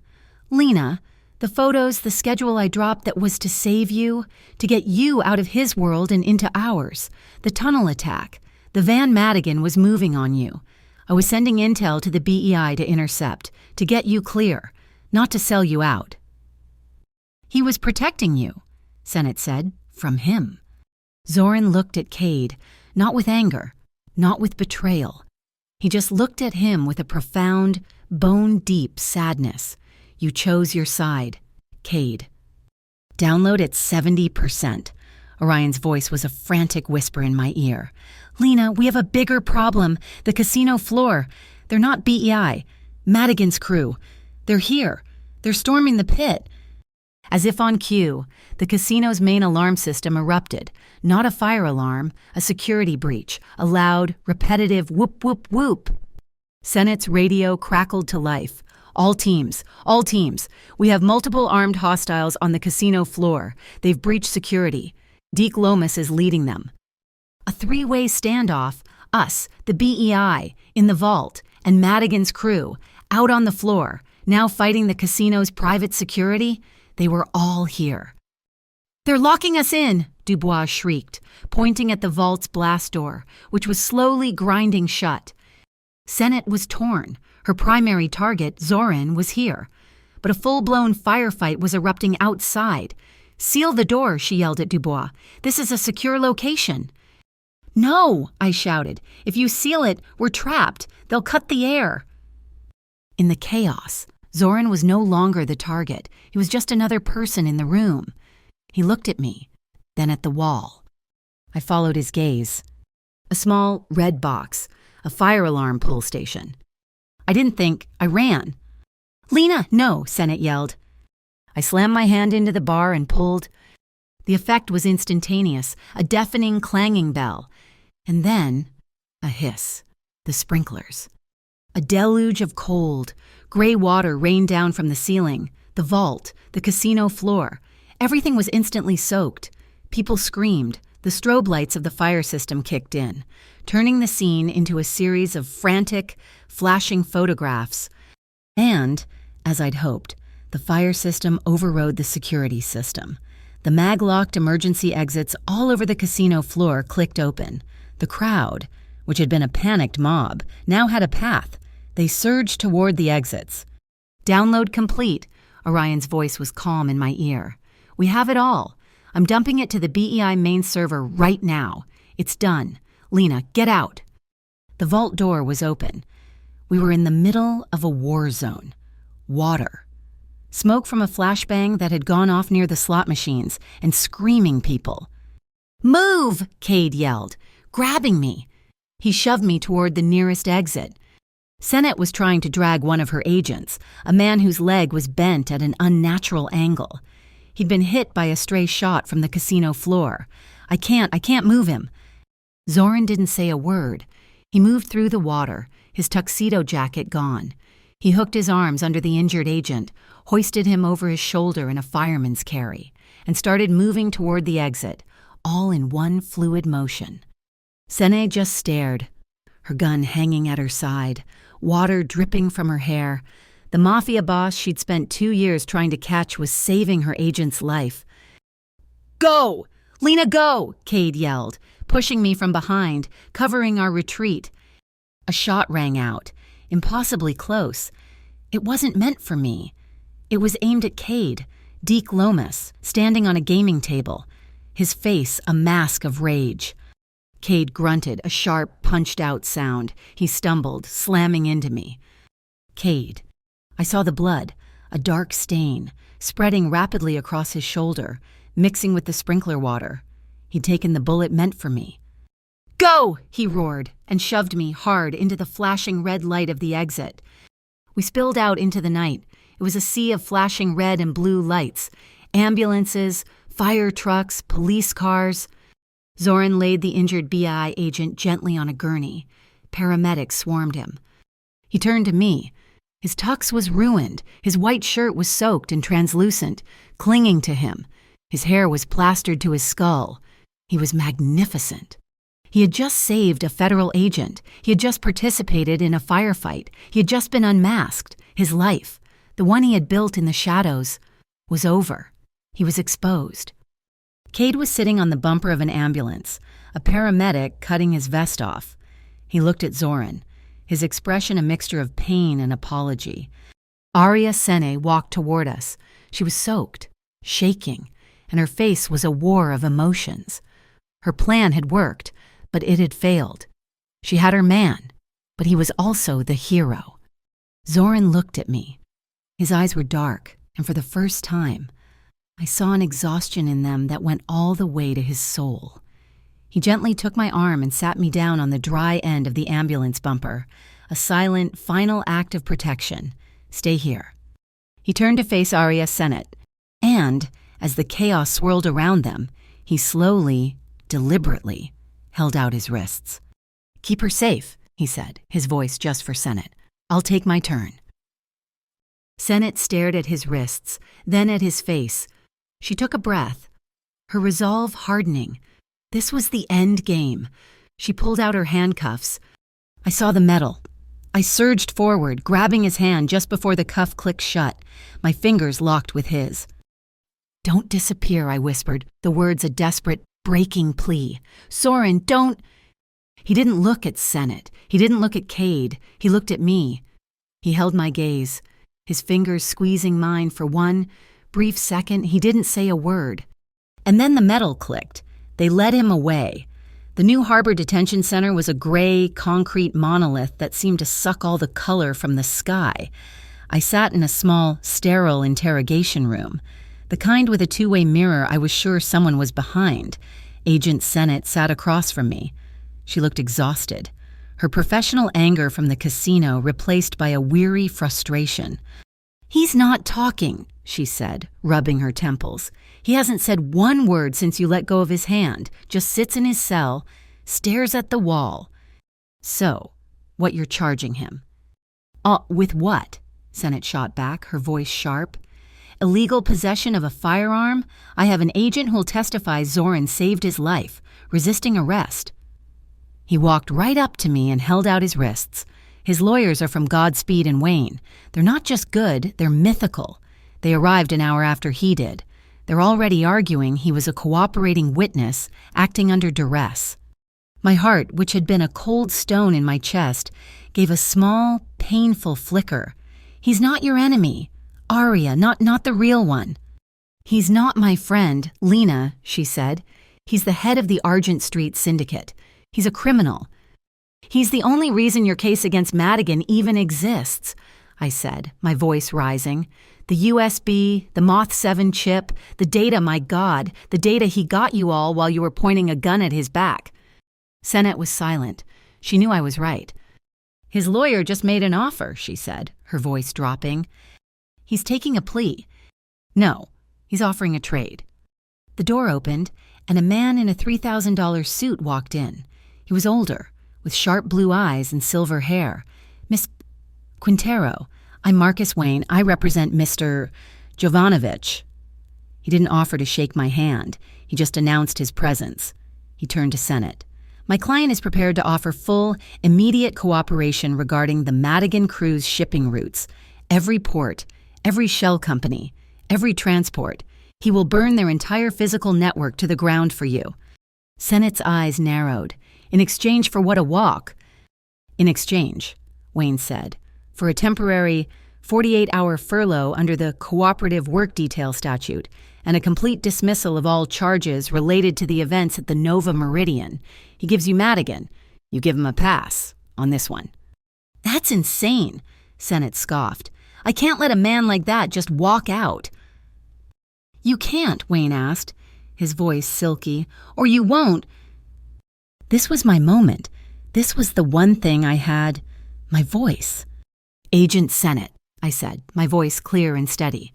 Lena, the photos, the schedule I dropped that was to save you, to get you out of his world and into ours. The tunnel attack. The Van Madigan was moving on you. I was sending intel to the BEI to intercept, to get you clear, not to sell you out. He was protecting you, Sennett said, from him. Zoran looked at Cade, not with anger, not with betrayal. He just looked at him with a profound, bone-deep sadness. You chose your side. Cade. Download at 70%. Orion's voice was a frantic whisper in my ear. Lena, we have a bigger problem. The casino floor. They're not BEI. Madigan's crew. They're here. They're storming the pit. As if on cue, the casino's main alarm system erupted. Not a fire alarm, a security breach, a loud, repetitive whoop, whoop, whoop. Senate's radio crackled to life. All teams. We have multiple armed hostiles on the casino floor. They've breached security. Deke Lomas is leading them. A three-way standoff, us, the BEI, in the vault, and Madigan's crew, out on the floor, now fighting the casino's private security. They were all here. They're locking us in, Dubois shrieked, pointing at the vault's blast door, which was slowly grinding shut. Senate was torn. Her primary target, Zoran, was here. But a full-blown firefight was erupting outside. Seal the door, she yelled at Dubois. This is a secure location. No, I shouted. If you seal it, we're trapped. They'll cut the air. In the chaos, Zoran was no longer the target. He was just another person in the room. He looked at me, then at the wall. I followed his gaze. A small red box, a fire alarm pull station. I didn't think, I ran. Lena, no, Senate yelled. I slammed my hand into the bar and pulled. The effect was instantaneous, a deafening clanging bell. And then, a hiss. The sprinklers. A deluge of cold, gray water rained down from the ceiling, the vault, the casino floor. Everything was instantly soaked. People screamed. The strobe lights of the fire system kicked in, turning the scene into a series of frantic, flashing photographs. And, as I'd hoped, the fire system overrode the security system. The mag-locked emergency exits all over the casino floor clicked open. The crowd, which had been a panicked mob, now had a path. They surged toward the exits. Download complete. Orion's voice was calm in my ear. We have it all. I'm dumping it to the BEI main server right now. It's done. Lena, get out. The vault door was open. We were in the middle of a war zone. Water. Smoke from a flashbang that had gone off near the slot machines, and screaming people. Move! Cade yelled, grabbing me. He shoved me toward the nearest exit. Senate was trying to drag one of her agents, a man whose leg was bent at an unnatural angle. He'd been hit by a stray shot from the casino floor. I can't move him. Zoran didn't say a word. He moved through the water, his tuxedo jacket gone. He hooked his arms under the injured agent, hoisted him over his shoulder in a fireman's carry, and started moving toward the exit, all in one fluid motion. Sene just stared, her gun hanging at her side, water dripping from her hair. The Mafia boss she'd spent 2 years trying to catch was saving her agent's life. Go! Lena, go! Cade yelled, pushing me from behind, covering our retreat. A shot rang out, impossibly close. It wasn't meant for me. It was aimed at Cade, Deke Lomas, standing on a gaming table, his face a mask of rage. Cade grunted, a sharp, punched-out sound. He stumbled, slamming into me. Cade. I saw the blood, a dark stain, spreading rapidly across his shoulder, mixing with the sprinkler water. He'd taken the bullet meant for me. Go! He roared, and shoved me hard into the flashing red light of the exit. We spilled out into the night. It was a sea of flashing red and blue lights. Ambulances, fire trucks, police cars. Zoran laid the injured BI agent gently on a gurney. Paramedics swarmed him. He turned to me. His tux was ruined. His white shirt was soaked and translucent, clinging to him. His hair was plastered to his skull. He was magnificent. He had just saved a federal agent. He had just participated in a firefight. He had just been unmasked. His life, the one he had built in the shadows, was over. He was exposed. Cade was sitting on the bumper of an ambulance, a paramedic cutting his vest off. He looked at Zoran, his expression a mixture of pain and apology. Aria Sene walked toward us. She was soaked, shaking, and her face was a war of emotions. Her plan had worked, but it had failed. She had her man, but he was also the hero. Zoran looked at me. His eyes were dark, and for the first time, I saw an exhaustion in them that went all the way to his soul. He gently took my arm and sat me down on the dry end of the ambulance bumper, a silent, final act of protection. Stay here. He turned to face Arya Sennett, and, as the chaos swirled around them, he slowly, deliberately, held out his wrists. Keep her safe, he said, his voice just for Sennett. I'll take my turn. Sennett stared at his wrists, then at his face. She took a breath, her resolve hardening. This was the end game. She pulled out her handcuffs. I saw the metal. I surged forward, grabbing his hand just before the cuff clicked shut, my fingers locked with his. Don't disappear, I whispered, the words a desperate, breaking plea. Soren, don't... He didn't look at Sennett. He didn't look at Cade. He looked at me. He held my gaze, his fingers squeezing mine for one brief second. He didn't say a word. And then the metal clicked. They led him away. The New Harbor Detention Center was a gray, concrete monolith that seemed to suck all the color from the sky. I sat in a small, sterile interrogation room, the kind with a two-way mirror I was sure someone was behind. Agent Sennett sat across from me. She looked exhausted, her professional anger from the casino replaced by a weary frustration. He's not talking, she said, rubbing her temples. He hasn't said one word since you let go of his hand, just sits in his cell, stares at the wall. So, what you're charging him? With what? Sennett shot back, her voice sharp. Illegal possession of a firearm? I have an agent who'll testify Zoran saved his life, resisting arrest. He walked right up to me and held out his wrists. His lawyers are from Godspeed and Wayne. They're not just good, they're mythical. They arrived an hour after he did. They're already arguing he was a cooperating witness, acting under duress. My heart, which had been a cold stone in my chest, gave a small, painful flicker. He's not your enemy. Arya, not the real one. He's not my friend, Lena, she said. He's the head of the Argent Street Syndicate. He's a criminal. He's the only reason your case against Madigan even exists, I said, my voice rising. The USB, the Moth 7 chip, the data, my God, the data he got you all while you were pointing a gun at his back. Sennett was silent. She knew I was right. His lawyer just made an offer, she said, her voice dropping. He's taking a plea. No, he's offering a trade. The door opened, and a man in a $3,000 suit walked in. He was older, with sharp blue eyes and silver hair. Miss Quintero. I'm Marcus Wayne. I represent Mr. Jovanovic. He didn't offer to shake my hand. He just announced his presence. He turned to Sennett. My client is prepared to offer full, immediate cooperation regarding the Madigan cruise shipping routes. Every port, every shell company, every transport. He will burn their entire physical network to the ground for you. Sennett's eyes narrowed. In exchange for what, a walk? In exchange, Wayne said, for a temporary 48-hour furlough under the Cooperative Work Detail Statute and a complete dismissal of all charges related to the events at the Nova Meridian. He gives you Madigan. You give him a pass on this one. That's insane, Sennett scoffed. I can't let a man like that just walk out. You can't, Wayne asked, his voice silky, or you won't. This was my moment. This was the one thing I had, my voice. Agent Sennett, I said, my voice clear and steady.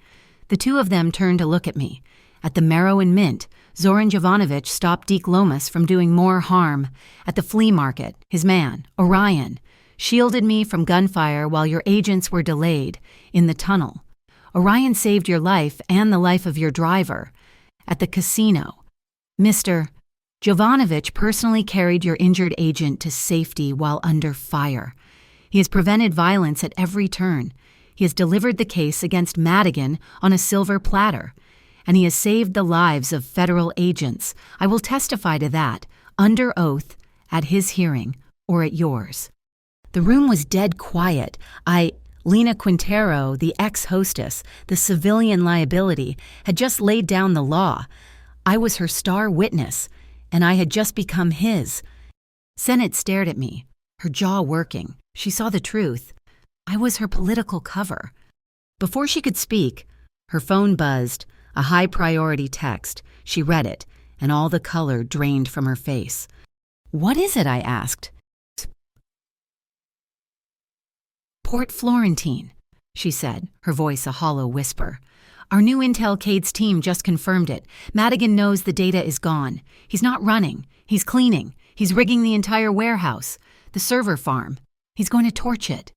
The two of them turned to look at me. At the Marrow and Mint, Zoran Jovanovic stopped Deke Lomas from doing more harm. At the flea market, his man, Orion, shielded me from gunfire while your agents were delayed in the tunnel. Orion saved your life and the life of your driver. At the casino, Mr. Jovanovic personally carried your injured agent to safety while under fire. He has prevented violence at every turn. He has delivered the case against Madigan on a silver platter. And he has saved the lives of federal agents. I will testify to that, under oath, at his hearing or at yours. The room was dead quiet. Lena Quintero, the ex-hostess, the civilian liability, had just laid down the law. I was her star witness, and I had just become his. Sennett stared at me, her jaw working. She saw the truth. I was her political cover. Before she could speak, her phone buzzed, a high-priority text. She read it, and all the color drained from her face. "What is it?" I asked. "Port Florentine," she said, her voice a hollow whisper. "Our new Intel Cade's team just confirmed it. Madigan knows the data is gone. He's not running. He's cleaning. He's rigging the entire warehouse, the server farm. He's going to torch it."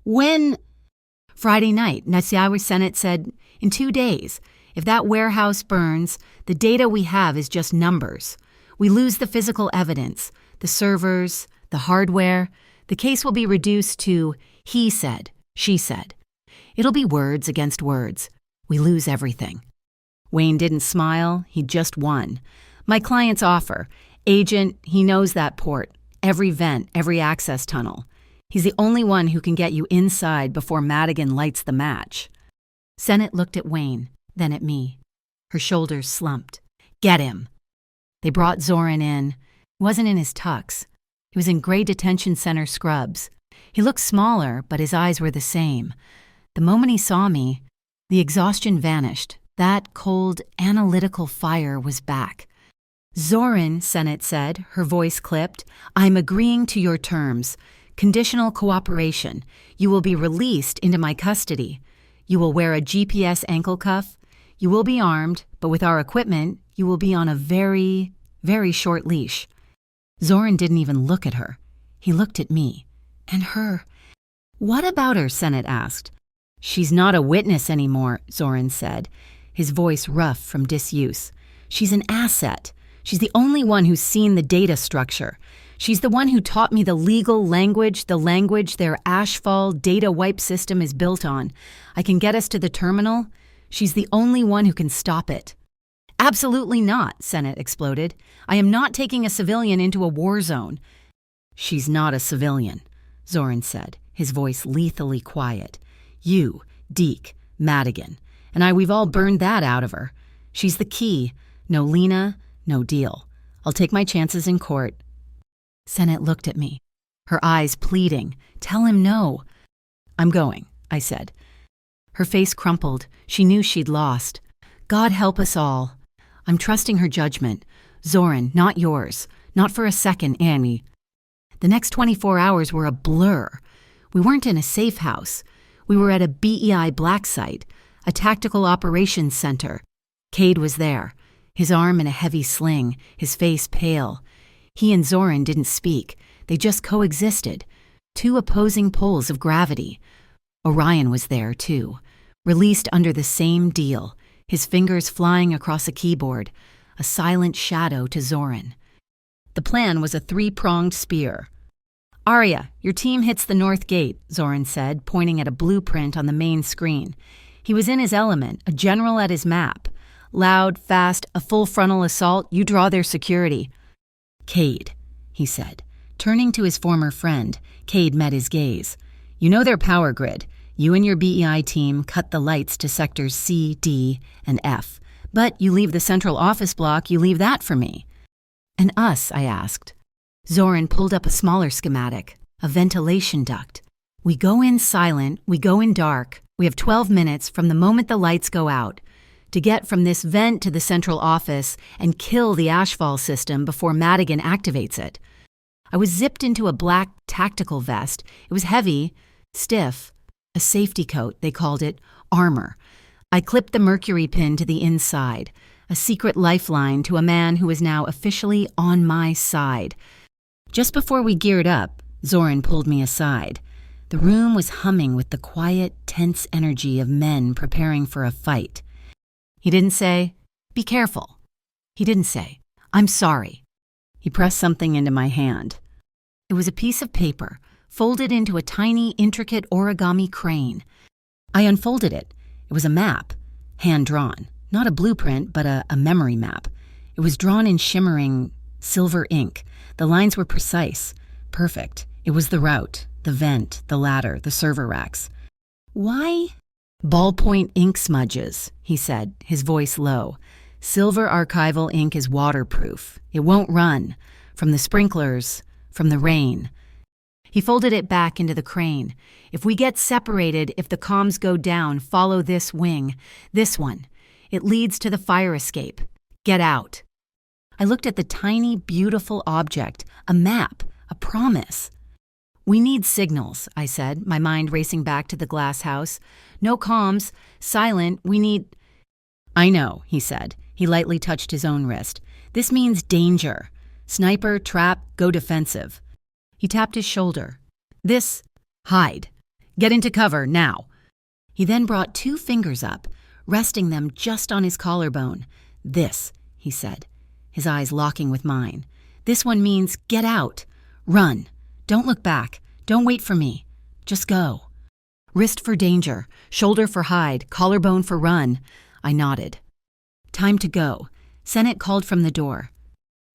"When?" "Friday night, Nasiawi Senate said, in 2 days. If that warehouse burns, the data we have is just numbers. We lose the physical evidence, the servers, the hardware. The case will be reduced to he said, she said. It'll be words against words. We lose everything." Wayne didn't smile. He just won. "My client's offer. Agent, he knows that port, every vent, every access tunnel. He's the only one who can get you inside before Madigan lights the match." Sennett looked at Wayne, then at me. Her shoulders slumped. "Get him." They brought Zoran in. He wasn't in his tux. He was in gray detention center scrubs. He looked smaller, but his eyes were the same. The moment he saw me, the exhaustion vanished. That cold, analytical fire was back. "Zoran," Sennett said, her voice clipped, "I'm agreeing to your terms. Conditional cooperation. You will be released into my custody. You will wear a GPS ankle cuff. You will be armed, but with our equipment, you will be on a very, very short leash." Zoran didn't even look at her. He looked at me. And her. "What about her?" Sennett asked. "She's not a witness anymore," Zoran said, his voice rough from disuse. "She's an asset. She's the only one who's seen the data structure. She's the one who taught me the legal language, the language their Ashfall data wipe system is built on. I can get us to the terminal. She's the only one who can stop it." "Absolutely not," Sennett exploded. "I am not taking a civilian into a war zone." "She's not a civilian," Zoran said, his voice lethally quiet. "You, Deke, Madigan, and we've all burned that out of her. She's the key. No Lena, no deal. I'll take my chances in court." Sennett looked at me, her eyes pleading. "Tell him no." "I'm going," I said. Her face crumpled. She knew she'd lost. "God help us all. I'm trusting her judgment. Zoran, not yours. Not for a second, Annie." The next 24 hours were a blur. We weren't in a safe house. We were at a BEI black site, a tactical operations center. Cade was there, his arm in a heavy sling, his face pale. He and Zoran didn't speak. They just coexisted, two opposing poles of gravity. Orion was there, too, released under the same deal, his fingers flying across a keyboard, a silent shadow to Zoran. The plan was a 3-pronged spear. "Arya, your team hits the north gate," Zoran said, pointing at a blueprint on the main screen. He was in his element, a general at his map. "Loud, fast, a full frontal assault, you draw their security." "Cade," he said. Turning to his former friend, Cade met his gaze. "You know their power grid. You and your BEI team cut the lights to sectors C, D, and F. But you leave the central office block, you leave that for me." "And us?" I asked. Zoran pulled up a smaller schematic, a ventilation duct. "We go in silent, we go in dark. We have 12 minutes from the moment the lights go out to get from this vent to the central office and kill the Ashfall system before Madigan activates it." I was zipped into a black tactical vest. It was heavy, stiff, a safety coat, they called it, armor. I clipped the mercury pin to the inside, a secret lifeline to a man who was now officially on my side. Just before we geared up, Zoran pulled me aside. The room was humming with the quiet, tense energy of men preparing for a fight. He didn't say, "Be careful." He didn't say, "I'm sorry." He pressed something into my hand. It was a piece of paper, folded into a tiny, intricate origami crane. I unfolded it. It was a map, hand-drawn. Not a blueprint, but a memory map. It was drawn in shimmering silver ink. The lines were precise, perfect. It was the route, the vent, the ladder, the server racks. "Why?" "Ballpoint ink smudges," he said, his voice low. "Silver archival ink is waterproof. It won't run. From the sprinklers, from the rain." He folded it back into the crane. If we get separated, if the comms go down, follow this wing. This one. It leads to the fire escape. Get out. I looked at the tiny, beautiful object, a map, a promise. We need signals, I said, my mind racing back to the glass house. No comms, silent, we need... I know, he said. He lightly touched his own wrist. This means danger. Sniper, trap, go defensive. He tapped his shoulder. This, hide. Get into cover, now. He then brought 2 fingers up, resting them just on his collarbone. This, he said, his eyes locking with mine. This one means get out. Run. Don't look back. Don't wait for me. Just go. Wrist for danger, shoulder for hide, collarbone for run. I nodded. Time to go. Sennett called from the door.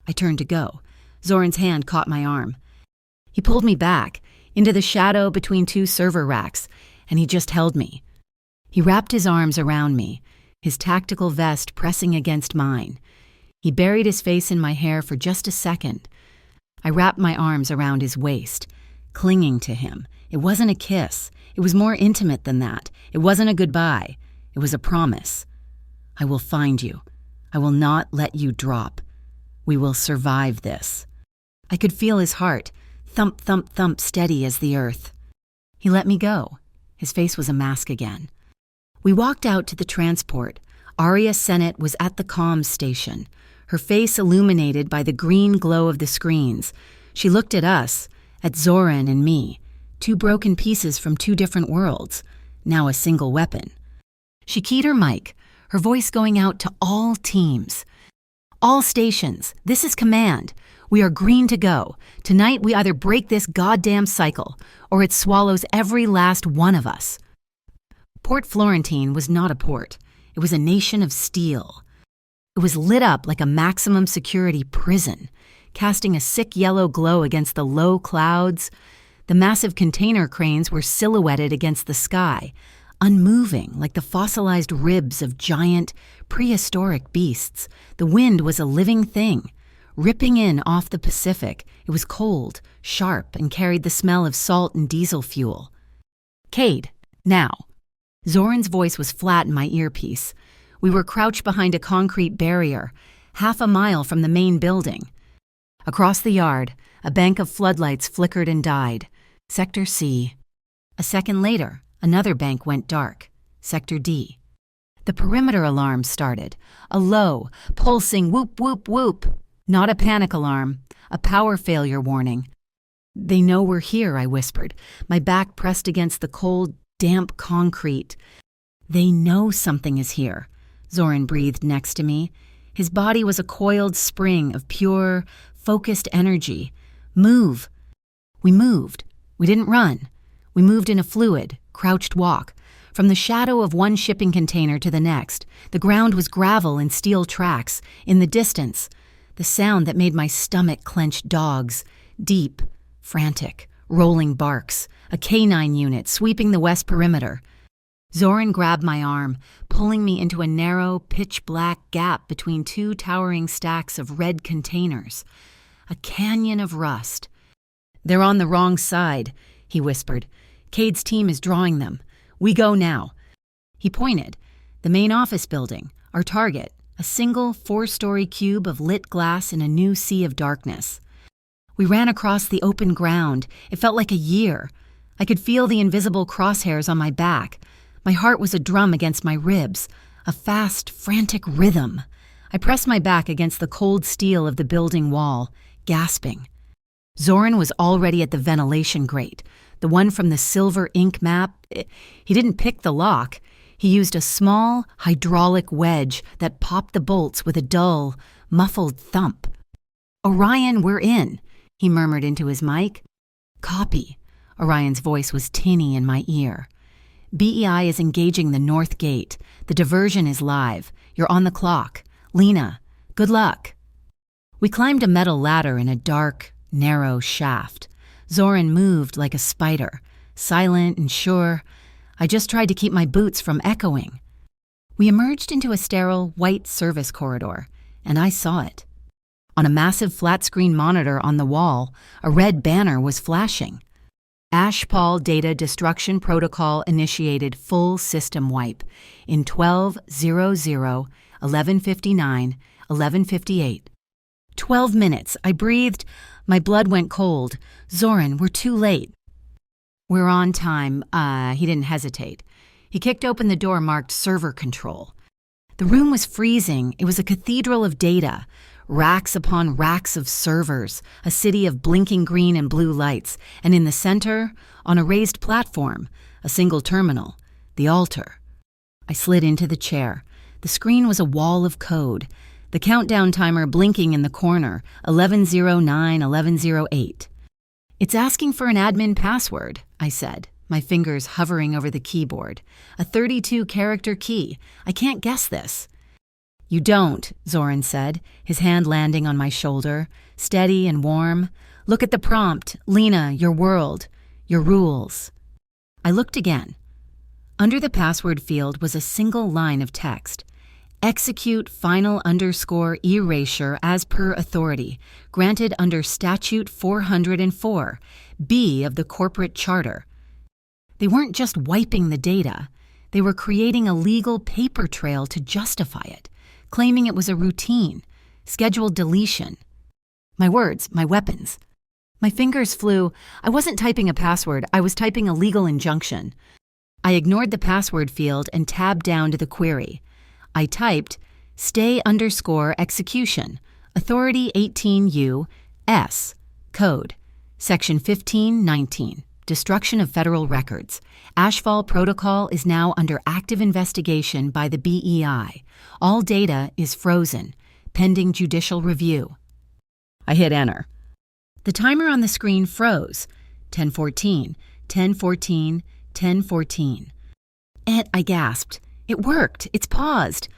I turned to go. Zoran's hand caught my arm. He pulled me back, into the shadow between 2 server racks, and he just held me. He wrapped his arms around me, his tactical vest pressing against mine. He buried his face in my hair for just a second. I wrapped my arms around his waist, clinging to him. It wasn't a kiss. It was more intimate than that. It wasn't a goodbye. It was a promise. I will find you. I will not let you drop. We will survive this. I could feel his heart, thump, thump, thump, steady as the earth. He let me go. His face was a mask again. We walked out to the transport. Arya Sennett was at the comms station, her face illuminated by the green glow of the screens. She looked at us, at Zoran and me, 2 broken pieces from 2 different worlds, now a single weapon. She keyed her mic, her voice going out to all teams. All stations, this is command. We are green to go. Tonight we either break this goddamn cycle, or it swallows every last one of us. Port Florentine was not a port. It was a nation of steel. It was lit up like a maximum security prison, casting a sick yellow glow against the low clouds. The massive container cranes were silhouetted against the sky, unmoving like the fossilized ribs of giant, prehistoric beasts. The wind was a living thing, ripping in off the Pacific. It was cold, sharp, and carried the smell of salt and diesel fuel. Cade, now. Zoran's voice was flat in my earpiece. We were crouched behind a concrete barrier, half a mile from the main building. Across the yard, a bank of floodlights flickered and died. Sector C. A second later, another bank went dark. Sector D. The perimeter alarm started. A low, pulsing whoop, whoop, whoop. Not a panic alarm, a power failure warning. They know we're here, I whispered, my back pressed against the cold, damp concrete. They know something is here. Zoran breathed next to me. His body was a coiled spring of pure, focused energy. Move. We moved. We didn't run. We moved in a fluid, crouched walk. From the shadow of one shipping container to the next, the ground was gravel and steel tracks. In the distance, the sound that made my stomach clench dogs, deep, frantic, rolling barks, a canine unit sweeping the west perimeter. Zoran grabbed my arm, pulling me into a narrow, pitch-black gap between 2 towering stacks of red containers. A canyon of rust. They're on the wrong side, he whispered. Cade's team is drawing them. We go now. He pointed. The main office building, our target, a single 4-story cube of lit glass in a new sea of darkness. We ran across the open ground. It felt like a year. I could feel the invisible crosshairs on my back. My heart was a drum against my ribs, a fast, frantic rhythm. I pressed my back against the cold steel of the building wall, gasping. Zoran was already at the ventilation grate, the one from the silver ink map. He didn't pick the lock. He used a small, hydraulic wedge that popped the bolts with a dull, muffled thump. "Orion, we're in," he murmured into his mic. "Copy." Orion's voice was tinny in my ear. "BEI is engaging the north gate. The diversion is live. You're on the clock. Lena, good luck." We climbed a metal ladder in a dark, narrow shaft. Zoran moved like a spider, silent and sure. I just tried to keep my boots from echoing. We emerged into a sterile, white service corridor, and I saw it. On a massive flat-screen monitor on the wall, a red banner was flashing. Ashpal Data Destruction Protocol initiated full system wipe in 12:00, 11:59, 11:58. 12 minutes. I breathed. My blood went cold. Zoran, we're too late. We're on time. He didn't hesitate. He kicked open the door marked server control. The room was freezing. It was a cathedral of data. Racks upon racks of servers, a city of blinking green and blue lights, and in the center, on a raised platform, a single terminal, the altar. I slid into the chair. The screen was a wall of code. The countdown timer blinking in the corner, 11:09, 11:08. It's asking for an admin password, I said, my fingers hovering over the keyboard. A 32-character key. I can't guess this. You don't, Zoran said, his hand landing on my shoulder, steady and warm. Look at the prompt. Lena, your world, your rules. I looked again. Under the password field was a single line of text. Execute final _ erasure as per authority, granted under Statute 404, B of the Corporate Charter. They weren't just wiping the data. They were creating a legal paper trail to justify it, claiming it was a routine, scheduled deletion. My words, my weapons. My fingers flew. I wasn't typing a password. I was typing a legal injunction. I ignored the password field and tabbed down to the query. I typed, stay _ execution, authority 18U, S, code, section 1519, destruction of federal records. Ashfall Protocol is now under active investigation by the BEI. All data is frozen, pending judicial review. I hit enter. The timer on the screen froze. 10:14, 10:14, 10:14. I gasped. It worked. It's paused.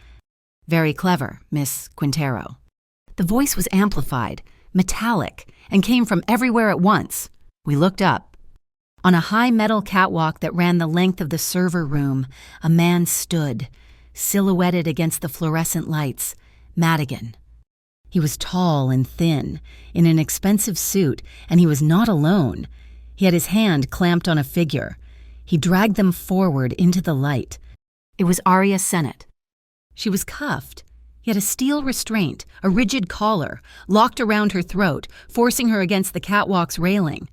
Very clever, Miss Quintero. The voice was amplified, metallic, and came from everywhere at once. We looked up. On a high metal catwalk that ran the length of the server room, a man stood, silhouetted against the fluorescent lights, Madigan. He was tall and thin, in an expensive suit, and he was not alone. He had his hand clamped on a figure. He dragged them forward into the light. It was Arya Sennett. She was cuffed. He had a steel restraint, a rigid collar, locked around her throat, forcing her against the catwalk's railing.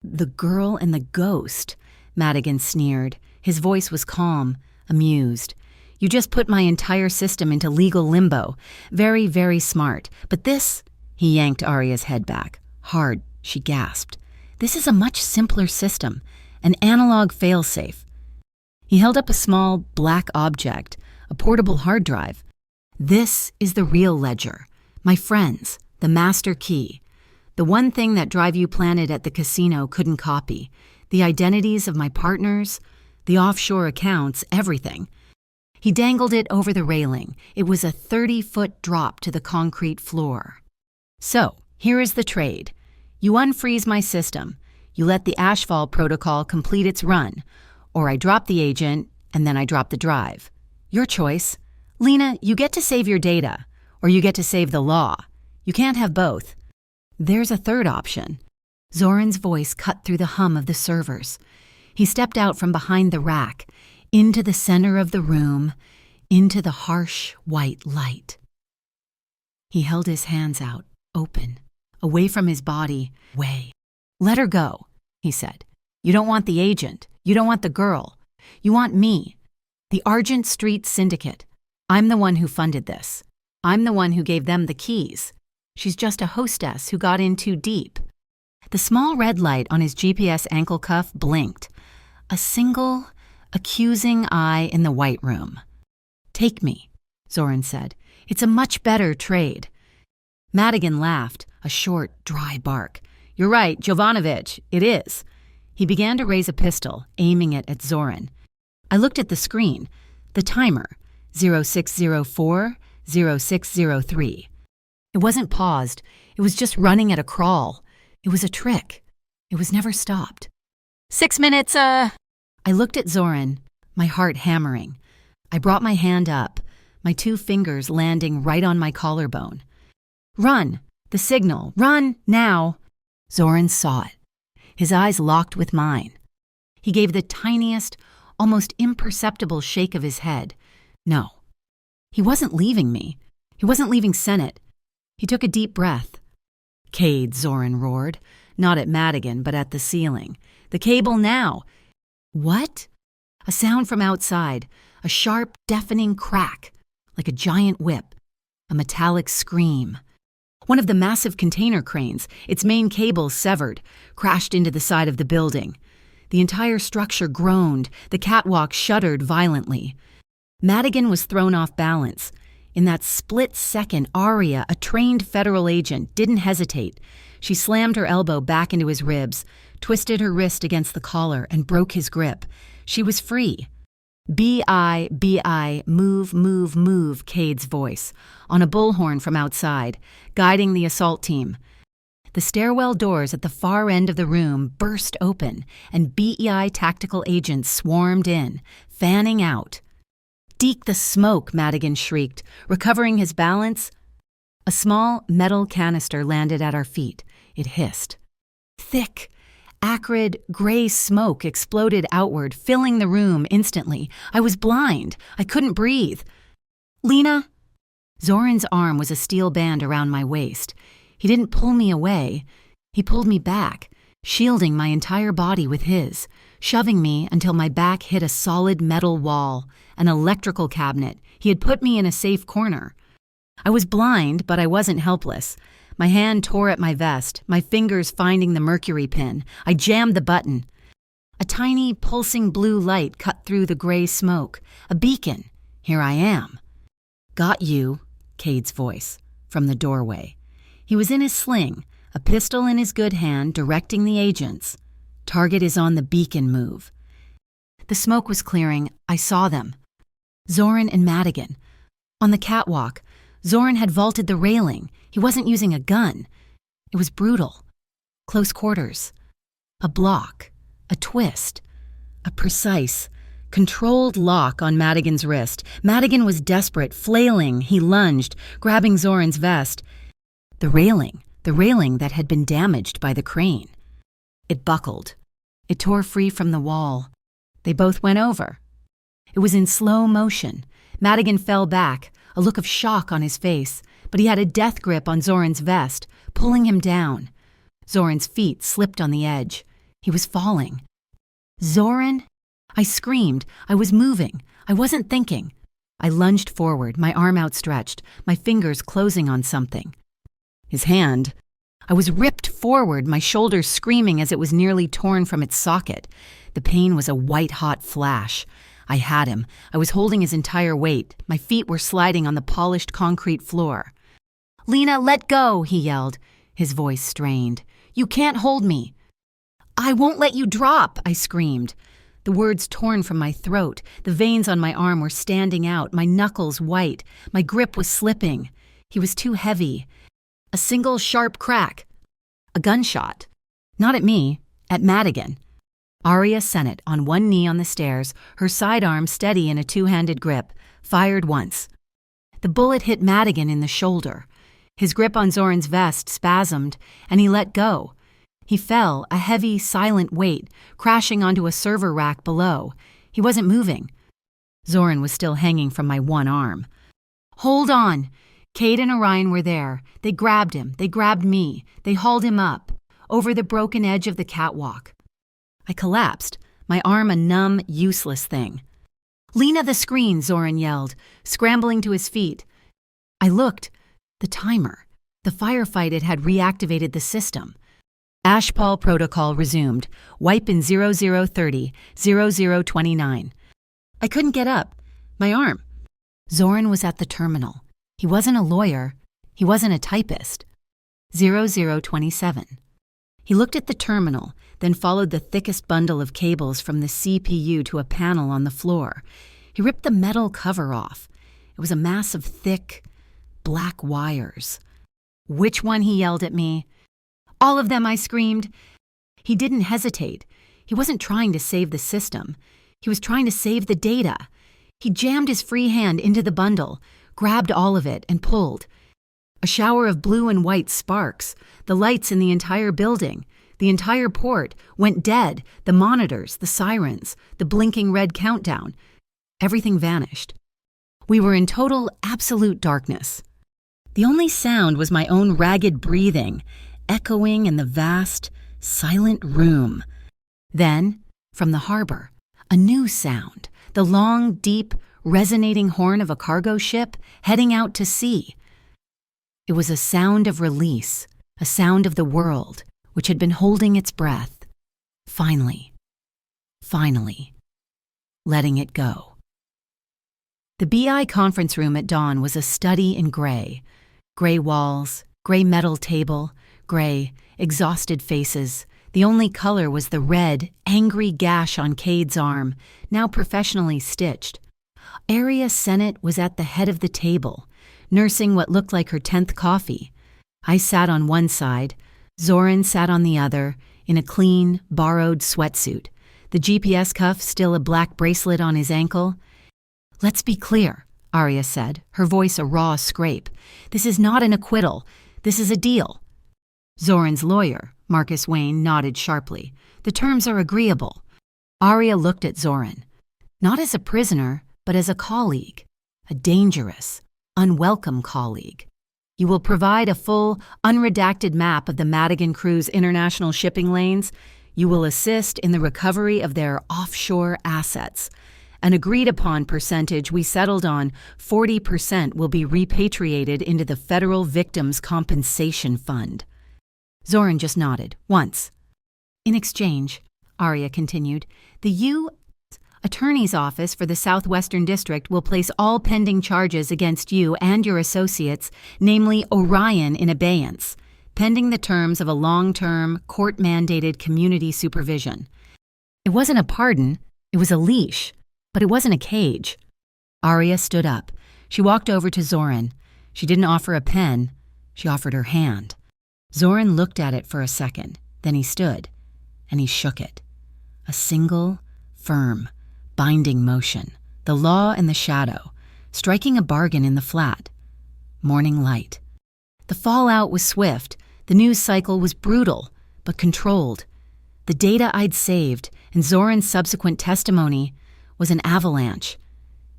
The girl and the ghost, Madigan sneered. His voice was calm, amused. You just put my entire system into legal limbo. Very, very smart. But this, he yanked Arya's head back. Hard, she gasped. This is a much simpler system, an analog failsafe. He held up a small, black object, a portable hard drive. This is the real ledger. My friends, the master key. The one thing that Drive You Planet at the casino couldn't copy. The identities of my partners, the offshore accounts, everything. He dangled it over the railing. It was a 30-foot drop to the concrete floor. So, here is the trade. You unfreeze my system. You let the Ashfall Protocol complete its run. Or I drop the agent, and then I drop the drive. Your choice. Lena, you get to save your data, or you get to save the law. You can't have both. There's a third option. Zoran's voice cut through the hum of the servers. He stepped out from behind the rack, into the center of the room, into the harsh white light. He held his hands out, open, away from his body, way. Let her go, he said. You don't want the agent. You don't want the girl. You want me, the Argent Street Syndicate. I'm the one who funded this. I'm the one who gave them the keys. She's just a hostess who got in too deep. The small red light on his GPS ankle cuff blinked. A single, accusing eye in the white room. Take me, Zoran said. It's a much better trade. Madigan laughed, a short, dry bark. You're right, Jovanovic, it is. He began to raise a pistol, aiming it at Zoran. I looked at the screen. The timer, 0604, 0603. It wasn't paused. It was just running at a crawl. It was a trick. It was never stopped. 6 minutes, I looked at Zoran, my heart hammering. I brought my hand up, my 2 fingers landing right on my collarbone. Run! The signal! Run! Now! Zoran saw it. his eyes locked with mine. He gave the tiniest, almost imperceptible shake of his head. No. He wasn't leaving me. He wasn't leaving Senate. He took a deep breath. "Cade," Zoran roared, not at Madigan, but at the ceiling. "The cable now!" "What?" A sound from outside, a sharp, deafening crack, like a giant whip, a metallic scream. One of the massive container cranes, its main cable severed, crashed into the side of the building. The entire structure groaned, the catwalk shuddered violently. Madigan was thrown off balance. In that split second, Aria, a trained federal agent, didn't hesitate. She slammed her elbow back into his ribs, twisted her wrist against the collar, and broke his grip. She was free. B.I., move, move, move, Cade's voice, on a bullhorn from outside, guiding the assault team. The stairwell doors at the far end of the room burst open, and BEI tactical agents swarmed in, fanning out. "Deke the smoke," Madigan shrieked, recovering his balance. A small metal canister landed at our feet. It hissed. Thick, acrid, gray smoke exploded outward, filling the room instantly. I was blind. I couldn't breathe. "Lena?" Zoran's arm was a steel band around my waist. He didn't pull me away. He pulled me back, shielding my entire body with his, shoving me until my back hit a solid metal wall, an electrical cabinet. He had put me in a safe corner. I was blind, but I wasn't helpless. My hand tore at my vest, my fingers finding the mercury pin. I jammed the button. A tiny, pulsing blue light cut through the gray smoke. A beacon. Here I am. "Got you," Cade's voice, from the doorway. He was in his sling, a pistol in his good hand, directing the agents. "Target is on the beacon move." The smoke was clearing. I saw them. Zoran and Madigan. On the catwalk, Zoran had vaulted the railing. He wasn't using a gun. It was brutal. Close quarters. A block. A twist. A precise, controlled lock on Madigan's wrist. Madigan was desperate, flailing. He lunged, grabbing Zoran's vest. The railing that had been damaged by the crane. It buckled. It tore free from the wall. They both went over. It was in slow motion. Madigan fell back, a look of shock on his face, but he had a death grip on Zoran's vest, pulling him down. Zoran's feet slipped on the edge. He was falling. "Zoran?" I screamed. I was moving. I wasn't thinking. I lunged forward, my arm outstretched, my fingers closing on something. His hand. I was ripped forward, my shoulders screaming as it was nearly torn from its socket. The pain was a white-hot flash. I had him. I was holding his entire weight. My feet were sliding on the polished concrete floor. "Lena, let go," he yelled, his voice strained. "You can't hold me." "I won't let you drop," I screamed. The words torn from my throat. The veins on my arm were standing out, my knuckles white. My grip was slipping. He was too heavy. A single sharp crack. A gunshot. Not at me, at Madigan. Aria Sennett, on one knee on the stairs, her sidearm steady in a two-handed grip, fired once. The bullet hit Madigan in the shoulder. His grip on Zoran's vest spasmed, and he let go. He fell, a heavy, silent weight, crashing onto a server rack below. He wasn't moving. Zoran was still hanging from my one arm. "Hold on!" Cade and Orion were there. They grabbed him. They grabbed me. They hauled him up, over the broken edge of the catwalk. I collapsed, my arm a numb, useless thing. "Lena, the screen!" Zoran yelled, scrambling to his feet. I looked. The timer. The firefight had reactivated the system. Ashpal protocol resumed. Wipe in 0030, 0029. I couldn't get up. My arm. Zoran was at the terminal. He wasn't a lawyer. He wasn't a typist. 0027. He looked at the terminal, then followed the thickest bundle of cables from the CPU to a panel on the floor. He ripped the metal cover off. It was a mass of thick, black wires. "Which one?" he yelled at me. "All of them," I screamed. He didn't hesitate. He wasn't trying to save the system. He was trying to save the data. He jammed his free hand into the bundle, grabbed all of it, and pulled. A shower of blue and white sparks, the lights in the entire building. The entire port went dead. The monitors, the sirens, the blinking red countdown. Everything vanished. We were in total, absolute darkness. The only sound was my own ragged breathing, echoing in the vast, silent room. Then, from the harbor, a new sound, the long, deep, resonating horn of a cargo ship heading out to sea. It was a sound of release, a sound of the world, which had been holding its breath. Finally, letting it go. The BI conference room at dawn was a study in gray. Gray walls, gray metal table, gray, exhausted faces. The only color was the red, angry gash on Cade's arm, now professionally stitched. Area Senate was at the head of the table, nursing what looked like her 10th coffee. I sat on one side. Zoran sat on the other, in a clean, borrowed sweatsuit, the GPS cuff still a black bracelet on his ankle. "Let's be clear," Arya said, her voice a raw scrape. "This is not an acquittal. This is a deal." Zoran's lawyer, Marcus Wayne, nodded sharply. "The terms are agreeable." Arya looked at Zoran, not as a prisoner, but as a colleague, a dangerous, unwelcome colleague. "You will provide a full, unredacted map of the Madigan crew's international shipping lanes. You will assist in the recovery of their offshore assets. An agreed-upon percentage we settled on, 40%, will be repatriated into the Federal Victims' Compensation Fund." Zoran just nodded, once. "In exchange," Arya continued, "the U.S. Attorney's Office for the Southwestern District will place all pending charges against you and your associates, namely Orion, in abeyance, pending the terms of a long-term, court-mandated community supervision." It wasn't a pardon, it was a leash, but it wasn't a cage. Arya stood up. She walked over to Zoran. She didn't offer a pen, she offered her hand. Zoran looked at it for a second, then he stood, and he shook it. A single, firm, binding motion, the law and the shadow, striking a bargain in the flat. Morning light. The fallout was swift, the news cycle was brutal, but controlled. The data I'd saved, and Zoran's subsequent testimony, was an avalanche.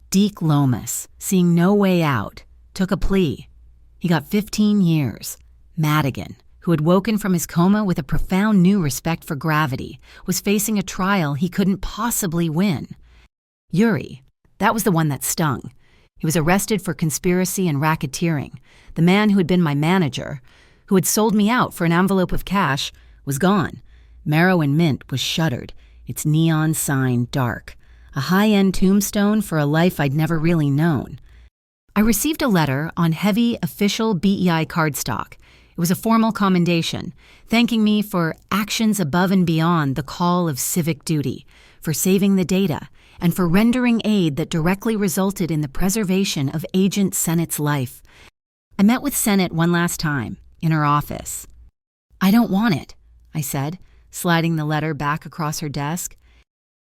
Deke Lomas, seeing no way out, took a plea. He got 15 years. Madigan, who had woken from his coma with a profound new respect for gravity, was facing a trial he couldn't possibly win. Yuri, that was the one that stung. He was arrested for conspiracy and racketeering. The man who had been my manager, who had sold me out for an envelope of cash, was gone. Marrow and Mint was shuttered, its neon sign dark. A high-end tombstone for a life I'd never really known. I received a letter on heavy official BEI cardstock. It was a formal commendation, thanking me for actions above and beyond the call of civic duty, for saving the data, and for rendering aid that directly resulted in the preservation of Agent Sennett's life. I met with Sennett one last time, in her office. "I don't want it," I said, sliding the letter back across her desk.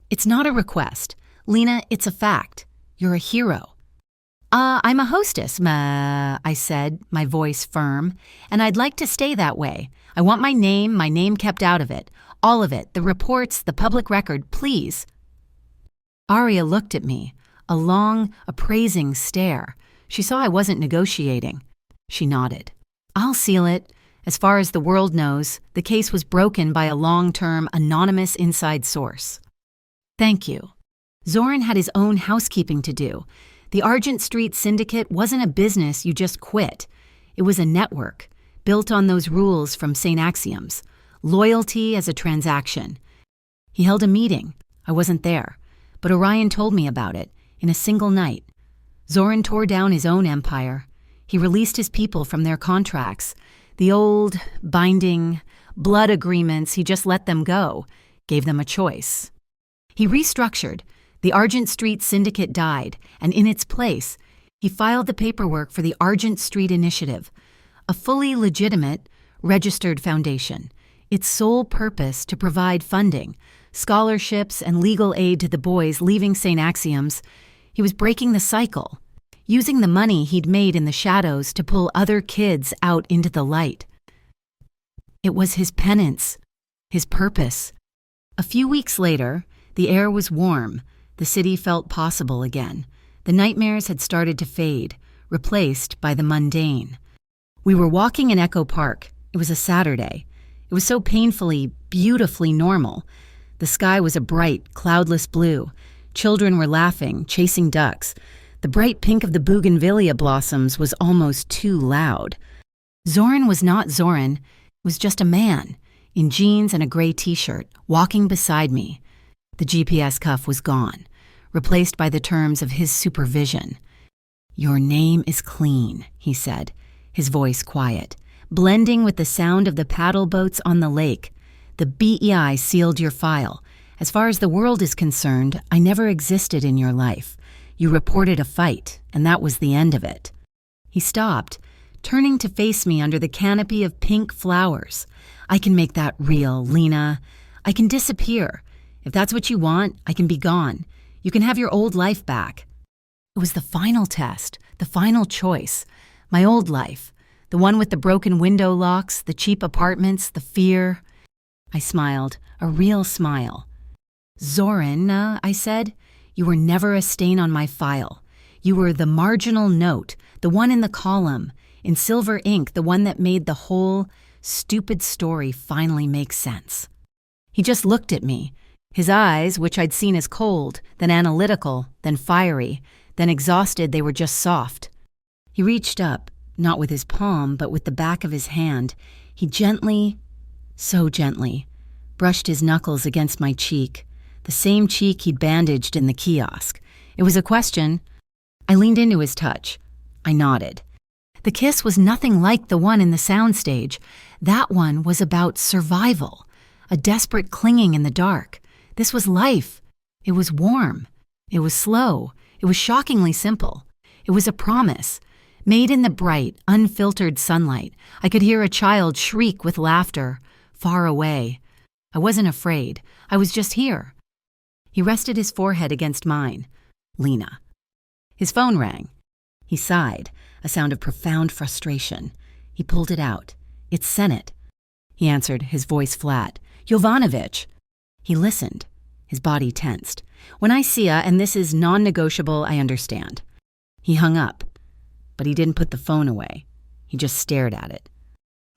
"It's not a request. Lena, it's a fact. You're a hero." I'm a hostess, I said, my voice firm, "and I'd like to stay that way. I want my name kept out of it. All of it, the reports, the public record, please." Arya looked at me, a long, appraising stare. She saw I wasn't negotiating. She nodded. "I'll seal it. As far as the world knows, the case was broken by a long-term, anonymous inside source." "Thank you." Zoran had his own housekeeping to do. The Argent Street Syndicate wasn't a business you just quit. It was a network, built on those rules from St. Axioms. Loyalty as a transaction. He held a meeting. I wasn't there, but Orion told me about it, in a single night. Zoran tore down his own empire. He released his people from their contracts. The old, binding, blood agreements, he just let them go, gave them a choice. He restructured. The Argent Street Syndicate died, and in its place, he filed the paperwork for the Argent Street Initiative, a fully legitimate, registered foundation. Its sole purpose to provide funding, scholarships, and legal aid to the boys leaving St. Axioms. He was breaking the cycle, using the money he'd made in the shadows to pull other kids out into the light. It was his penance. his purpose. A few weeks later, the air was warm. The city felt possible again. The nightmares had started to fade, replaced by the mundane. We were walking in Echo Park. It was a Saturday. It was so painfully, beautifully normal. The sky was a bright, cloudless blue. Children were laughing, chasing ducks. The bright pink of the bougainvillea blossoms was almost too loud. Zoran was not Zoran. It was just a man, in jeans and a gray t-shirt, walking beside me. The GPS cuff was gone, replaced by the terms of his supervision. "Your name is clean," he said, his voice quiet, blending with the sound of the paddle boats on the lake. "The BEI sealed your file. As far as the world is concerned, I never existed in your life. You reported a fight, and that was the end of it." He stopped, turning to face me under the canopy of pink flowers. "I can make that real, Lena. I can disappear. If that's what you want, I can be gone. You can have your old life back." It was the final test, the final choice. My old life, the one with the broken window locks, the cheap apartments, the fear. I smiled, a real smile. "Zoran," I said, "you were never a stain on my file. You were the marginal note, the one in the column, in silver ink, the one that made the whole stupid story finally make sense." He just looked at me. His eyes, which I'd seen as cold, then analytical, then fiery, then exhausted, they were just soft. He reached up, not with his palm, but with the back of his hand. He gently, so gently, brushed his knuckles against my cheek, the same cheek he'd bandaged in the kiosk. It was a question. I leaned into his touch. I nodded. The kiss was nothing like the one in the soundstage. That one was about survival, a desperate clinging in the dark. This was life. It was warm. It was slow. It was shockingly simple. It was a promise, made in the bright, unfiltered sunlight. I could hear a child shriek with laughter, far away. I wasn't afraid. I was just here. He rested his forehead against mine. "Lena." His phone rang. He sighed, a sound of profound frustration. He pulled it out. "It's Senate." He answered, his voice flat. "Jovanovic." He listened. His body tensed. "When I see ya, and this is non-negotiable, I understand." He hung up, but he didn't put the phone away. He just stared at it.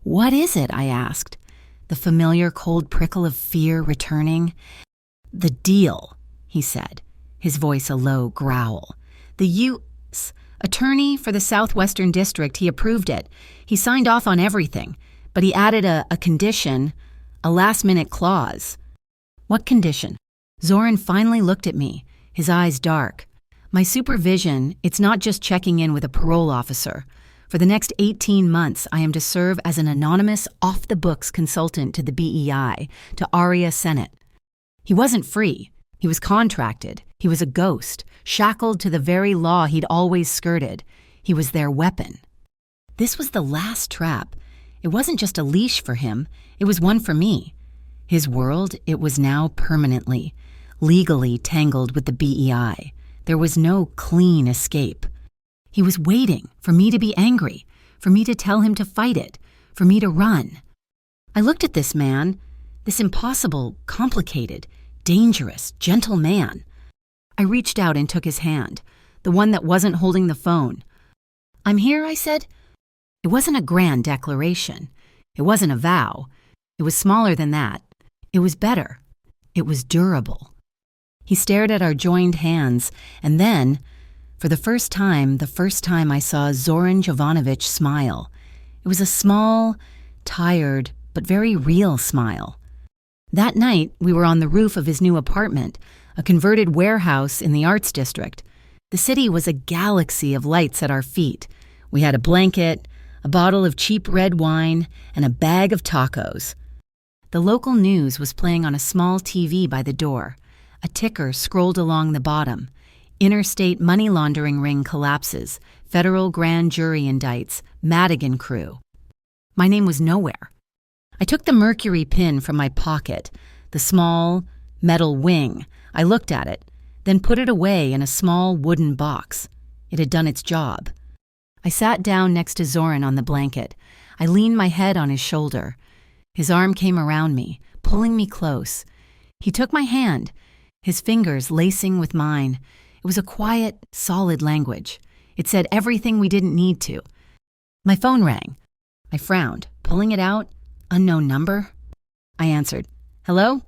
"What is it?" I asked, the familiar cold prickle of fear returning. "The deal," he said, his voice a low growl. "The U.S. attorney for the Southwestern District, he approved it. He signed off on everything, but he added a condition, a last-minute clause." "What condition?" Zoran finally looked at me, his eyes dark. "My supervision, it's not just checking in with a parole officer. For the next 18 months, I am to serve as an anonymous, off-the-books consultant to the BEI, to Aria Senate." He wasn't free. He was contracted. He was a ghost, shackled to the very law he'd always skirted. He was their weapon. This was the last trap. It wasn't just a leash for him. It was one for me. His world, it was now permanently, legally tangled with the BEI. There was no clean escape. He was waiting for me to be angry, for me to tell him to fight it, for me to run. I looked at this man, this impossible, complicated, dangerous, gentle man. I reached out and took his hand, the one that wasn't holding the phone. "I'm here," I said. It wasn't a grand declaration. It wasn't a vow. It was smaller than that. It was better. It was durable. He stared at our joined hands, and then, for the first time I saw Zoran Jovanovic smile. It was a small, tired, but very real smile. That night, we were on the roof of his new apartment, a converted warehouse in the Arts District. The city was a galaxy of lights at our feet. We had a blanket, a bottle of cheap red wine, and a bag of tacos. The local news was playing on a small TV by the door. A ticker scrolled along the bottom. Interstate money laundering ring collapses. Federal grand jury indicts. Madigan crew. My name was nowhere. I took the mercury pin from my pocket, the small metal wing. I looked at it, then put it away in a small wooden box. It had done its job. I sat down next to Zoran on the blanket. I leaned my head on his shoulder. His arm came around me, pulling me close. He took my hand, his fingers lacing with mine. It was a quiet, solid language. It said everything we didn't need to. My phone rang. I frowned, pulling it out. Unknown number? I answered, "Hello?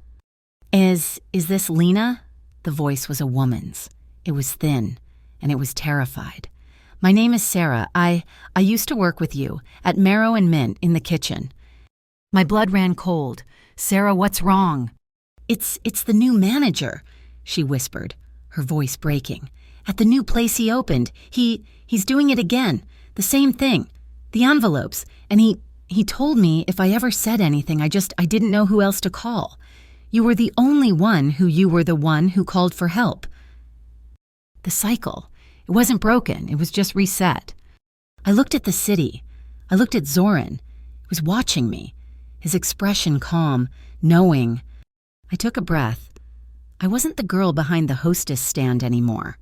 Is this Lena?" The voice was a woman's. It was thin, and it was terrified. "My name is Sarah. I used to work with you at Marrow and Mint in the kitchen." My blood ran cold. "Sarah, what's wrong?" It's the new manager," she whispered, her voice breaking. "At the new place he opened. He's doing it again. The same thing. The envelopes. And he told me if I ever said anything, I didn't know who else to call. You were the only one who called for help." The cycle. It wasn't broken. It was just reset. I looked at the city. I looked at Zoran. He was watching me, his expression calm, knowing. I took a breath. I wasn't the girl behind the hostess stand anymore.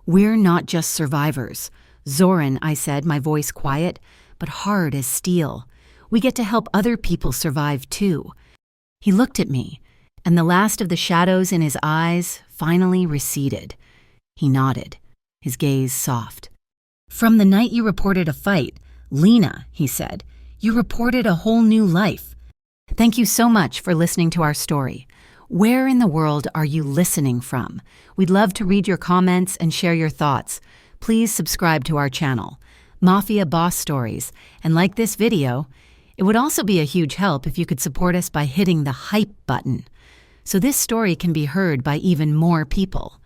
"We're not just survivors. Zoran," I said, my voice quiet, but hard as steel. "We get to help other people survive too." He looked at me, and the last of the shadows in his eyes finally receded. He nodded, his gaze soft. "From the night you reported a fight, Lena," he said, "you reported a whole new life. Thank you so much for listening to our story. Where in the world are you listening from? We'd love to read your comments and share your thoughts. Please subscribe to our channel, Mafia Boss Stories, and like this video. It would also be a huge help if you could support us by hitting the hype button, so this story can be heard by even more people.